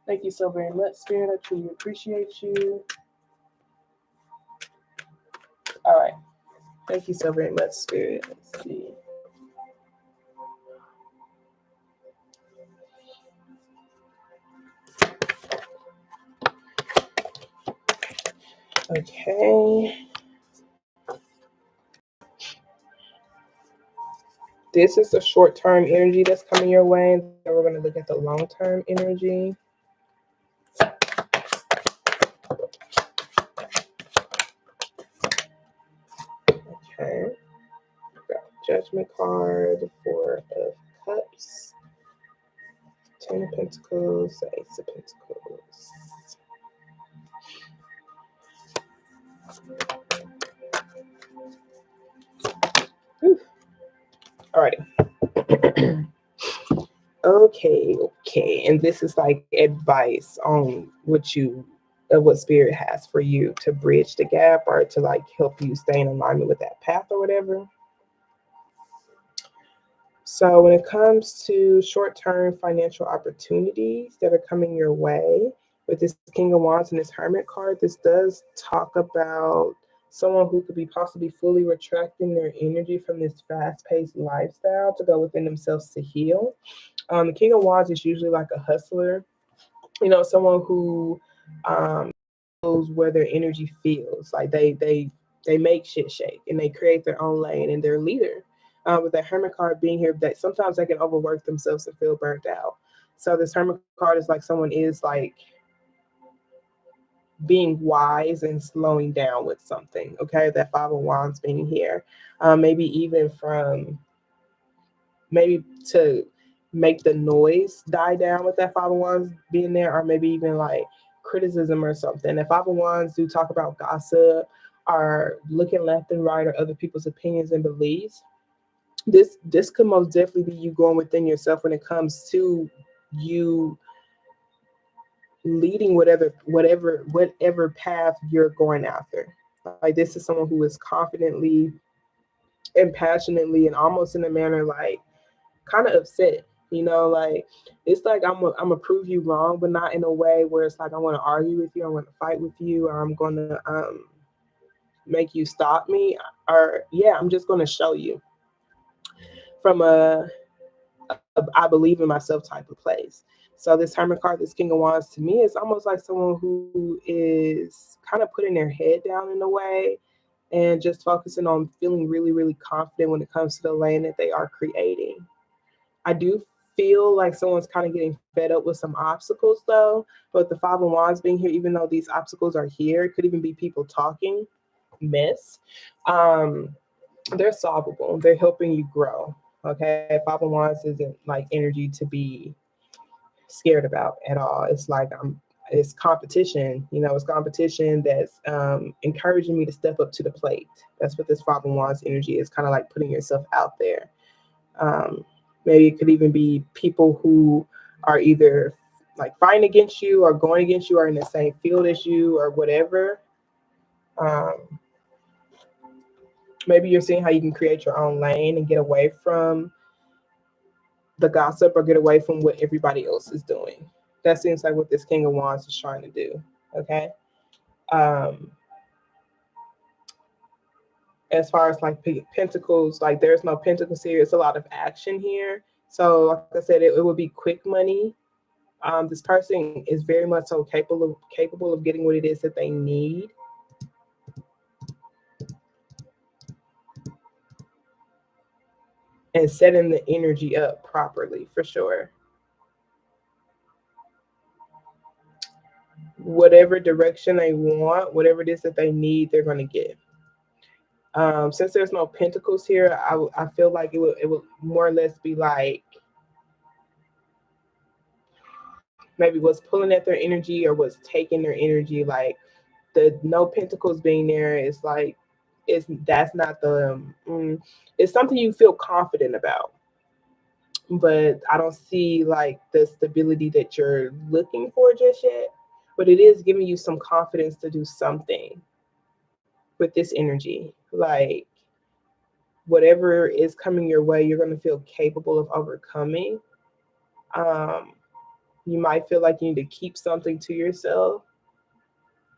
Thank you so very much, Spirit. I truly appreciate you. All right. Thank you so very much, Spirit. Let's see. Okay. This is the short-term energy that's coming your way. And then we're going to look at the long-term energy. Okay. Got Judgment card, the Four of Cups, Ten of Pentacles, the Ace of Pentacles. Alrighty. Okay. And this is like advice on what Spirit has for you to bridge the gap, or to like help you stay in alignment with that path or whatever. So when it comes to short-term financial opportunities that are coming your way, with this King of Wands and this Hermit card, this does talk about someone who could be possibly fully retracting their energy from this fast-paced lifestyle to go within themselves to heal. The King of Wands is usually like a hustler, someone who knows where their energy feels. Like they make shit shake and they create their own lane and they're a leader. With that Hermit card being here, that sometimes they can overwork themselves and feel burnt out. So this Hermit card is like someone is like being wise and slowing down with something. Okay, that Five of Wands being here, maybe even maybe to make the noise die down with that Five of Wands being there, or maybe even like criticism or something. That Five of Wands do talk about gossip, or looking left and right, or other people's opinions and beliefs. This could most definitely be you going within yourself when it comes to you leading whatever path you're going after. Like, this is someone who is confidently and passionately and almost in a manner like kind of upset. Like, it's like I'm gonna prove you wrong, but not in a way where it's like I want to argue with you, I want to fight with you, or I'm gonna make you stop me, or yeah, I'm just gonna show you from a I believe in myself type of place. So this Hermit card, this King of Wands, to me is almost like someone who is kind of putting their head down in a way and just focusing on feeling really, really confident when it comes to the lane that they are creating. I do feel like someone's kind of getting fed up with some obstacles though. But the Five of Wands being here, even though these obstacles are here, it could even be people talking mess. Um, they're solvable. They're helping you grow. Okay, Five of Wands isn't like energy to be scared about at all. It's competition. It's competition that's encouraging me to step up to the plate. That's what this Five of Wands energy is, kind of like putting yourself out there. Um, Maybe it could even be people who are either like fighting against you or going against you or in the same field as you or whatever. Um, Maybe you're seeing how you can create your own lane and get away from the gossip or get away from what everybody else is doing. That seems like what this King of Wands is trying to do. Okay. Um, as far as like pentacles, like there's no pentacles here. It's a lot of action here. So, like I said, it would be quick money. This person is very much so capable of getting what it is that they need. And setting the energy up properly, for sure. Whatever direction they want, whatever it is that they need, they're going to get. Since there's no pentacles here, I feel like it would more or less be like maybe what's pulling at their energy or what's taking their energy. Like the no pentacles being there is like that's not it's something you feel confident about, but I don't see like the stability that you're looking for just yet. But it is giving you some confidence to do something with this energy. Like whatever is coming your way, you're going to feel capable of overcoming. Um, you might feel like you need to keep something to yourself,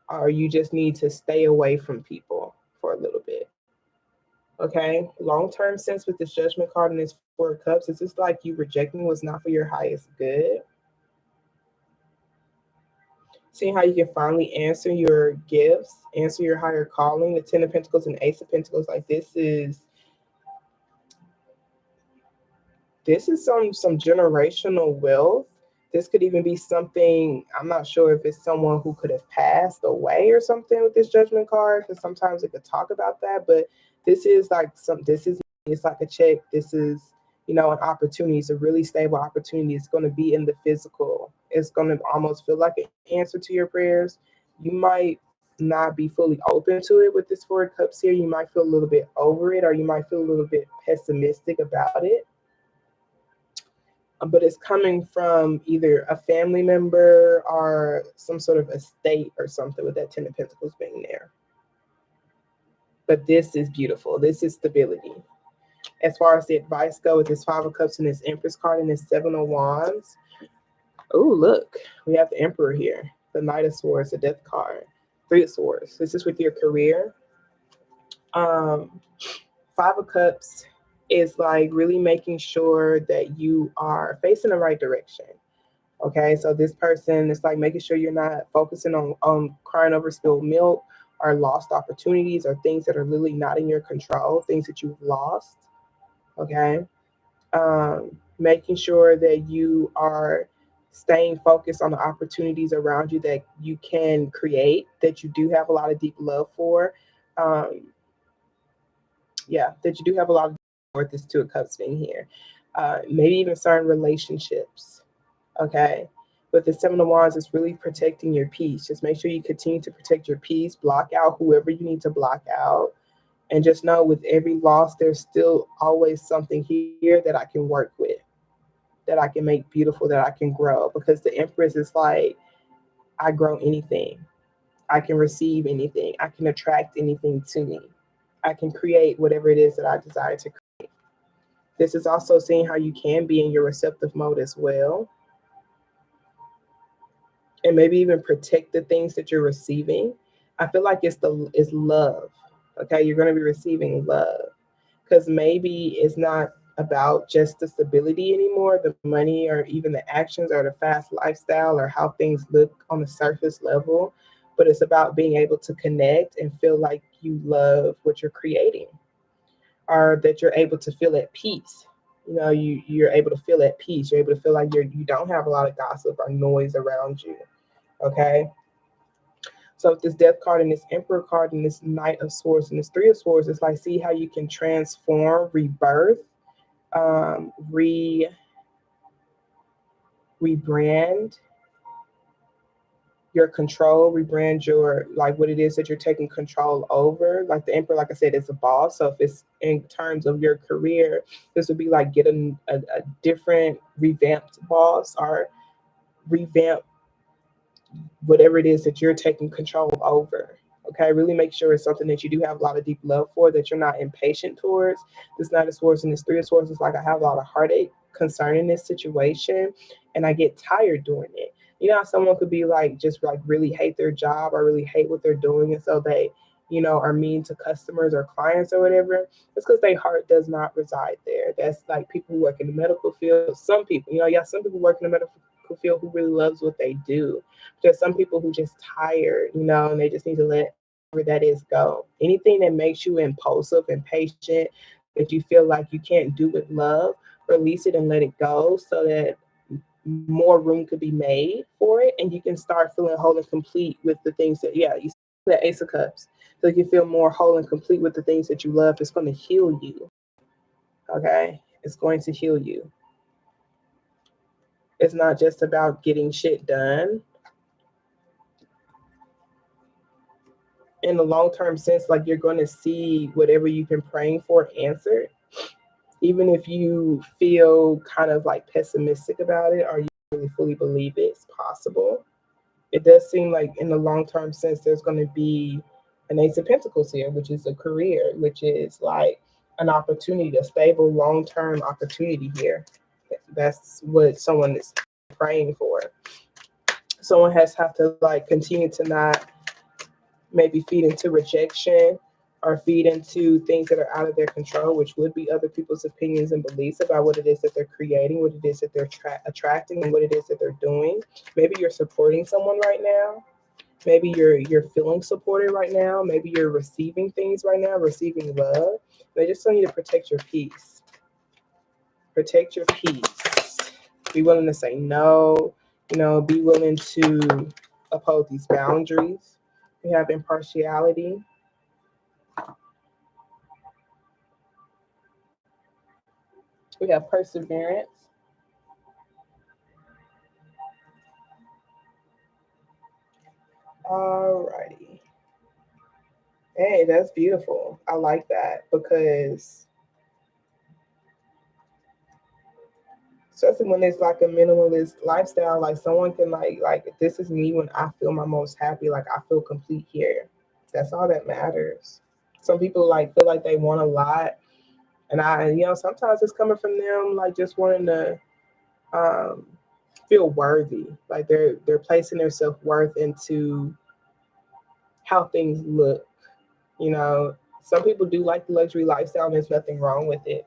or you just need to stay away from people for a little bit. Okay, long-term sense with this Judgment card and this Four of Cups, it's just like you rejecting what's not for your highest good. Seeing how you can finally answer your gifts, answer your higher calling. The Ten of Pentacles and Ace of Pentacles, like this is some generational wealth. This could even be something, I'm not sure if it's someone who could have passed away or something with this Judgment card, because sometimes it could talk about that. But this is like it's like a check. This is, an opportunity. It's a really stable opportunity. It's going to be in the physical. It's going to almost feel like an answer to your prayers. You might not be fully open to it with this Four of Cups here. You might feel a little bit over it, or you might feel a little bit pessimistic about it. But it's coming from either a family member or some sort of estate or something with that Ten of Pentacles being there. But this is beautiful. This is stability. As far as the advice go with this Five of Cups and this Empress card and this Seven of Wands. Oh, look, we have the Emperor here. The Knight of Swords, the Death card. Three of Swords. This is with your career. Five of Cups is like really making sure that you are facing the right direction. Okay, so this person is like making sure you're not focusing on crying over spilled milk or lost opportunities or things that are literally not in your control, things that you've lost. Okay, making sure that you are staying focused on the opportunities around you that you can create, that you do have a lot of deep love for. That you do have a lot of with this Two of Cups being here. Maybe even certain relationships. Okay. But the Seven of Wands is really protecting your peace. Just make sure you continue to protect your peace. Block out whoever you need to block out. And just know with every loss, there's still always something here that I can work with, that I can make beautiful, that I can grow. Because the Empress is like, I grow anything, I can receive anything, I can attract anything to me, I can create whatever it is that I desire to create. This is also seeing how you can be in your receptive mode as well, and maybe even protect the things that you're receiving. I feel like it's love. Okay, you're going to be receiving love, because maybe it's not about just the stability anymore, the money, or even the actions or the fast lifestyle or how things look on the surface level, but it's about being able to connect and feel like you love what you're creating, or that you're able to feel at peace. You're able to feel at peace. You're able to feel like you don't have a lot of gossip or noise around you. Okay. So with this Death card and this Emperor card and this Knight of Swords and this Three of Swords, it's like, see how you can transform, rebirth, um, re rebrand your control, rebrand your, like, what it is that you're taking control over. Like the Emperor, like I said, is a boss. So if it's in terms of your career, this would be like getting a different revamped boss, or revamp whatever it is that you're taking control over. Okay, really make sure it's something that you do have a lot of deep love for, that you're not impatient towards. This Knight of Swords and this Three of Swords is like, I have a lot of heartache concerning this situation, and I get tired doing it. You know how someone could be like, just like really hate their job or really hate what they're doing, and so they, are mean to customers or clients or whatever. It's because their heart does not reside there. That's like people who work in the medical field. Some people, some people work in the medical field who really loves what they do. There's some people who just tired, and they just need to let where that is go. Anything that makes you impulsive and patient, that you feel like you can't do with love, release it and let it go, so that more room could be made for it, and you can start feeling whole and complete with the things that, yeah, you see the Ace of Cups. So you feel more whole and complete with the things that you love. It's going to heal you. Okay? It's going to heal you. It's not just about getting shit done. In the long-term sense, like, you're going to see whatever you've been praying for answered, even if you feel kind of like pessimistic about it, or you really fully believe it's possible. It does seem like in the long-term sense, there's going to be an Ace of Pentacles here, which is a career, which is like an opportunity, a stable long-term opportunity here. That's what someone is praying for. Someone has have to like continue to not maybe feed into rejection, or feed into things that are out of their control, which would be other people's opinions and beliefs about what it is that they're creating, what it is that they're attracting, and what it is that they're doing. Maybe you're supporting someone right now. Maybe you're feeling supported right now. Maybe you're receiving things right now, receiving love. They just want you to protect your peace. Protect your peace. Be willing to say no. Be willing to uphold these boundaries. We have impartiality. We have perseverance. Alrighty. Hey, that's beautiful. I like that, because especially when it's like a minimalist lifestyle, like someone can like this is me when I feel my most happy, like I feel complete here. That's all that matters. Some people like feel like they want a lot, and sometimes it's coming from them like just wanting to um feel worthy. Like they're placing their self-worth into how things look. Some people do like the luxury lifestyle, and there's nothing wrong with it.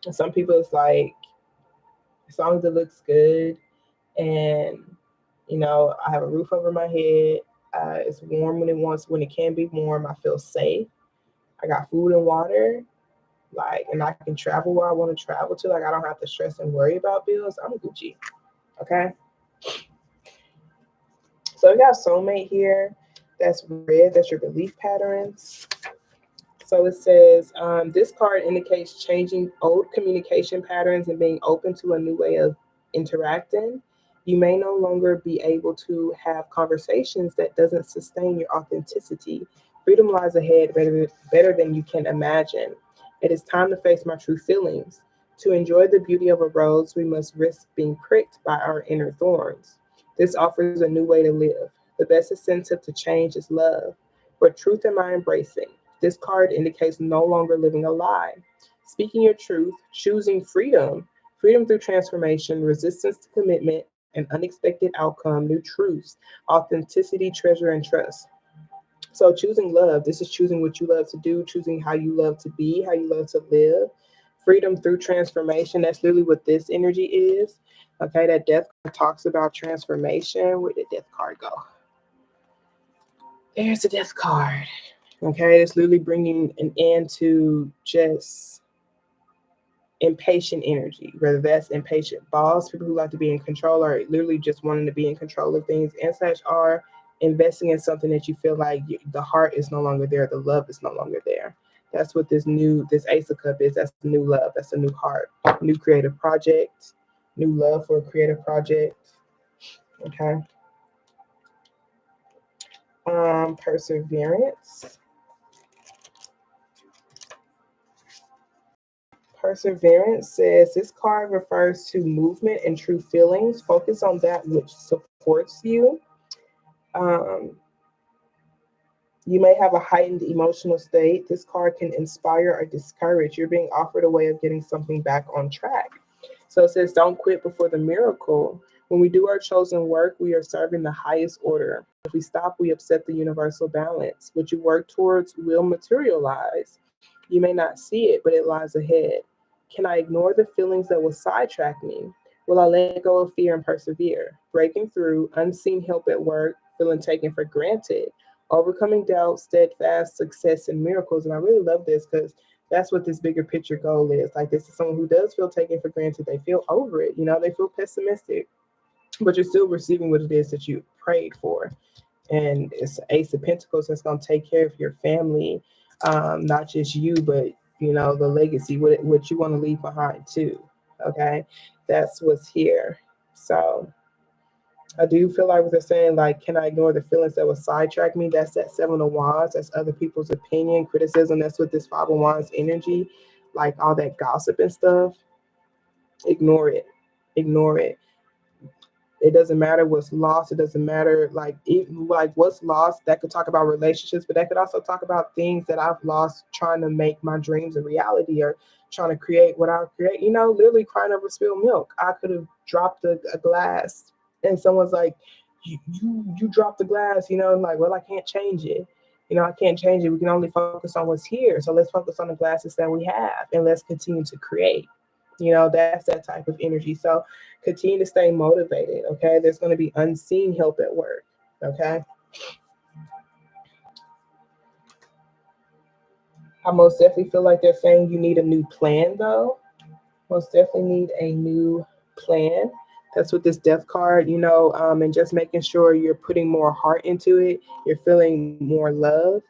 And some people, it's like, as long as it looks good, and I have a roof over my head, it's warm when it can be warm, I feel safe, I got food and water, like, and I can travel where I want to travel to, like, I don't have to stress and worry about bills, I'm Gucci. Okay. So we got soulmate here. That's red. That's your belief patterns. So it says, this card indicates changing old communication patterns and being open to a new way of interacting. You may no longer be able to have conversations that doesn't sustain your authenticity Freedom lies ahead better than you can imagine. It is time to face my true feelings. To enjoy the beauty of a rose, we must risk being pricked by our inner thorns. This offers a new way to live. The best incentive to change is love. What truth am I embracing? This card indicates no longer living a lie. Speaking your truth, choosing freedom, freedom through transformation, resistance to commitment, an unexpected outcome, new truths, authenticity, treasure, and trust. So choosing love, this is choosing what you love to do, choosing how you love to be, how you love to live. Freedom through transformation, that's literally what this energy is. Okay, that death card talks about transformation. Where did death card go? There's the death card. Okay, it's literally bringing an end to just impatient energy, whether that's impatient boss, people who like to be in control, or literally just wanting to be in control of things, and such are investing in something that you feel like the heart is no longer there, the love is no longer there. That's what this Ace of Cup is. That's new love. That's a new heart, new creative project, new love for a creative project. Okay. Perseverance. Perseverance says this card refers to movement and true feelings. Focus on that which supports you. Um, you may have a heightened emotional state. This card can inspire or discourage. You're being offered a way of getting something back on track. So it says, don't quit before the miracle. When we do our chosen work, we are serving the highest order. If we stop, we upset the universal balance. What you work towards will materialize. You may not see it, but it lies ahead. Can I ignore the feelings that will sidetrack me? Will I let go of fear and persevere? Breaking through, unseen help at work, feeling taken for granted, overcoming doubt, steadfast success, and miracles. And I really love this because that's what this bigger picture goal is. Like, this is someone who does feel taken for granted. They feel over it. They feel pessimistic, but you're still receiving what it is that you prayed for. And it's Ace of Pentacles that's going to take care of your family, not just you, but the legacy, what you want to leave behind too. Okay, that's what's here. So I do feel like what they're saying, like, can I ignore the feelings that will sidetrack me? That's that Seven of Wands. That's other people's opinion, criticism. That's what this Five of Wands energy, like all that gossip and stuff. Ignore it. Ignore it. It doesn't matter what's lost. It doesn't matter like what's lost. That could talk about relationships, but that could also talk about things that I've lost trying to make my dreams a reality, or trying to create what I create. Literally crying over spilled milk. I could have dropped a glass, and someone's like, "You dropped the glass." I'm like, well, I can't change it. I can't change it. We can only focus on what's here. So let's focus on the glasses that we have, and let's continue to create. That's that type of energy. So continue to stay motivated. Okay, there's going to be unseen help at work. Okay, I most definitely feel like they're saying you need a new plan, though. Most definitely need a new plan. That's what this death card, and just making sure you're putting more heart into it. You're feeling more love.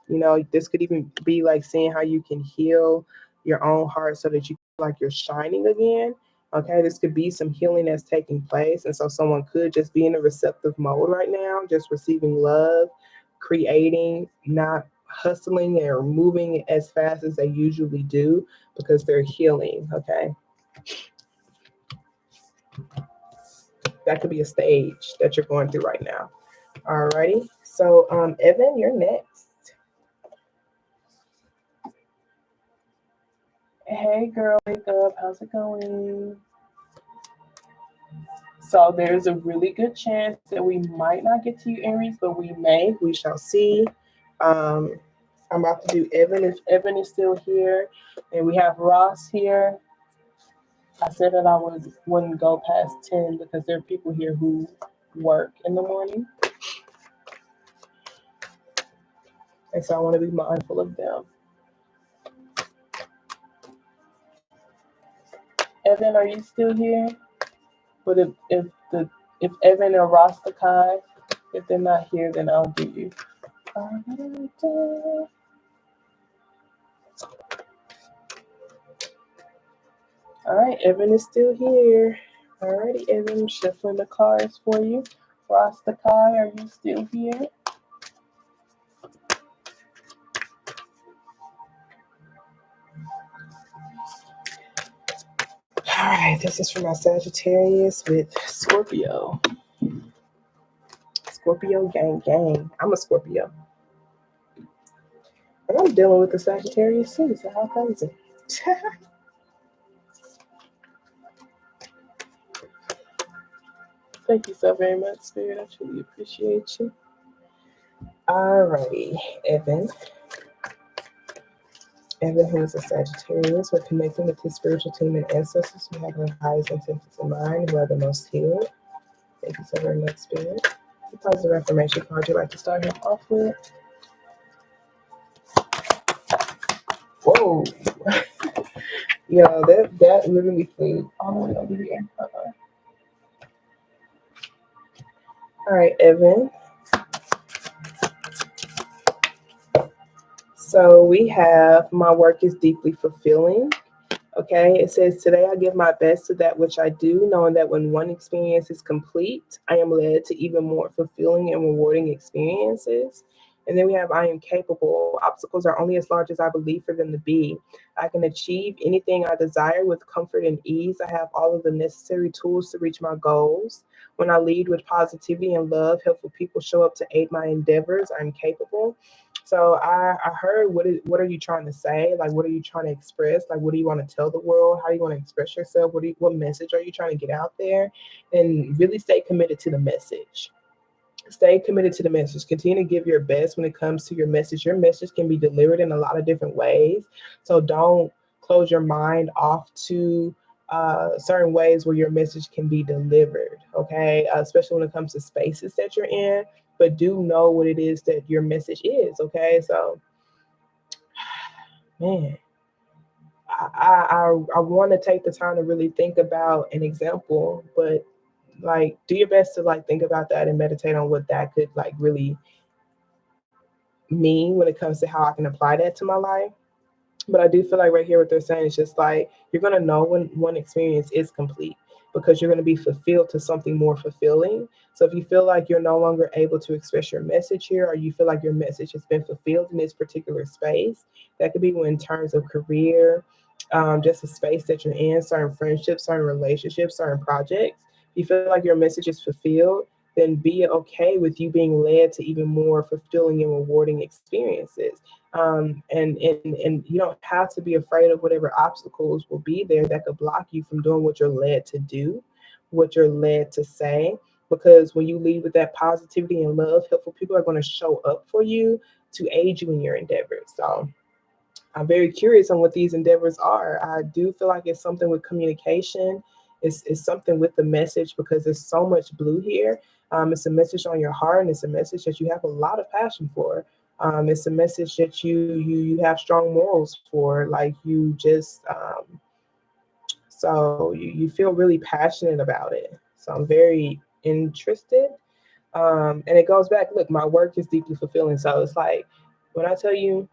This could even be like seeing how you can heal your own heart so that you feel like you're shining again. Okay, this could be some healing that's taking place. And so someone could just be in a receptive mode right now, just receiving love, creating, not hustling or moving as fast as they usually do because they're healing. Okay. That could be a stage that you're going through right now. Alrighty. So, Evan, you're next. Hey, girl, wake up. How's it going? So, there's a really good chance that we might not get to you, Aries, but we may. We shall see. I'm about to do Evan if Evan is still here. And we have Ross here. I said that I wouldn't go past 10 because there are people here who work in the morning. And so I want to be mindful of them. Evan, are you still here? But if Evan or Rastakai, if they're not here, then I'll do you. All right, Evan is still here. Alrighty, Evan, I'm shuffling the cards for you. Rastakai, are you still here? All right, this is for my Sagittarius with Scorpio. Scorpio gang. I'm a Scorpio. And I'm dealing with the Sagittarius too, so how crazy. Thank you so very much, Spirit. I truly appreciate you. Alrighty, Evan. Evan, who is a Sagittarius, we're connecting with his spiritual team and ancestors who have the highest intentions in mind, who are the most healed. Thank you so very much, Spirit. What positive affirmation card you like to start him off with? Whoa. Yo, that literally flew all the way over here. All right, Evan. So we have my work is deeply fulfilling. Okay, it says, today I give my best to that which I do, knowing that when one experience is complete, I am led to even more fulfilling and rewarding experiences. And then we have, I am capable. Obstacles are only as large as I believe for them to be. I can achieve anything I desire with comfort and ease. I have all of the necessary tools to reach my goals. When I lead with positivity and love, helpful people show up to aid my endeavors. I'm capable. So I heard what are you trying to say? Like, what are you trying to express? Like, what do you want to tell the world? How do you want to express yourself? What message are you trying to get out there? And really stay committed to the message. Stay committed to the message. Continue to give your best when it comes to your message. Your message can be delivered in a lot of different ways. So don't close your mind off to certain ways where your message can be delivered. Okay, especially when it comes to spaces that you're in. But do know what it is that your message is. Okay, so man, I want to take the time to really think about an example, but like do your best to like think about that and meditate on what that could like really mean when it comes to how I can apply that to my life. But I do feel like right here what they're saying is just like you're gonna know when one experience is complete because you're gonna be fulfilled to something more fulfilling. So if you feel like you're no longer able to express your message here, or you feel like your message has been fulfilled in this particular space, that could be in terms of career, just a space that you're in, certain friendships, certain relationships, certain projects. If you feel like your message is fulfilled, then be okay with you being led to even more fulfilling and rewarding experiences. And you don't have to be afraid of whatever obstacles will be there that could block you from doing what you're led to do, what you're led to say. Because when you lead with that positivity and love, helpful people are going to show up for you to aid you in your endeavors. So I'm very curious on what these endeavors are. I do feel like it's something with communication. It's something with the message because there's so much blue here. It's a message on your heart, and it's a message that you have a lot of passion for. It's a message that you have strong morals for. Like you just so you feel really passionate about it. So I'm very interested. And it goes back. Look, my work is deeply fulfilling. So it's like when I tell you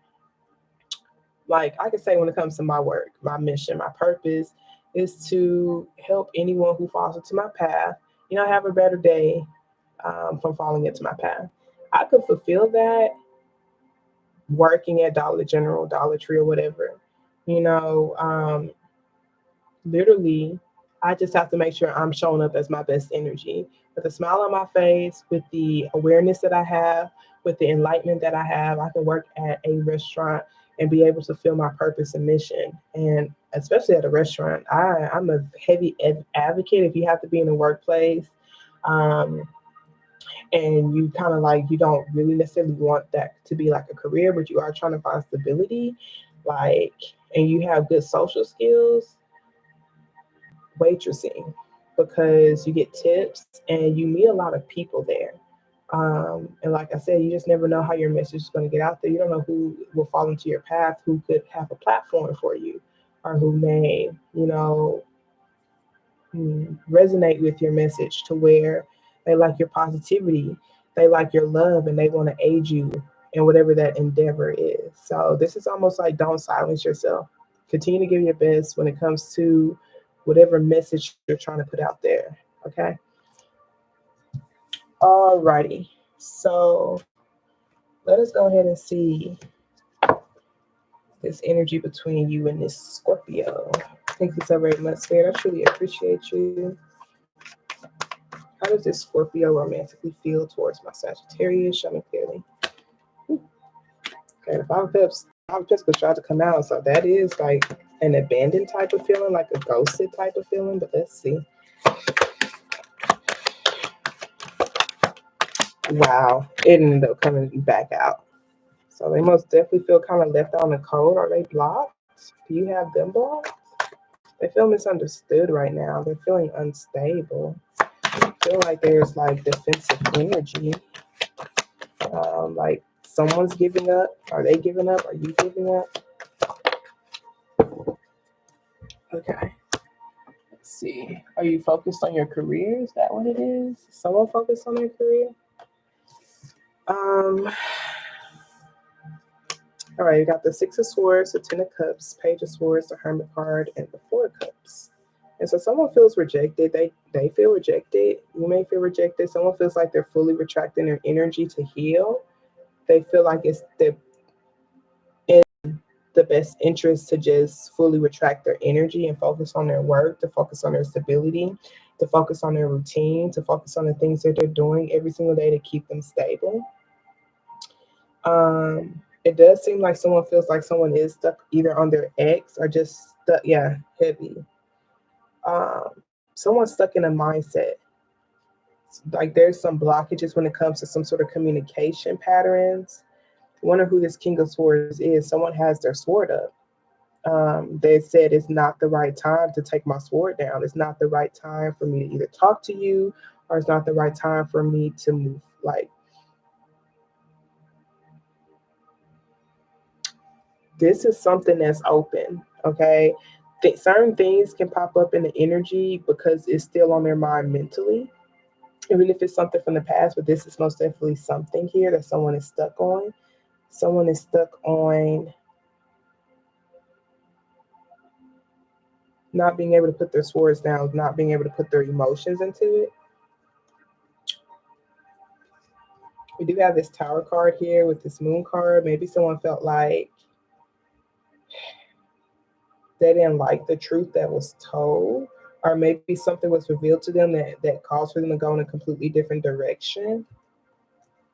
like I can say when it comes to my work, my mission, my purpose is to help anyone who falls into my path, have a better day from falling into my path. I could fulfill that working at Dollar General, Dollar Tree, or whatever. You know, literally, I just have to make sure I'm showing up as my best energy with a smile on my face, with the awareness that I have, with the enlightenment that I have. I can work at a restaurant and be able to feel my purpose and mission. And especially at a restaurant, I'm a heavy advocate if you have to be in a workplace. Um, and you kind of like, you don't really necessarily want that to be like a career, but you are trying to find stability, like, and you have good social skills, waitressing because you get tips and you meet a lot of people there. And like I said, you just never know how your message is going to get out there. You don't know who will fall into your path, who could have a platform for you, or who may, resonate with your message to where they like your positivity, they like your love, and they want to aid you in whatever that endeavor is. So this is almost like don't silence yourself. Continue to give your best when it comes to whatever message you're trying to put out there. Okay. Alrighty. So let us go ahead and see this energy between you and this Scorpio. Thank you so very much, Spirit. I truly appreciate you. How does this Scorpio romantically feel towards my Sagittarius? Show me clearly. Okay, the Five of Pentacles tried to come out, so that is like an abandoned type of feeling, like a ghosted type of feeling. But let's see. Wow, it ended up coming back out. So they most definitely feel kind of left out in the cold. Are they blocked? Do you have them blocked? They feel misunderstood right now. They're feeling unstable. I feel like there's like defensive energy. Like someone's giving up. Are they giving up? Are you giving up? Okay. Let's see. Are you focused on your career? Is that what it is? Someone focused on their career? All right, you got the Six of Swords, the Ten of Cups, Page of Swords, the Hermit card, and the Four of Cups. And so someone feels rejected. They feel rejected. You may feel rejected. Someone feels like they're fully retracting their energy to heal. They feel like it's in the best interest to just fully retract their energy and focus on their work, to focus on their stability, to focus on their routine, to focus on the things that they're doing every single day to keep them stable. It does seem like someone feels like someone is stuck either on their ex or just stuck, heavy. Someone's stuck in a mindset. Like there's some blockages when it comes to some sort of communication patterns. I wonder who this King of Swords is. Someone has their sword up. They said it's not the right time to take my sword down. It's not the right time for me to either talk to you or it's not the right time for me to move. Like, this is something that's open, okay? Certain things can pop up in the energy because it's still on their mind mentally, even if it's something from the past, but this is most definitely something here that someone is stuck on. Someone is stuck on not being able to put their swords down, not being able to put their emotions into it. We do have this Tower card here with this Moon card. Maybe someone felt like they didn't like the truth that was told, or maybe something was revealed to them that caused for them to go in a completely different direction.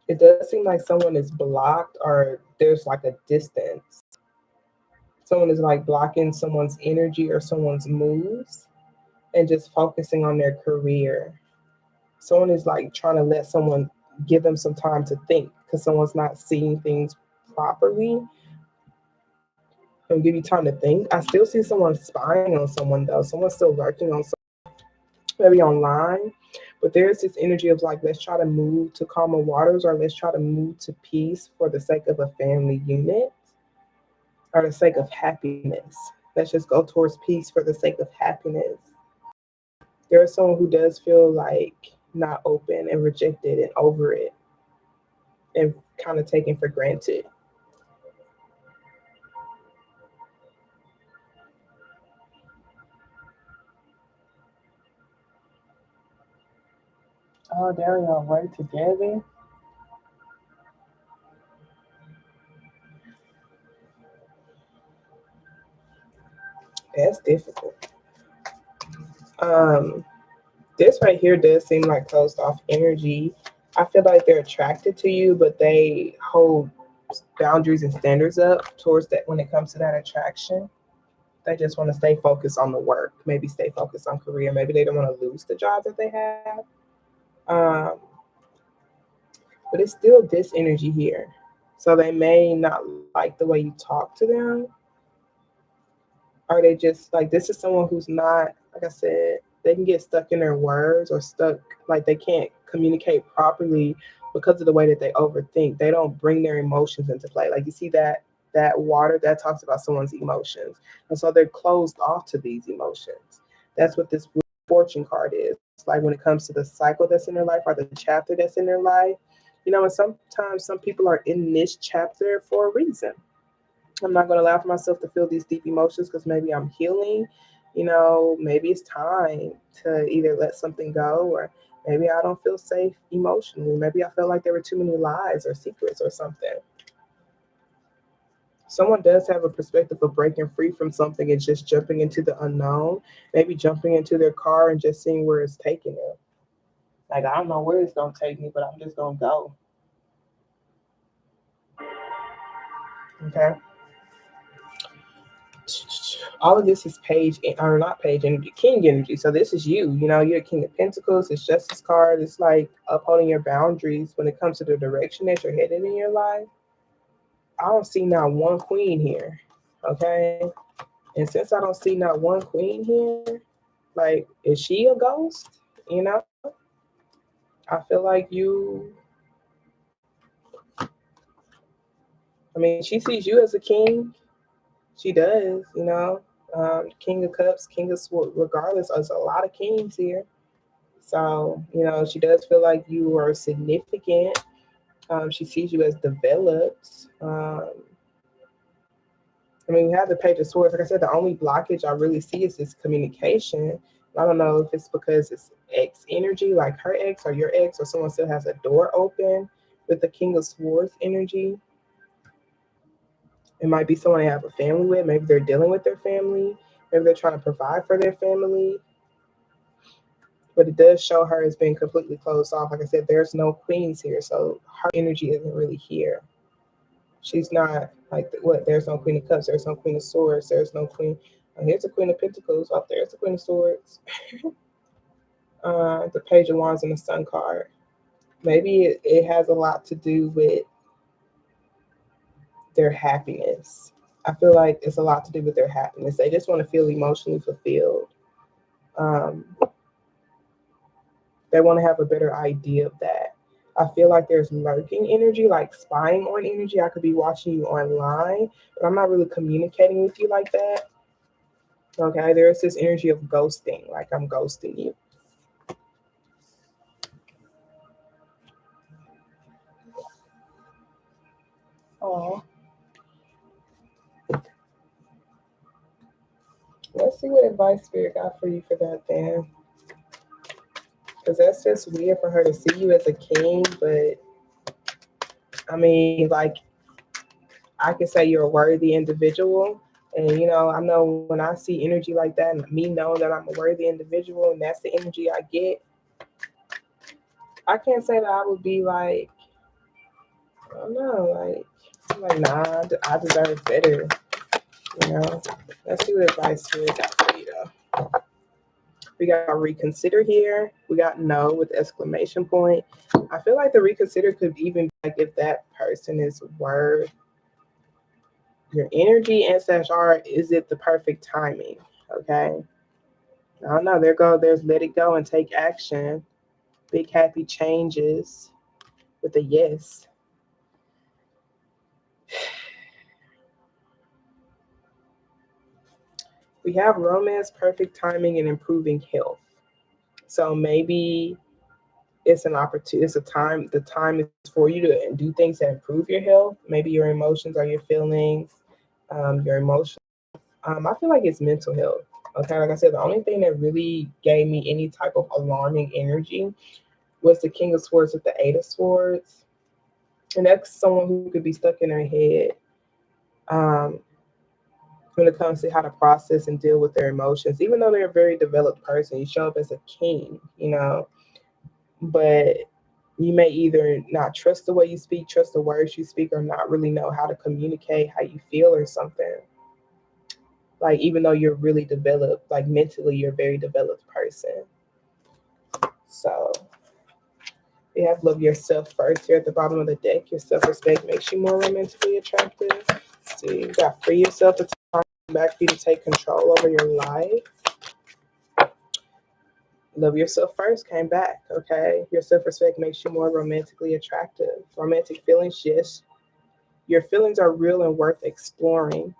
It does seem like someone is blocked or there's like a distance. Someone is like blocking someone's energy or someone's moves and just focusing on their career. Someone is like trying to let someone give them some time to think because someone's not seeing things properly and give you time to think. I still see someone spying on someone though. Someone's still lurking on someone, maybe online. But there's this energy of like, let's try to move to calmer waters or let's try to move to peace for the sake of a family unit or the sake of happiness. Let's just go towards peace for the sake of happiness. There is someone who does feel like not open and rejected and over it and kind of taken for granted. Oh, there we all right together. That's difficult. This right here does seem like closed off energy. I feel like they're attracted to you, but they hold boundaries and standards up towards that when it comes to that attraction. They just want to stay focused on the work, maybe stay focused on career. Maybe they don't want to lose the job that they have. Um, but it's still this energy here. So they may not like the way you talk to them. Or they just like, this is someone who's not, like I said, they can get stuck in their words or stuck, like they can't communicate properly because of the way that they overthink. They don't bring their emotions into play. Like you see that water that talks about someone's emotions. And so they're closed off to these emotions. That's what this fortune card is. It's like when it comes to the cycle that's in their life or the chapter that's in their life, you know, and sometimes some people are in this chapter for a reason. I'm not going to allow for myself to feel these deep emotions because maybe I'm healing. You know, maybe it's time to either let something go or maybe I don't feel safe emotionally. Maybe I felt like there were too many lies or secrets or something. Someone does have a perspective of breaking free from something and just jumping into the unknown, maybe jumping into their car and just seeing where it's taking them. Like, I don't know where it's going to take me, but I'm just going to go. Okay. All of this is page, or not page energy, king energy. So this is you. You know, you're a king of pentacles. It's justice card. It's like upholding your boundaries when it comes to the direction that you're headed in your life. I don't see not one queen here. Okay. And since I don't see not one queen here, like, is she a ghost? You know? I feel like I mean, she sees you as a king. She does, you know. King of Cups, King of Swords, regardless, there's a lot of kings here. So, you know, she does feel like you are significant. She sees you as developed. I mean, we have the Page of Swords. Like I said, the only blockage I really see is this communication. I don't know if it's because it's ex energy, like her ex or your ex, or someone still has a door open with the King of Swords energy. It might be someone they have a family with. Maybe they're dealing with their family. Maybe they're trying to provide for their family. But it does show her as being completely closed off. Like I said, there's no queens here, so her energy isn't really here. She's not like, what? There's no Queen of Cups. There's no Queen of Swords. There's no Queen. Here's the Queen of Pentacles. Oh, there's the Queen of Swords. The Page of Wands and the Sun card. Maybe it has a lot to do with their happiness. I feel like it's a lot to do with their happiness. They just want to feel emotionally fulfilled. Um, they want to have a better idea of that. I feel like there's lurking energy, like spying on energy. I could be watching you online, but I'm not really communicating with you like that. Okay, there's this energy of ghosting, like I'm ghosting you. Oh, let's see what advice Spirit got for you for that then. Because that's just weird for her to see you as a king, but I mean, like, I can say you're a worthy individual. And, you know, I know when I see energy like that, and me knowing that I'm a worthy individual and that's the energy I get, I can't say that I would be like, I don't know, like nah, I deserve better. You know, let's see what advice we got for you though. We got reconsider here. We got no with the exclamation point. I feel like the reconsider could even be like if that person is worth your energy and slash art. Is it the perfect timing? Okay. I don't know. There's let it go and take action. Big happy changes with a yes. We have romance, perfect timing, and improving health. So maybe it's an opportunity. It's a time. The time is for you to do things that improve your health. Maybe your emotions or your feelings, your emotions. I feel like it's mental health. Okay, like I said, the only thing that really gave me any type of alarming energy was the King of Swords with the Eight of Swords, and that's someone who could be stuck in their head. Um, when it comes to how to process and deal with their emotions, even though they're a very developed person, you show up as a king, you know, but you may either not trust the way you speak, trust the words you speak, or not really know how to communicate how you feel or something. Like, even though you're really developed, like mentally, you're a very developed person. So you have love yourself first here at the bottom of the deck. Your self-respect makes you more romantically attractive. So you got free yourself to time back for you to take control over your life. Love yourself first came back, okay? Your self-respect makes you more romantically attractive. Romantic feelings, yes. Your feelings are real and worth exploring.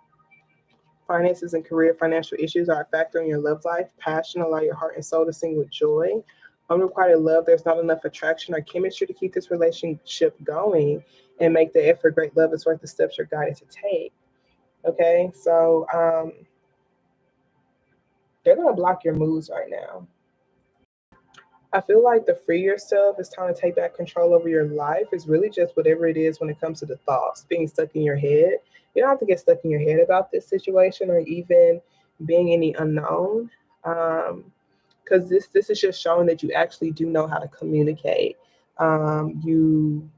Finances and career financial issues are a factor in your love life. Passion, allow your heart and soul to sing with joy. Unrequited love, there's not enough attraction or chemistry to keep this relationship going and make the effort. Great love is worth the steps you're guided to take. Okay, so they're going to block your moves right now. I feel like the free yourself, it's time to take back control over your life. It's really just whatever it is when it comes to the thoughts being stuck in your head. You don't have to get stuck in your head about this situation or even being any unknown. Because this is just showing that you actually do know how to communicate. You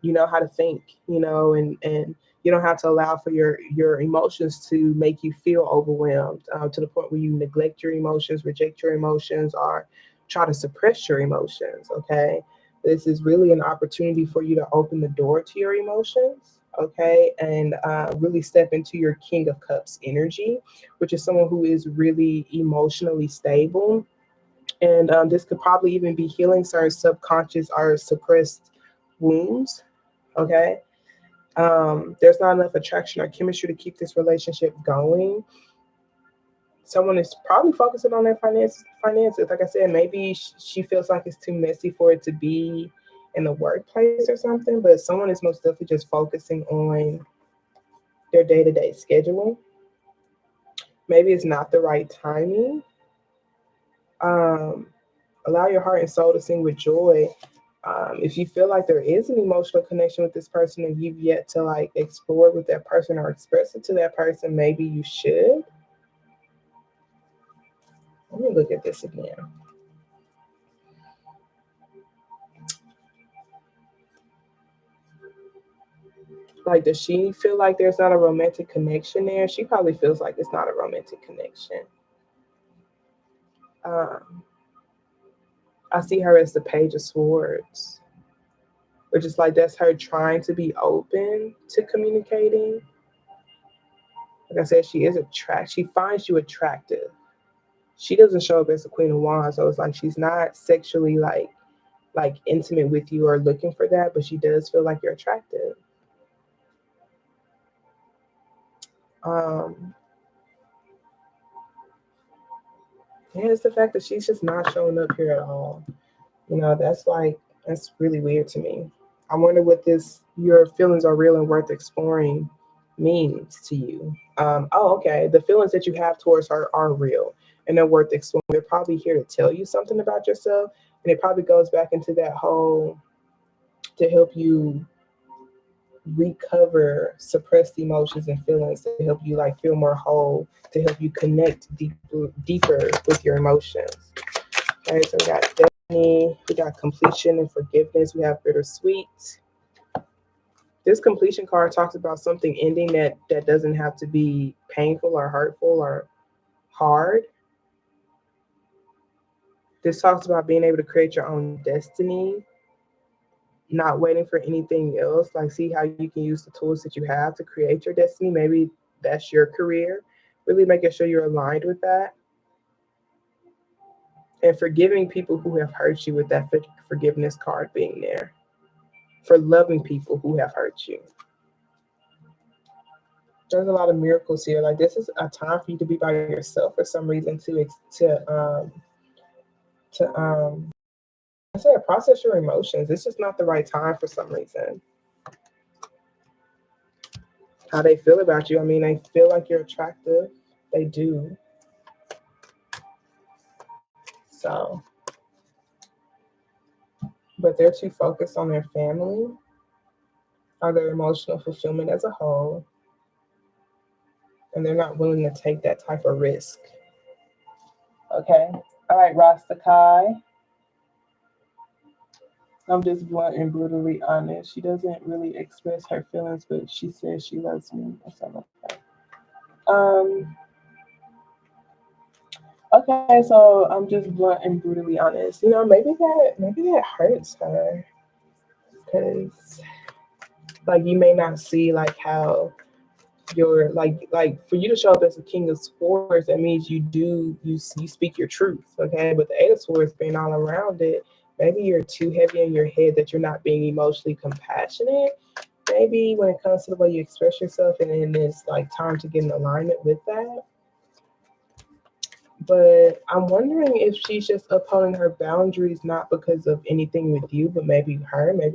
know how to think, and you don't have to allow for your emotions to make you feel overwhelmed to the point where you neglect your emotions, reject your emotions, or try to suppress your emotions. Okay, this is really an opportunity for you to open the door to your emotions. Okay, and really step into your King of Cups energy, which is someone who is really emotionally stable. And this could probably even be healing certain subconscious or suppressed wounds. Okay, there's not enough attraction or chemistry to keep this relationship going. Someone is probably focusing on their finances. Like I said, maybe she feels like it's too messy for it to be in the workplace or something, but someone is most definitely just focusing on their day-to-day schedule. Maybe it's not the right timing. um, Allow your heart and soul to sing with joy. If you feel like there is an emotional connection with this person and you've yet to like explore with that person or express it to that person, maybe you should. Let me look at this again. Like, does she feel like there's not a romantic connection there? She probably feels like it's not a romantic connection. Um, I see her as the Page of Swords, which is like that's her trying to be open to communicating. Like I said, she is attract. She finds you attractive. She doesn't show up as the Queen of Wands, so it's like she's not sexually like intimate with you or looking for that, but she does feel like you're attractive. Um, yeah, it's the fact that she's just not showing up here at all. That's really weird to me. I wonder what this your feelings are real and worth exploring means to you. Okay. The feelings that you have towards her are real and they're worth exploring. They're probably here to tell you something about yourself. And it probably goes back into that whole to help you recover suppressed emotions and feelings, to help you like feel more whole, to help you connect deeper with your emotions. Okay, so we got destiny, we got completion and forgiveness, we have bittersweet. This completion card talks about something ending that doesn't have to be painful or hurtful or hard. This talks about being able to create your own destiny, not waiting for anything else. Like, see how you can use the tools that you have to create your destiny. Maybe that's your career. Really making sure you're aligned with that. And forgiving people who have hurt you with that forgiveness card being there. For loving people who have hurt you. There's a lot of miracles here. Like, this is a time for you to be by yourself for some reason to I say process your emotions. It's just not the right time for some reason. How they feel about you. I mean, they feel like you're attractive. They do. So, but they're too focused on their family or their emotional fulfillment as a whole. And they're not willing to take that type of risk. Okay. All right, Rastakai. I'm just blunt and brutally honest. She doesn't really express her feelings, but she says she loves me or something like that. Okay, so I'm just blunt and brutally honest. Maybe that hurts her, because like you may not see like how you're like for you to show up as a King of Swords, that means you speak your truth. Okay, but the Eight of Swords being all around it, maybe you're too heavy in your head that you're not being emotionally compassionate. Maybe when it comes to the way you express yourself, and then it's like time to get in alignment with that. But I'm wondering if she's just upholding her boundaries, not because of anything with you, but maybe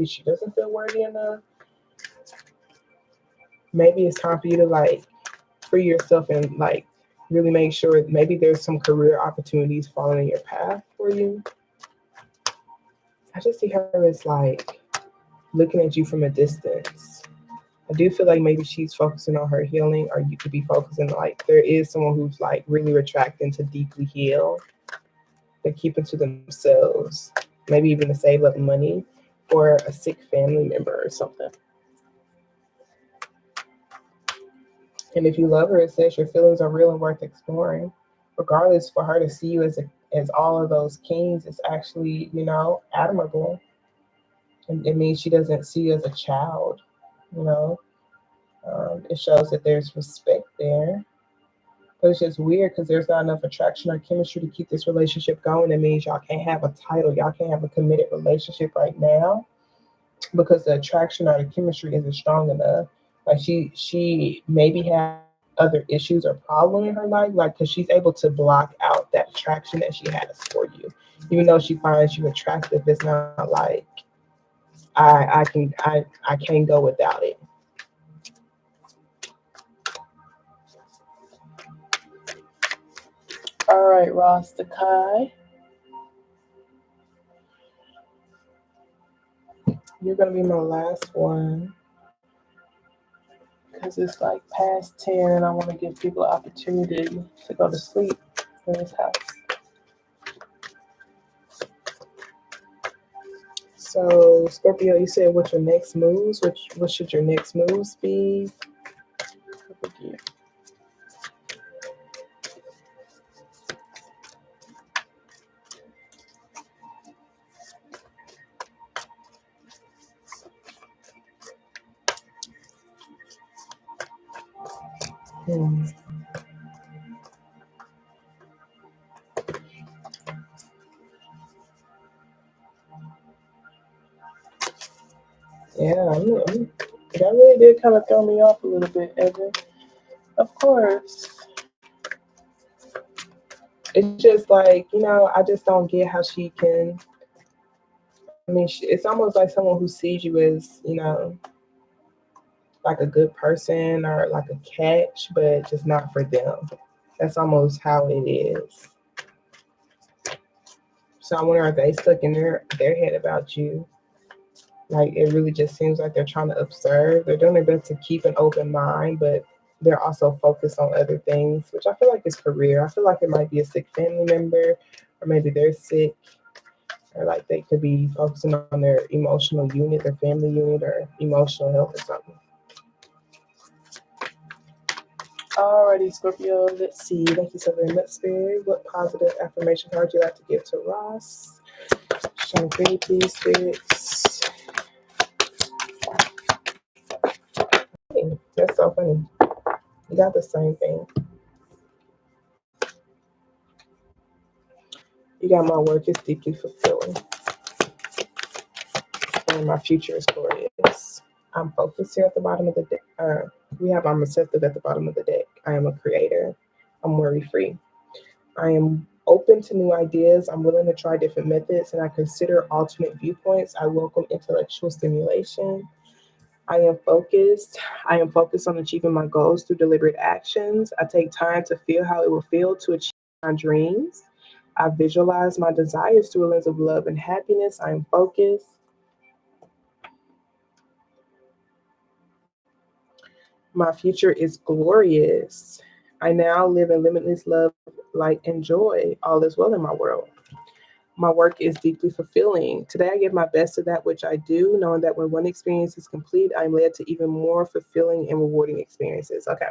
she doesn't feel worthy enough. Maybe it's time for you to like free yourself and like really make sure maybe there's some career opportunities falling in your path for you. I just see her as like looking at you from a distance. I do feel like maybe she's focusing on her healing, or you could be focusing like there is someone who's like really retracting to deeply heal. They're keeping to themselves, maybe even to save up money for a sick family member or something. And if you love her, it says your feelings are real and worth exploring. Regardless, for her to see you as all of those kings is actually, admirable. And it means she doesn't see you as a child, you know. It shows that there's respect there. But it's just weird because there's not enough attraction or chemistry to keep this relationship going. It means y'all can't have a title. Y'all can't have a committed relationship right now because the attraction or the chemistry isn't strong enough. Like she maybe has other issues or problem in her life, like because she's able to block out that attraction that she has for you, even though she finds you attractive. It's not like I can't go without it. All right, Ross the Kai. You're gonna be my last one because it's like past 10 and I want to give people an opportunity to go to sleep in this house. So Scorpio, you said what's your next moves? What should your next moves be? Yeah, that really did kind of throw me off a little bit, Evan. Of course. It's just like, I just don't get how she can. I mean, it's almost like someone who sees you as, like a good person or like a catch, but just not for them. That's almost how it is. So I wonder, are they stuck in their head about you? Like, it really just seems like they're trying to observe. They're doing their best to keep an open mind, but they're also focused on other things, which I feel like is career. I feel like it might be a sick family member, or maybe they're sick, or like they could be focusing on their emotional unit, their family unit, or emotional health or something. Alrighty, Scorpio, let's see. Thank you so very much, Spirit. What positive affirmation card would you like to give to Ross? Shine free, please, spirits. Hey, that's so funny. You got the same thing. You got my work is deeply fulfilling. And my future is glorious. I'm focused here at the bottom of the deck. We have I'm receptive at the bottom of the deck. I am a creator. I'm worry-free. I am open to new ideas. I'm willing to try different methods, and I consider alternate viewpoints. I welcome intellectual stimulation. I am focused. I am focused on achieving my goals through deliberate actions. I take time to feel how it will feel to achieve my dreams. I visualize my desires through a lens of love and happiness. I am focused. My future is glorious. I now live in limitless love, light, and joy. All is well in my world. My work is deeply fulfilling. Today, I give my best to that which I do, knowing that when one experience is complete, I'm led to even more fulfilling and rewarding experiences. Okay.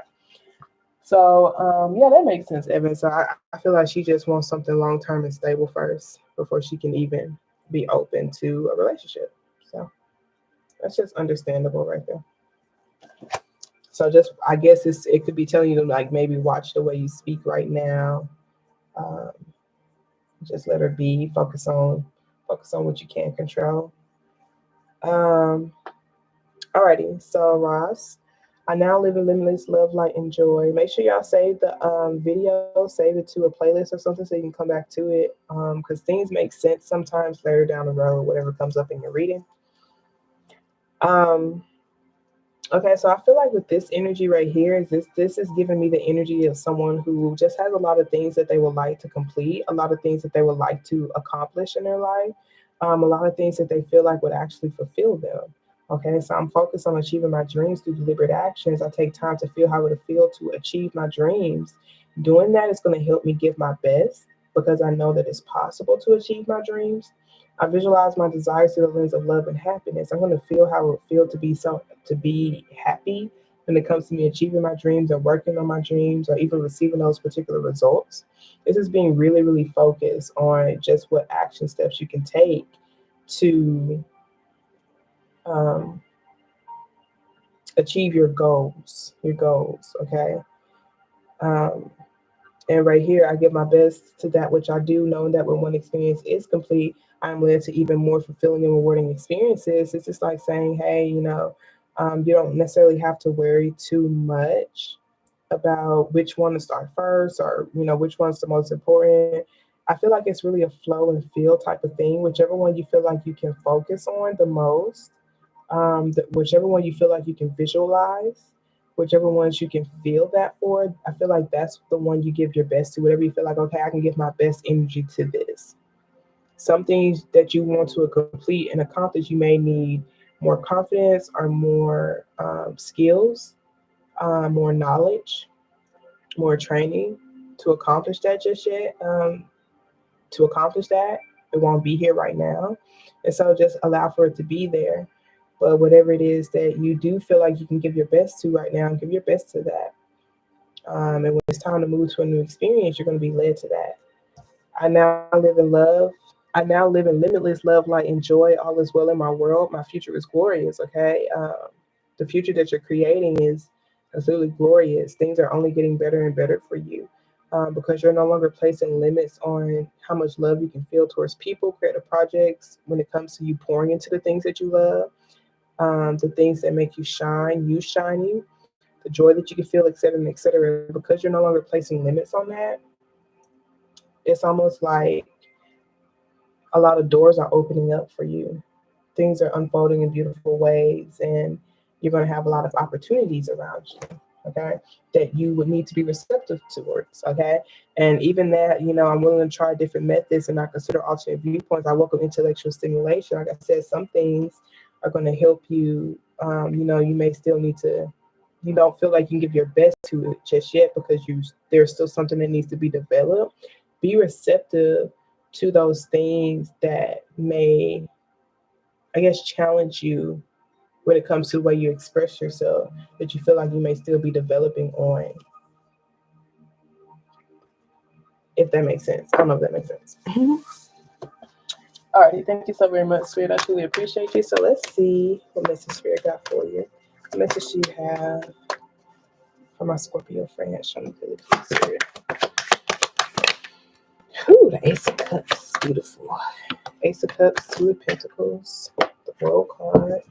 So, yeah, that makes sense, Evan. So I feel like she just wants something long-term and stable first before she can even be open to a relationship. So that's just understandable right there. So just, I guess it could be telling you to like maybe watch the way you speak right now. Just let her be. Focus on what you can control. Alrighty. So Ross, I now live in limitless love, light, and joy. Make sure y'all save the video, save it to a playlist or something so you can come back to it. Because things make sense sometimes later down the road, whatever comes up in your reading. Okay, so I feel like with this energy right here, this is giving me the energy of someone who just has a lot of things that they would like to complete, a lot of things that they would like to accomplish in their life. A lot of things that they feel like would actually fulfill them. Okay, so I'm focused on achieving my dreams through deliberate actions. I take time to feel how it would feel to achieve my dreams. Doing that is going to help me give my best because I know that it's possible to achieve my dreams. I visualize my desires through the lens of love and happiness. I'm going to feel how it would feel to be happy when it comes to me achieving my dreams or working on my dreams or even receiving those particular results. This is being really, really focused on just what action steps you can take to um, achieve your goals. Your goals, okay. Um, and right here, I give my best to that which I do, knowing that when one experience is complete, I'm led to even more fulfilling and rewarding experiences. It's just like saying, hey, you don't necessarily have to worry too much about which one to start first or which one's the most important. I feel like it's really a flow and feel type of thing. Whichever one you feel like you can focus on the most, whichever one you feel like you can visualize, whichever ones you can feel that for, I feel like that's the one you give your best to. Whatever you feel like, okay, I can give my best energy to this. Some things that you want to complete and accomplish, you may need more confidence or more skills, more knowledge, more training to accomplish that just yet. To accomplish that, it won't be here right now. And so just allow for it to be there. But whatever it is that you do feel like you can give your best to right now, give your best to that. And when it's time to move to a new experience, you're going to be led to that. I now live in love. I now live in limitless love, light, and joy. All is well in my world. My future is glorious, okay? The future that you're creating is absolutely glorious. Things are only getting better and better for you because you're no longer placing limits on how much love you can feel towards people, creative projects, when it comes to you pouring into the things that you love, the things that make you shine, you shining, the joy that you can feel, et cetera, because you're no longer placing limits on that. It's almost like a lot of doors are opening up for you. Things are unfolding in beautiful ways, and you're going to have a lot of opportunities around you, okay, that you would need to be receptive towards, okay. And even that, I'm willing to try different methods and I consider alternate viewpoints. I welcome intellectual stimulation. Like I said, some things are going to help you. You may still need to, you don't feel like you can give your best to it just yet because there's still something that needs to be developed. Be receptive to those things that may, I guess, challenge you when it comes to the way you express yourself, that you feel like you may still be developing on, if that makes sense. I don't know if that makes sense. Alrighty, thank you so very much, Spirit. I truly appreciate you. So let's see what message Spirit got for you. What message do you have for my Scorpio friend? Show me really please, Spirit. Ooh, the Ace of Cups. Beautiful. Ace of Cups, Two of Pentacles, the World card.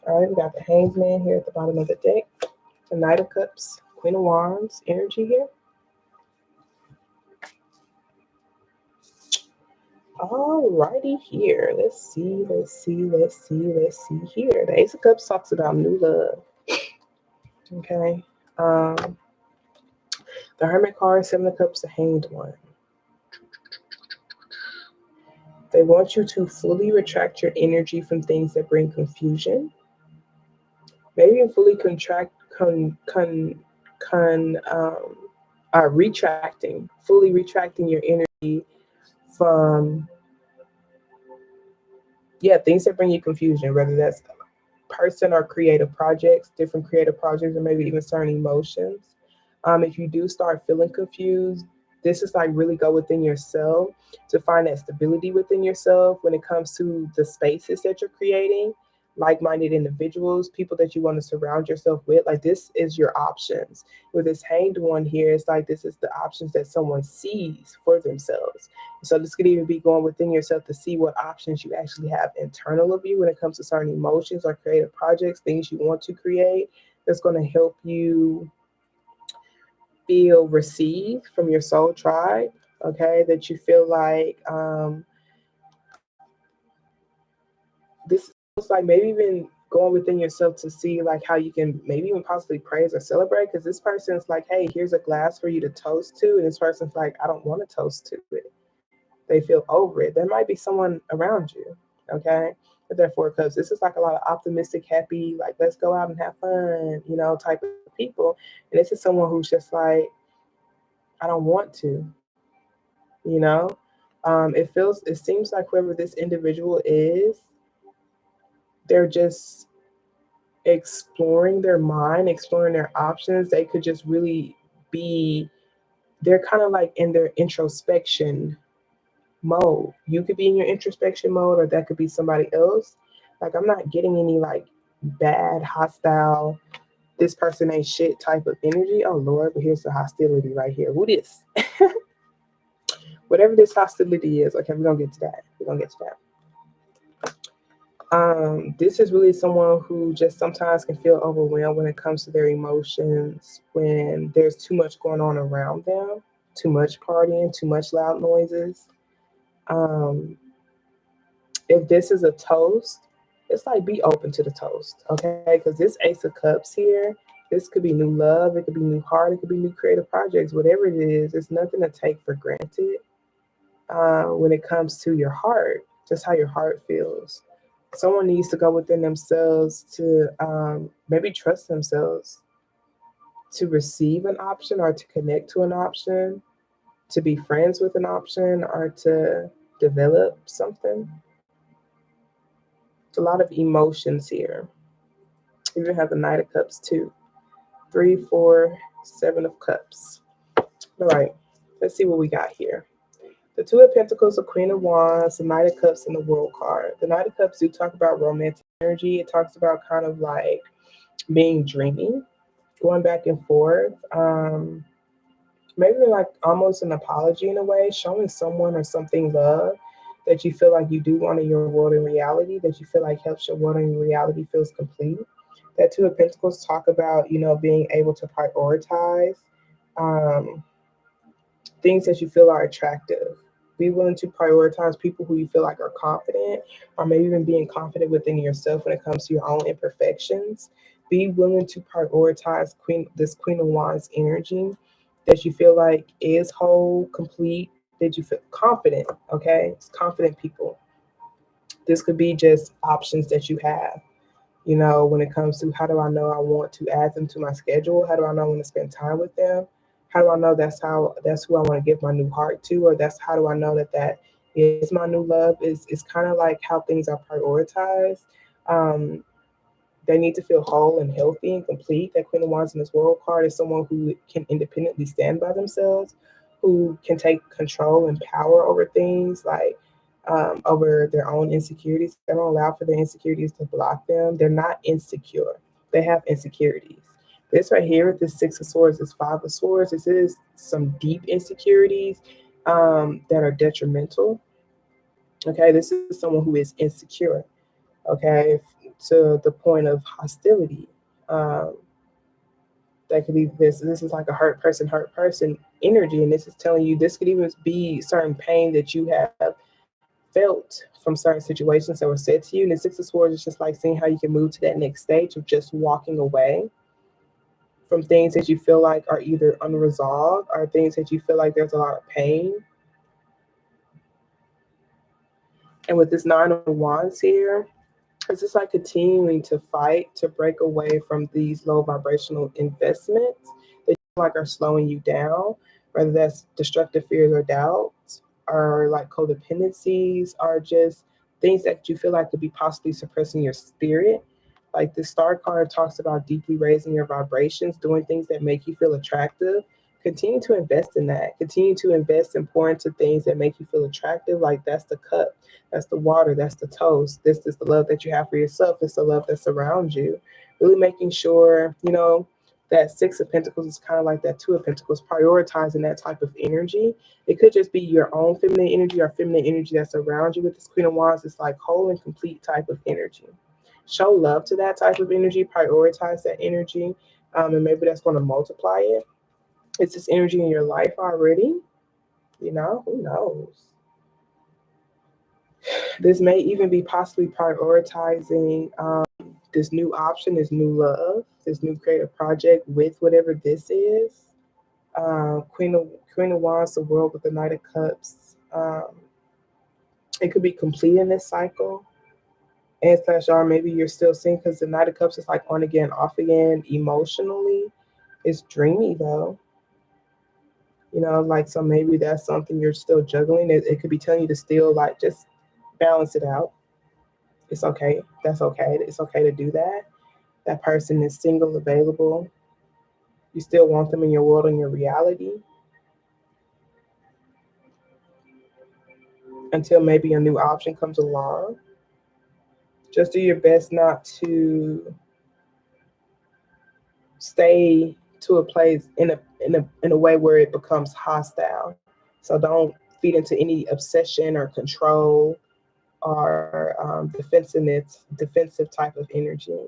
All right, we got the Hanged Man here at the bottom of the deck. The Knight of Cups, Queen of Wands energy here. Alrighty here. Let's see here. The Ace of Cups talks about new love. Okay. The Hermit card, Seven of Cups, the Hanged One. They want you to fully retract your energy from things that bring confusion. Maybe even fully fully retracting your energy from things that bring you confusion, whether that's person or creative projects, different creative projects, or maybe even certain emotions. If you do start feeling confused, this is like really go within yourself to find that stability within yourself when it comes to the spaces that you're creating, like-minded individuals, people that you want to surround yourself with. Like this is your options. With this Hanged One here, it's like this is the options that someone sees for themselves. So this could even be going within yourself to see what options you actually have internal of you when it comes to certain emotions or creative projects, things you want to create, that's going to help you feel received from your soul tribe. Okay, that you feel like this is almost like maybe even going within yourself to see like how you can maybe even possibly praise or celebrate, because this person's like, hey, here's a glass for you to toast to, and this person's like, I don't want to toast to it. they feel over it. There might be someone around you, okay? But they're Four of Cups. This is like a lot of optimistic, happy, like let's go out and have fun, type of people. And this is someone who's just like, I don't want to, you know. It seems like whoever this individual is, they're just exploring their mind, exploring their options. They could just really be, they're kind of like in their introspection mode. You could be in your introspection mode, or that could be somebody else. Like, I'm not getting any like bad, hostile, this person ain't shit type of energy. Oh Lord, but here's the hostility right here. Who this? Whatever this hostility is, okay, we're gonna get to that. We're gonna get to that. This is really someone who just sometimes can feel overwhelmed when it comes to their emotions, when there's too much going on around them, too much partying, too much loud noises. Um, if this is a toast, it's like be open to the toast, okay? Because this Ace of Cups here, this could be new love, it could be new heart, it could be new creative projects, whatever it is. It's nothing to take for granted when it comes to your heart, just how your heart feels. Someone needs to go within themselves to maybe trust themselves to receive an option or to connect to an option, to be friends with an option, or to develop something. It's a lot of emotions here. You even have the Knight of Cups too. 3, 4, 7 of Cups. All right, let's see what we got here. The Two of Pentacles, the Queen of Wands, the Knight of Cups, and the World card. The Knight of Cups do talk about romantic energy. It talks about kind of like being dreamy, going back and forth. Maybe like almost an apology in a way, showing someone or something love that you feel like you do want in your world in reality, that you feel like helps your world in reality feels complete. That Two of Pentacles talk about, being able to prioritize um, things that you feel are attractive. Be willing to prioritize people who you feel like are confident, or maybe even being confident within yourself when it comes to your own imperfections. Be willing to prioritize this Queen of Wands energy that you feel like is whole, complete, that you feel confident, okay? It's confident people. This could be just options that you have, when it comes to how do I know I want to add them to my schedule? How do I know I want to spend time with them? How do I know that's who I want to give my new heart to? Or that's how do I know that is my new love? Is kind of like how things are prioritized. Um, they need to feel whole and healthy and complete. That Queen of Wands in this World card is someone who can independently stand by themselves, who can take control and power over things, like over their own insecurities. They don't allow for their insecurities to block them. They're not insecure. They have insecurities. This right here with this Six of Swords, this Five of Swords, this is some deep insecurities that are detrimental. Okay, this is someone who is insecure. Okay, to the point of hostility. Um, that could be this is like a hurt person energy, and this is telling you this could even be certain pain that you have felt from certain situations that were said to you. And the Six of Swords is just like seeing how you can move to that next stage of just walking away from things that you feel like are either unresolved or things that you feel like there's a lot of pain. And with this Nine of Wands here, it's just like continuing to fight to break away from these low vibrational investments that you feel like are slowing you down, whether that's destructive fears or doubts, or like codependencies, or just things that you feel like could be possibly suppressing your spirit. Like the Star card talks about deeply raising your vibrations, doing things that make you feel attractive. Continue to invest in that. Continue to invest and pour into things that make you feel attractive. Like that's the cup, that's the water, that's the toast. This is the love that you have for yourself. It's the love that's around you. Really making sure, that Six of Pentacles is kind of like that Two of Pentacles, prioritizing that type of energy. It could just be your own feminine energy or feminine energy that's around you. With this Queen of Wands, it's like whole and complete type of energy. Show love to that type of energy, prioritize that energy, and maybe that's going to multiply it. It's this energy in your life already. Who knows? This may even be possibly prioritizing this new option, this new love, this new creative project with whatever this is. Queen of Wands, the World with the Knight of Cups. It could be completing this cycle. And slash or maybe you're still seeing, because the Knight of Cups is like on again, off again emotionally. It's dreamy though. Like, so maybe that's something you're still juggling. It could be telling you to still like just balance it out. It's okay. That's okay. It's okay to do that. That person is single, available. You still want them in your world and your reality until maybe a new option comes along. Just do your best not to stay to a place in a way where it becomes hostile. So don't feed into any obsession or control or defensive type of energy.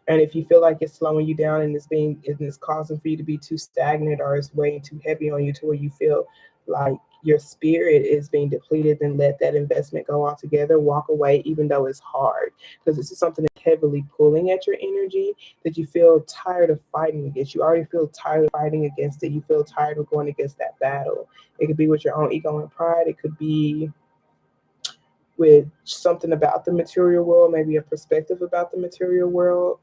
And if you feel like it's slowing you down and it's causing for you to be too stagnant, or it's weighing too heavy on you to where you feel like your spirit is being depleted, then let that investment go altogether. Walk away, even though it's hard, because this is something that's heavily pulling at your energy that you feel tired of fighting against. You already feel tired of fighting against it. You feel tired of going against that battle. It could be with your own ego and pride. It could be with something about the material world, maybe a perspective about the material world.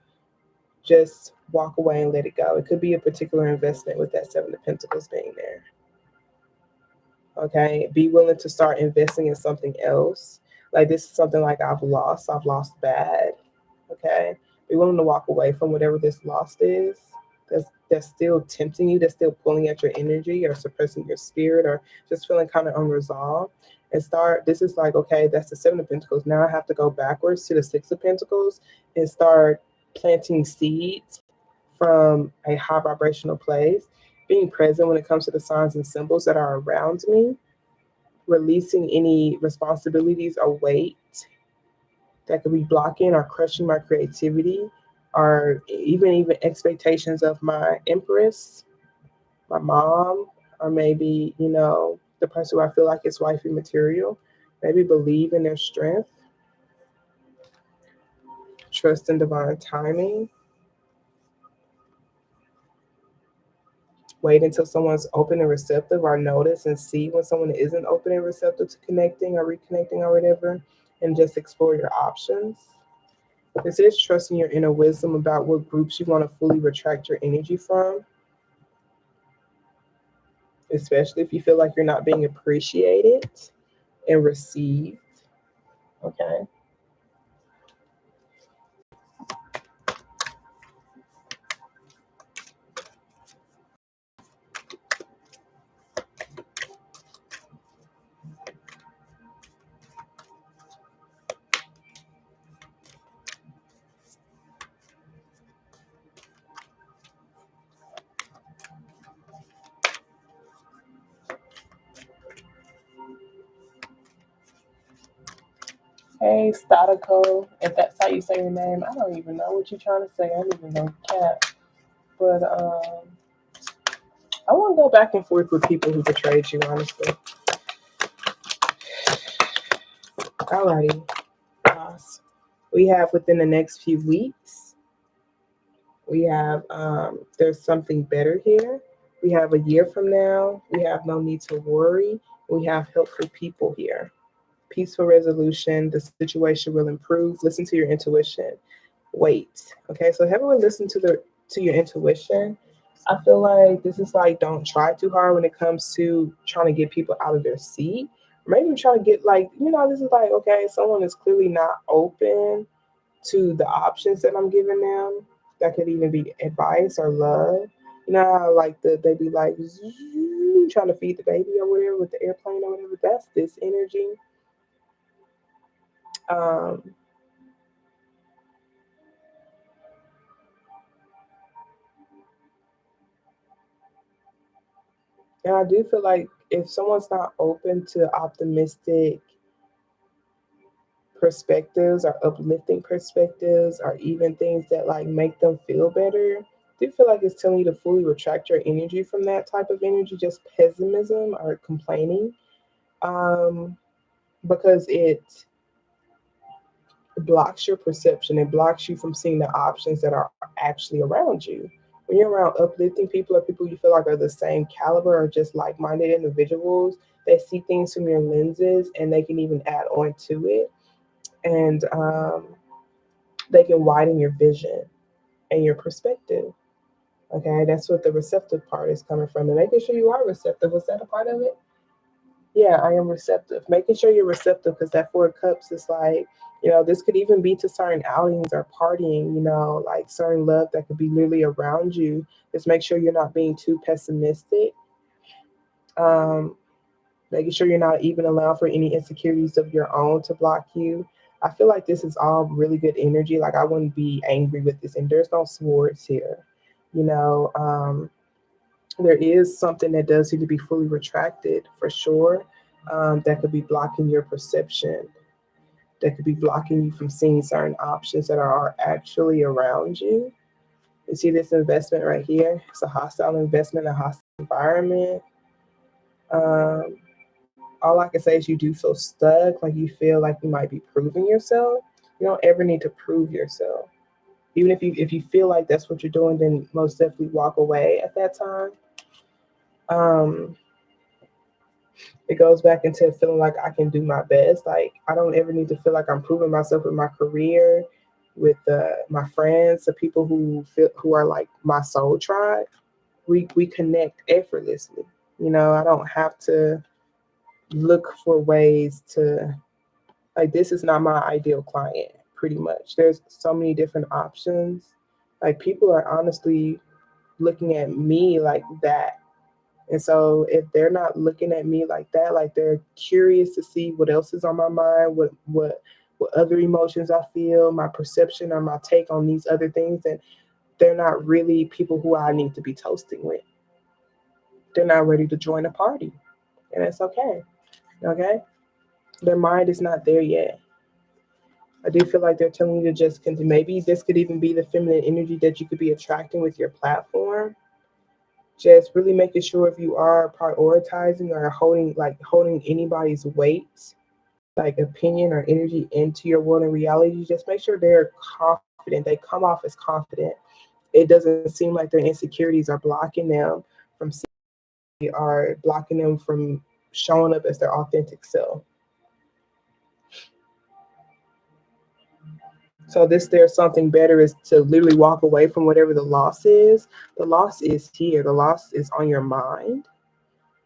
Just walk away and let it go. It could be a particular investment with that Seven of Pentacles being there. Okay, be willing to start investing in something else. Like, this is something like I've lost bad. Okay, be willing to walk away from whatever this loss is. That's still tempting you, that's still pulling at your energy or suppressing your spirit or just feeling kind of unresolved. And start, this is like, okay, that's the Seven of Pentacles. Now I have to go backwards to the Six of Pentacles and start planting seeds from a high vibrational place, being present when it comes to the signs and symbols that are around me, releasing any responsibilities or weight that could be blocking or crushing my creativity, or even expectations of my empress, my mom, or maybe, the person who I feel like is wifey material. Maybe believe in their strength, trust in divine timing. Wait until someone's open and receptive, or notice and see when someone isn't open and receptive to connecting or reconnecting or whatever, and just explore your options. This is trusting your inner wisdom about what groups you want to fully retract your energy from, especially if you feel like you're not being appreciated and received. Okay. Hey, Statico, if that's how you say your name. I don't even know what you're trying to say. I don't even know cat. But I want to go back and forth with people who betrayed you, honestly. Alrighty. We have within the next few weeks, we have there's something better here. We have a year from now. We have no need to worry. We have helpful people here. Peaceful resolution. The situation will improve. Listen to your intuition. Wait. Okay, so have everyone listen to your intuition. I feel like this is like, don't try too hard when it comes to trying to get people out of their seat. Maybe trying to get this is like, okay, someone is clearly not open to the options that I'm giving them. That could even be advice or love. You know how like they be like trying to feed the baby or whatever with the airplane or whatever. That's this energy. Um, and I do feel like if someone's not open to optimistic perspectives or uplifting perspectives or even things that like make them feel better, I do feel like it's telling you to fully retract your energy from that type of energy, just pessimism or complaining, because it blocks your perception. It blocks you from seeing the options that are actually around you. when you're around uplifting people or people you feel like are the same caliber or just like-minded individuals, they see things from your lenses and they can even add on to it. And they can widen your vision and your perspective. Okay, that's what the receptive part is coming from. And making sure you are receptive. Was that a part of it? Yeah, I am receptive. Making sure you're receptive because that Four of Cups is like, this could even be to certain outings or partying, like certain love that could be literally around you. Just make sure you're not being too pessimistic. Um, Making sure you're not even allowing for any insecurities of your own to block you. I feel like this is all really good energy. Like I wouldn't be angry with this, and there's no swords here. You know, there is something that does need to be fully retracted for sure. That could be blocking your perception. That could be blocking you from seeing certain options that are actually around you. You see this investment right here? It's a hostile investment, a hostile environment. Um, all I can say is you do feel stuck, like you feel like you might be proving yourself. You don't ever need to prove yourself. Even if you feel like that's what you're doing, then most definitely walk away at that time. Um, it goes back into feeling like I can do my best. Like I don't ever need to feel like I'm proving myself with my career, with my friends, the people who are like my soul tribe. We connect effortlessly. I don't have to look for ways to, like, this is not my ideal client. Pretty much, there's so many different options. Like people are honestly looking at me like that. And so if they're not looking at me like that, like they're curious to see what else is on my mind, what other emotions I feel, my perception or my take on these other things, and they're not really people who I need to be toasting with. They're not ready to join a party. And it's okay. Okay? Their mind is not there yet. I do feel like they're telling you to just continue. Maybe this could even be the feminine energy that you could be attracting with your platform. Just really making sure if you are prioritizing or holding anybody's weight, like opinion or energy into your world and reality, just make sure they're confident. They come off as confident. It doesn't seem like their insecurities are blocking them from seeing, are blocking them from showing up as their authentic self. So there's something better is to literally walk away from whatever the loss is. The loss is here. The loss is on your mind.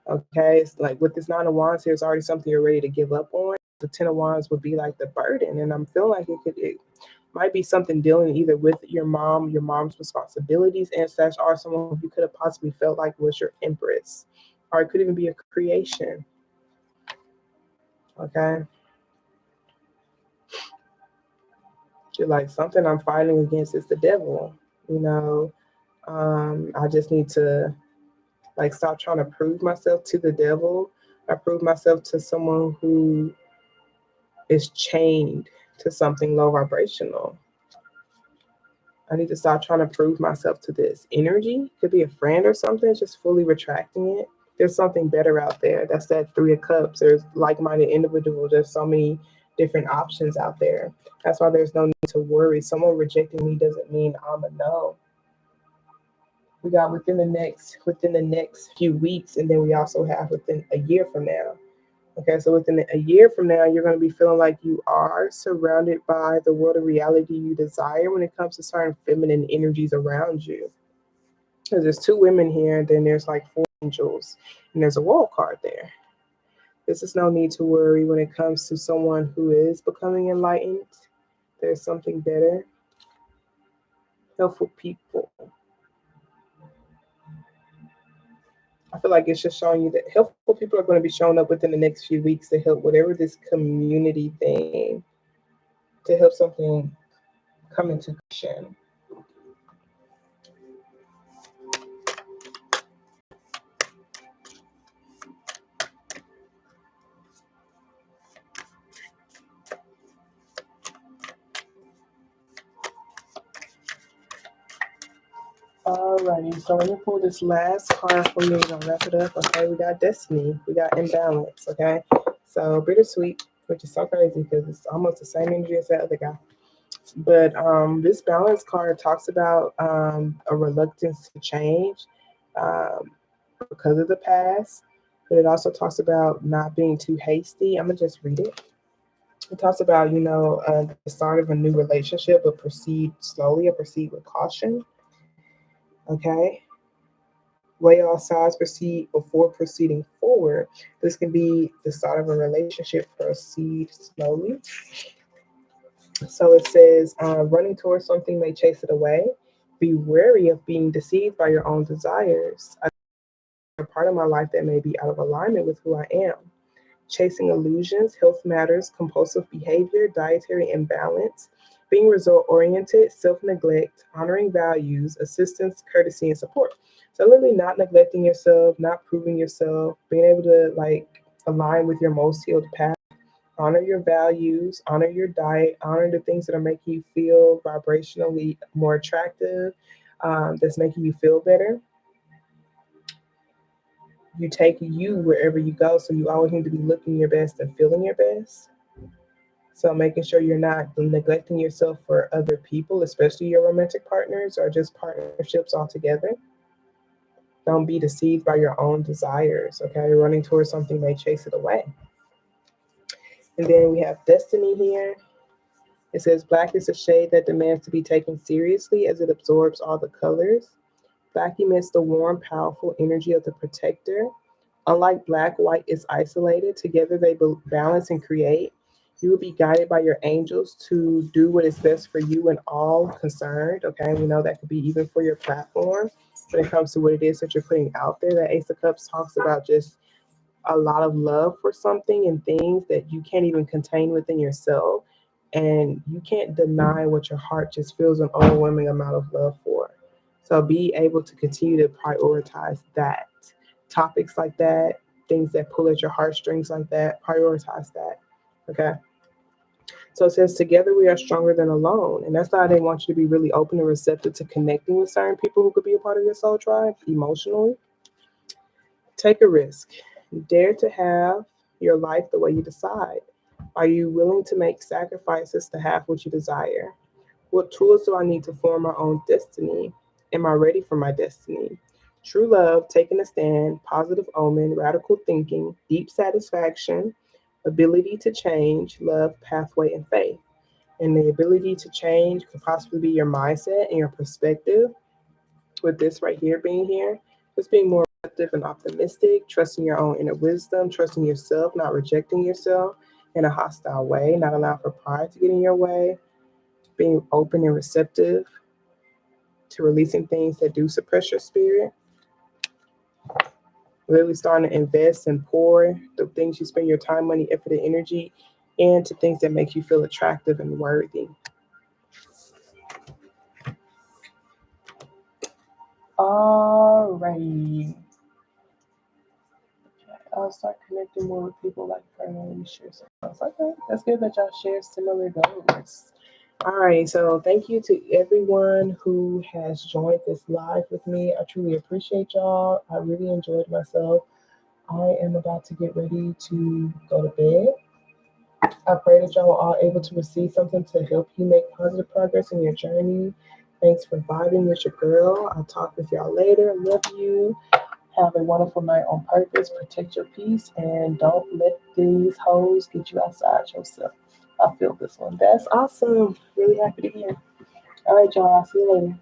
Okay, it's like with this Nine of Wands, there's already something you're ready to give up on. The Ten of Wands would be like the burden, and I'm feeling like it might be something dealing either with your mom's responsibilities, and such, or someone you could have possibly felt like was your empress, or it could even be a creation. Okay, you're like something I'm fighting against is the devil. You know, I just need to like stop trying to prove myself to the devil. I prove myself to someone who is chained to something low vibrational. I need to stop trying to prove myself to this energy. Could be a friend or something, just fully retracting it. There's something better out there. That's that Three of Cups. There's like-minded individuals. There's so many different options out there. That's why there's no need to worry. Someone rejecting me doesn't mean I'm a no. We got within the next few weeks, and then we also have within a year from now. Okay, so within a year from now, you're going to be feeling like you are surrounded by the world of reality you desire when it comes to certain feminine energies around you. Because there's two women here, and then there's like four angels, and there's a wall card there. This is no need to worry when it comes to someone who is becoming enlightened. There's something better. Helpful people. I feel like it's just showing you that helpful people are going to be showing up within the next few weeks to help whatever this community thing, to help something come into fruition. Alrighty, so let me pull this last card for you. We're gonna wrap it up. Okay, we got destiny, we got imbalance. Okay, so bittersweet, which is so crazy because it's almost the same energy as that other guy. But this balance card talks about a reluctance to change um, because of the past. But it also talks about not being too hasty. I'm gonna just read it. It talks about, the start of a new relationship, but proceed slowly or proceed with caution. Okay. Weigh all sides, proceed before proceeding forward. This can be the start of a relationship, proceed slowly. So it says, running towards something may chase it away. Be wary of being deceived by your own desires. A part of my life that may be out of alignment with who I am. Chasing illusions, health matters, compulsive behavior, dietary imbalance, being result oriented, self neglect, honoring values, assistance, courtesy, and support. So, literally, not neglecting yourself, not proving yourself, being able to align with your most healed path, honor your values, honor your diet, honor the things that are making you feel vibrationally more attractive, that's making you feel better. You take you wherever you go, so you always need to be looking your best and feeling your best. So making sure you're not neglecting yourself for other people, especially your romantic partners or just partnerships altogether. Don't be deceived by your own desires. Okay, running towards something may chase it away. And then we have destiny here. It says black is a shade that demands to be taken seriously as it absorbs all the colors. Black emits the warm, powerful energy of the protector. Unlike black, white is isolated. Together they balance and create. You will be guided by your angels to do what is best for you and all concerned. Okay, we know that could be even for your platform when it comes to what it is that you're putting out there. That Ace of Cups talks about just a lot of love for something and things that you can't even contain within yourself. And you can't deny what your heart just feels an overwhelming amount of love for. So be able to continue to prioritize that. Topics like that, things that pull at your heartstrings like that, prioritize that. Okay. So it says, together we are stronger than alone. And that's why they want you to be really open and receptive to connecting with certain people who could be a part of your soul tribe emotionally. Take a risk. Dare to have your life the way you decide. Are you willing to make sacrifices to have what you desire? What tools do I need to form my own destiny? Am I ready for my destiny? True love, taking a stand, positive omen, radical thinking, deep satisfaction, ability to change, love, pathway, and faith. And the ability to change could possibly be your mindset and your perspective, with this right here being here. Just being more receptive and optimistic, trusting your own inner wisdom, trusting yourself, not rejecting yourself in a hostile way, not allowing for pride to get in your way, being open and receptive to releasing things that do suppress your spirit. Really starting to invest and pour the things you spend your time, money, effort, and energy into things that make you feel attractive and worthy. Alrighty. I'll start connecting more with people like friends, share some stuff. Okay, that's good that y'all share similar goals. All right, so thank you to everyone who has joined this live with me. I truly appreciate y'all. I really enjoyed myself. I am about to get ready to go to bed. I pray that y'all are all able to receive something to help you make positive progress in your journey. Thanks for vibing with your girl. I'll talk with y'all later. Love you. Have a wonderful night on purpose. Protect your peace and don't let these hoes get you outside yourself. I feel this one. That's awesome. Really happy to hear. All right, y'all. I'll see you later.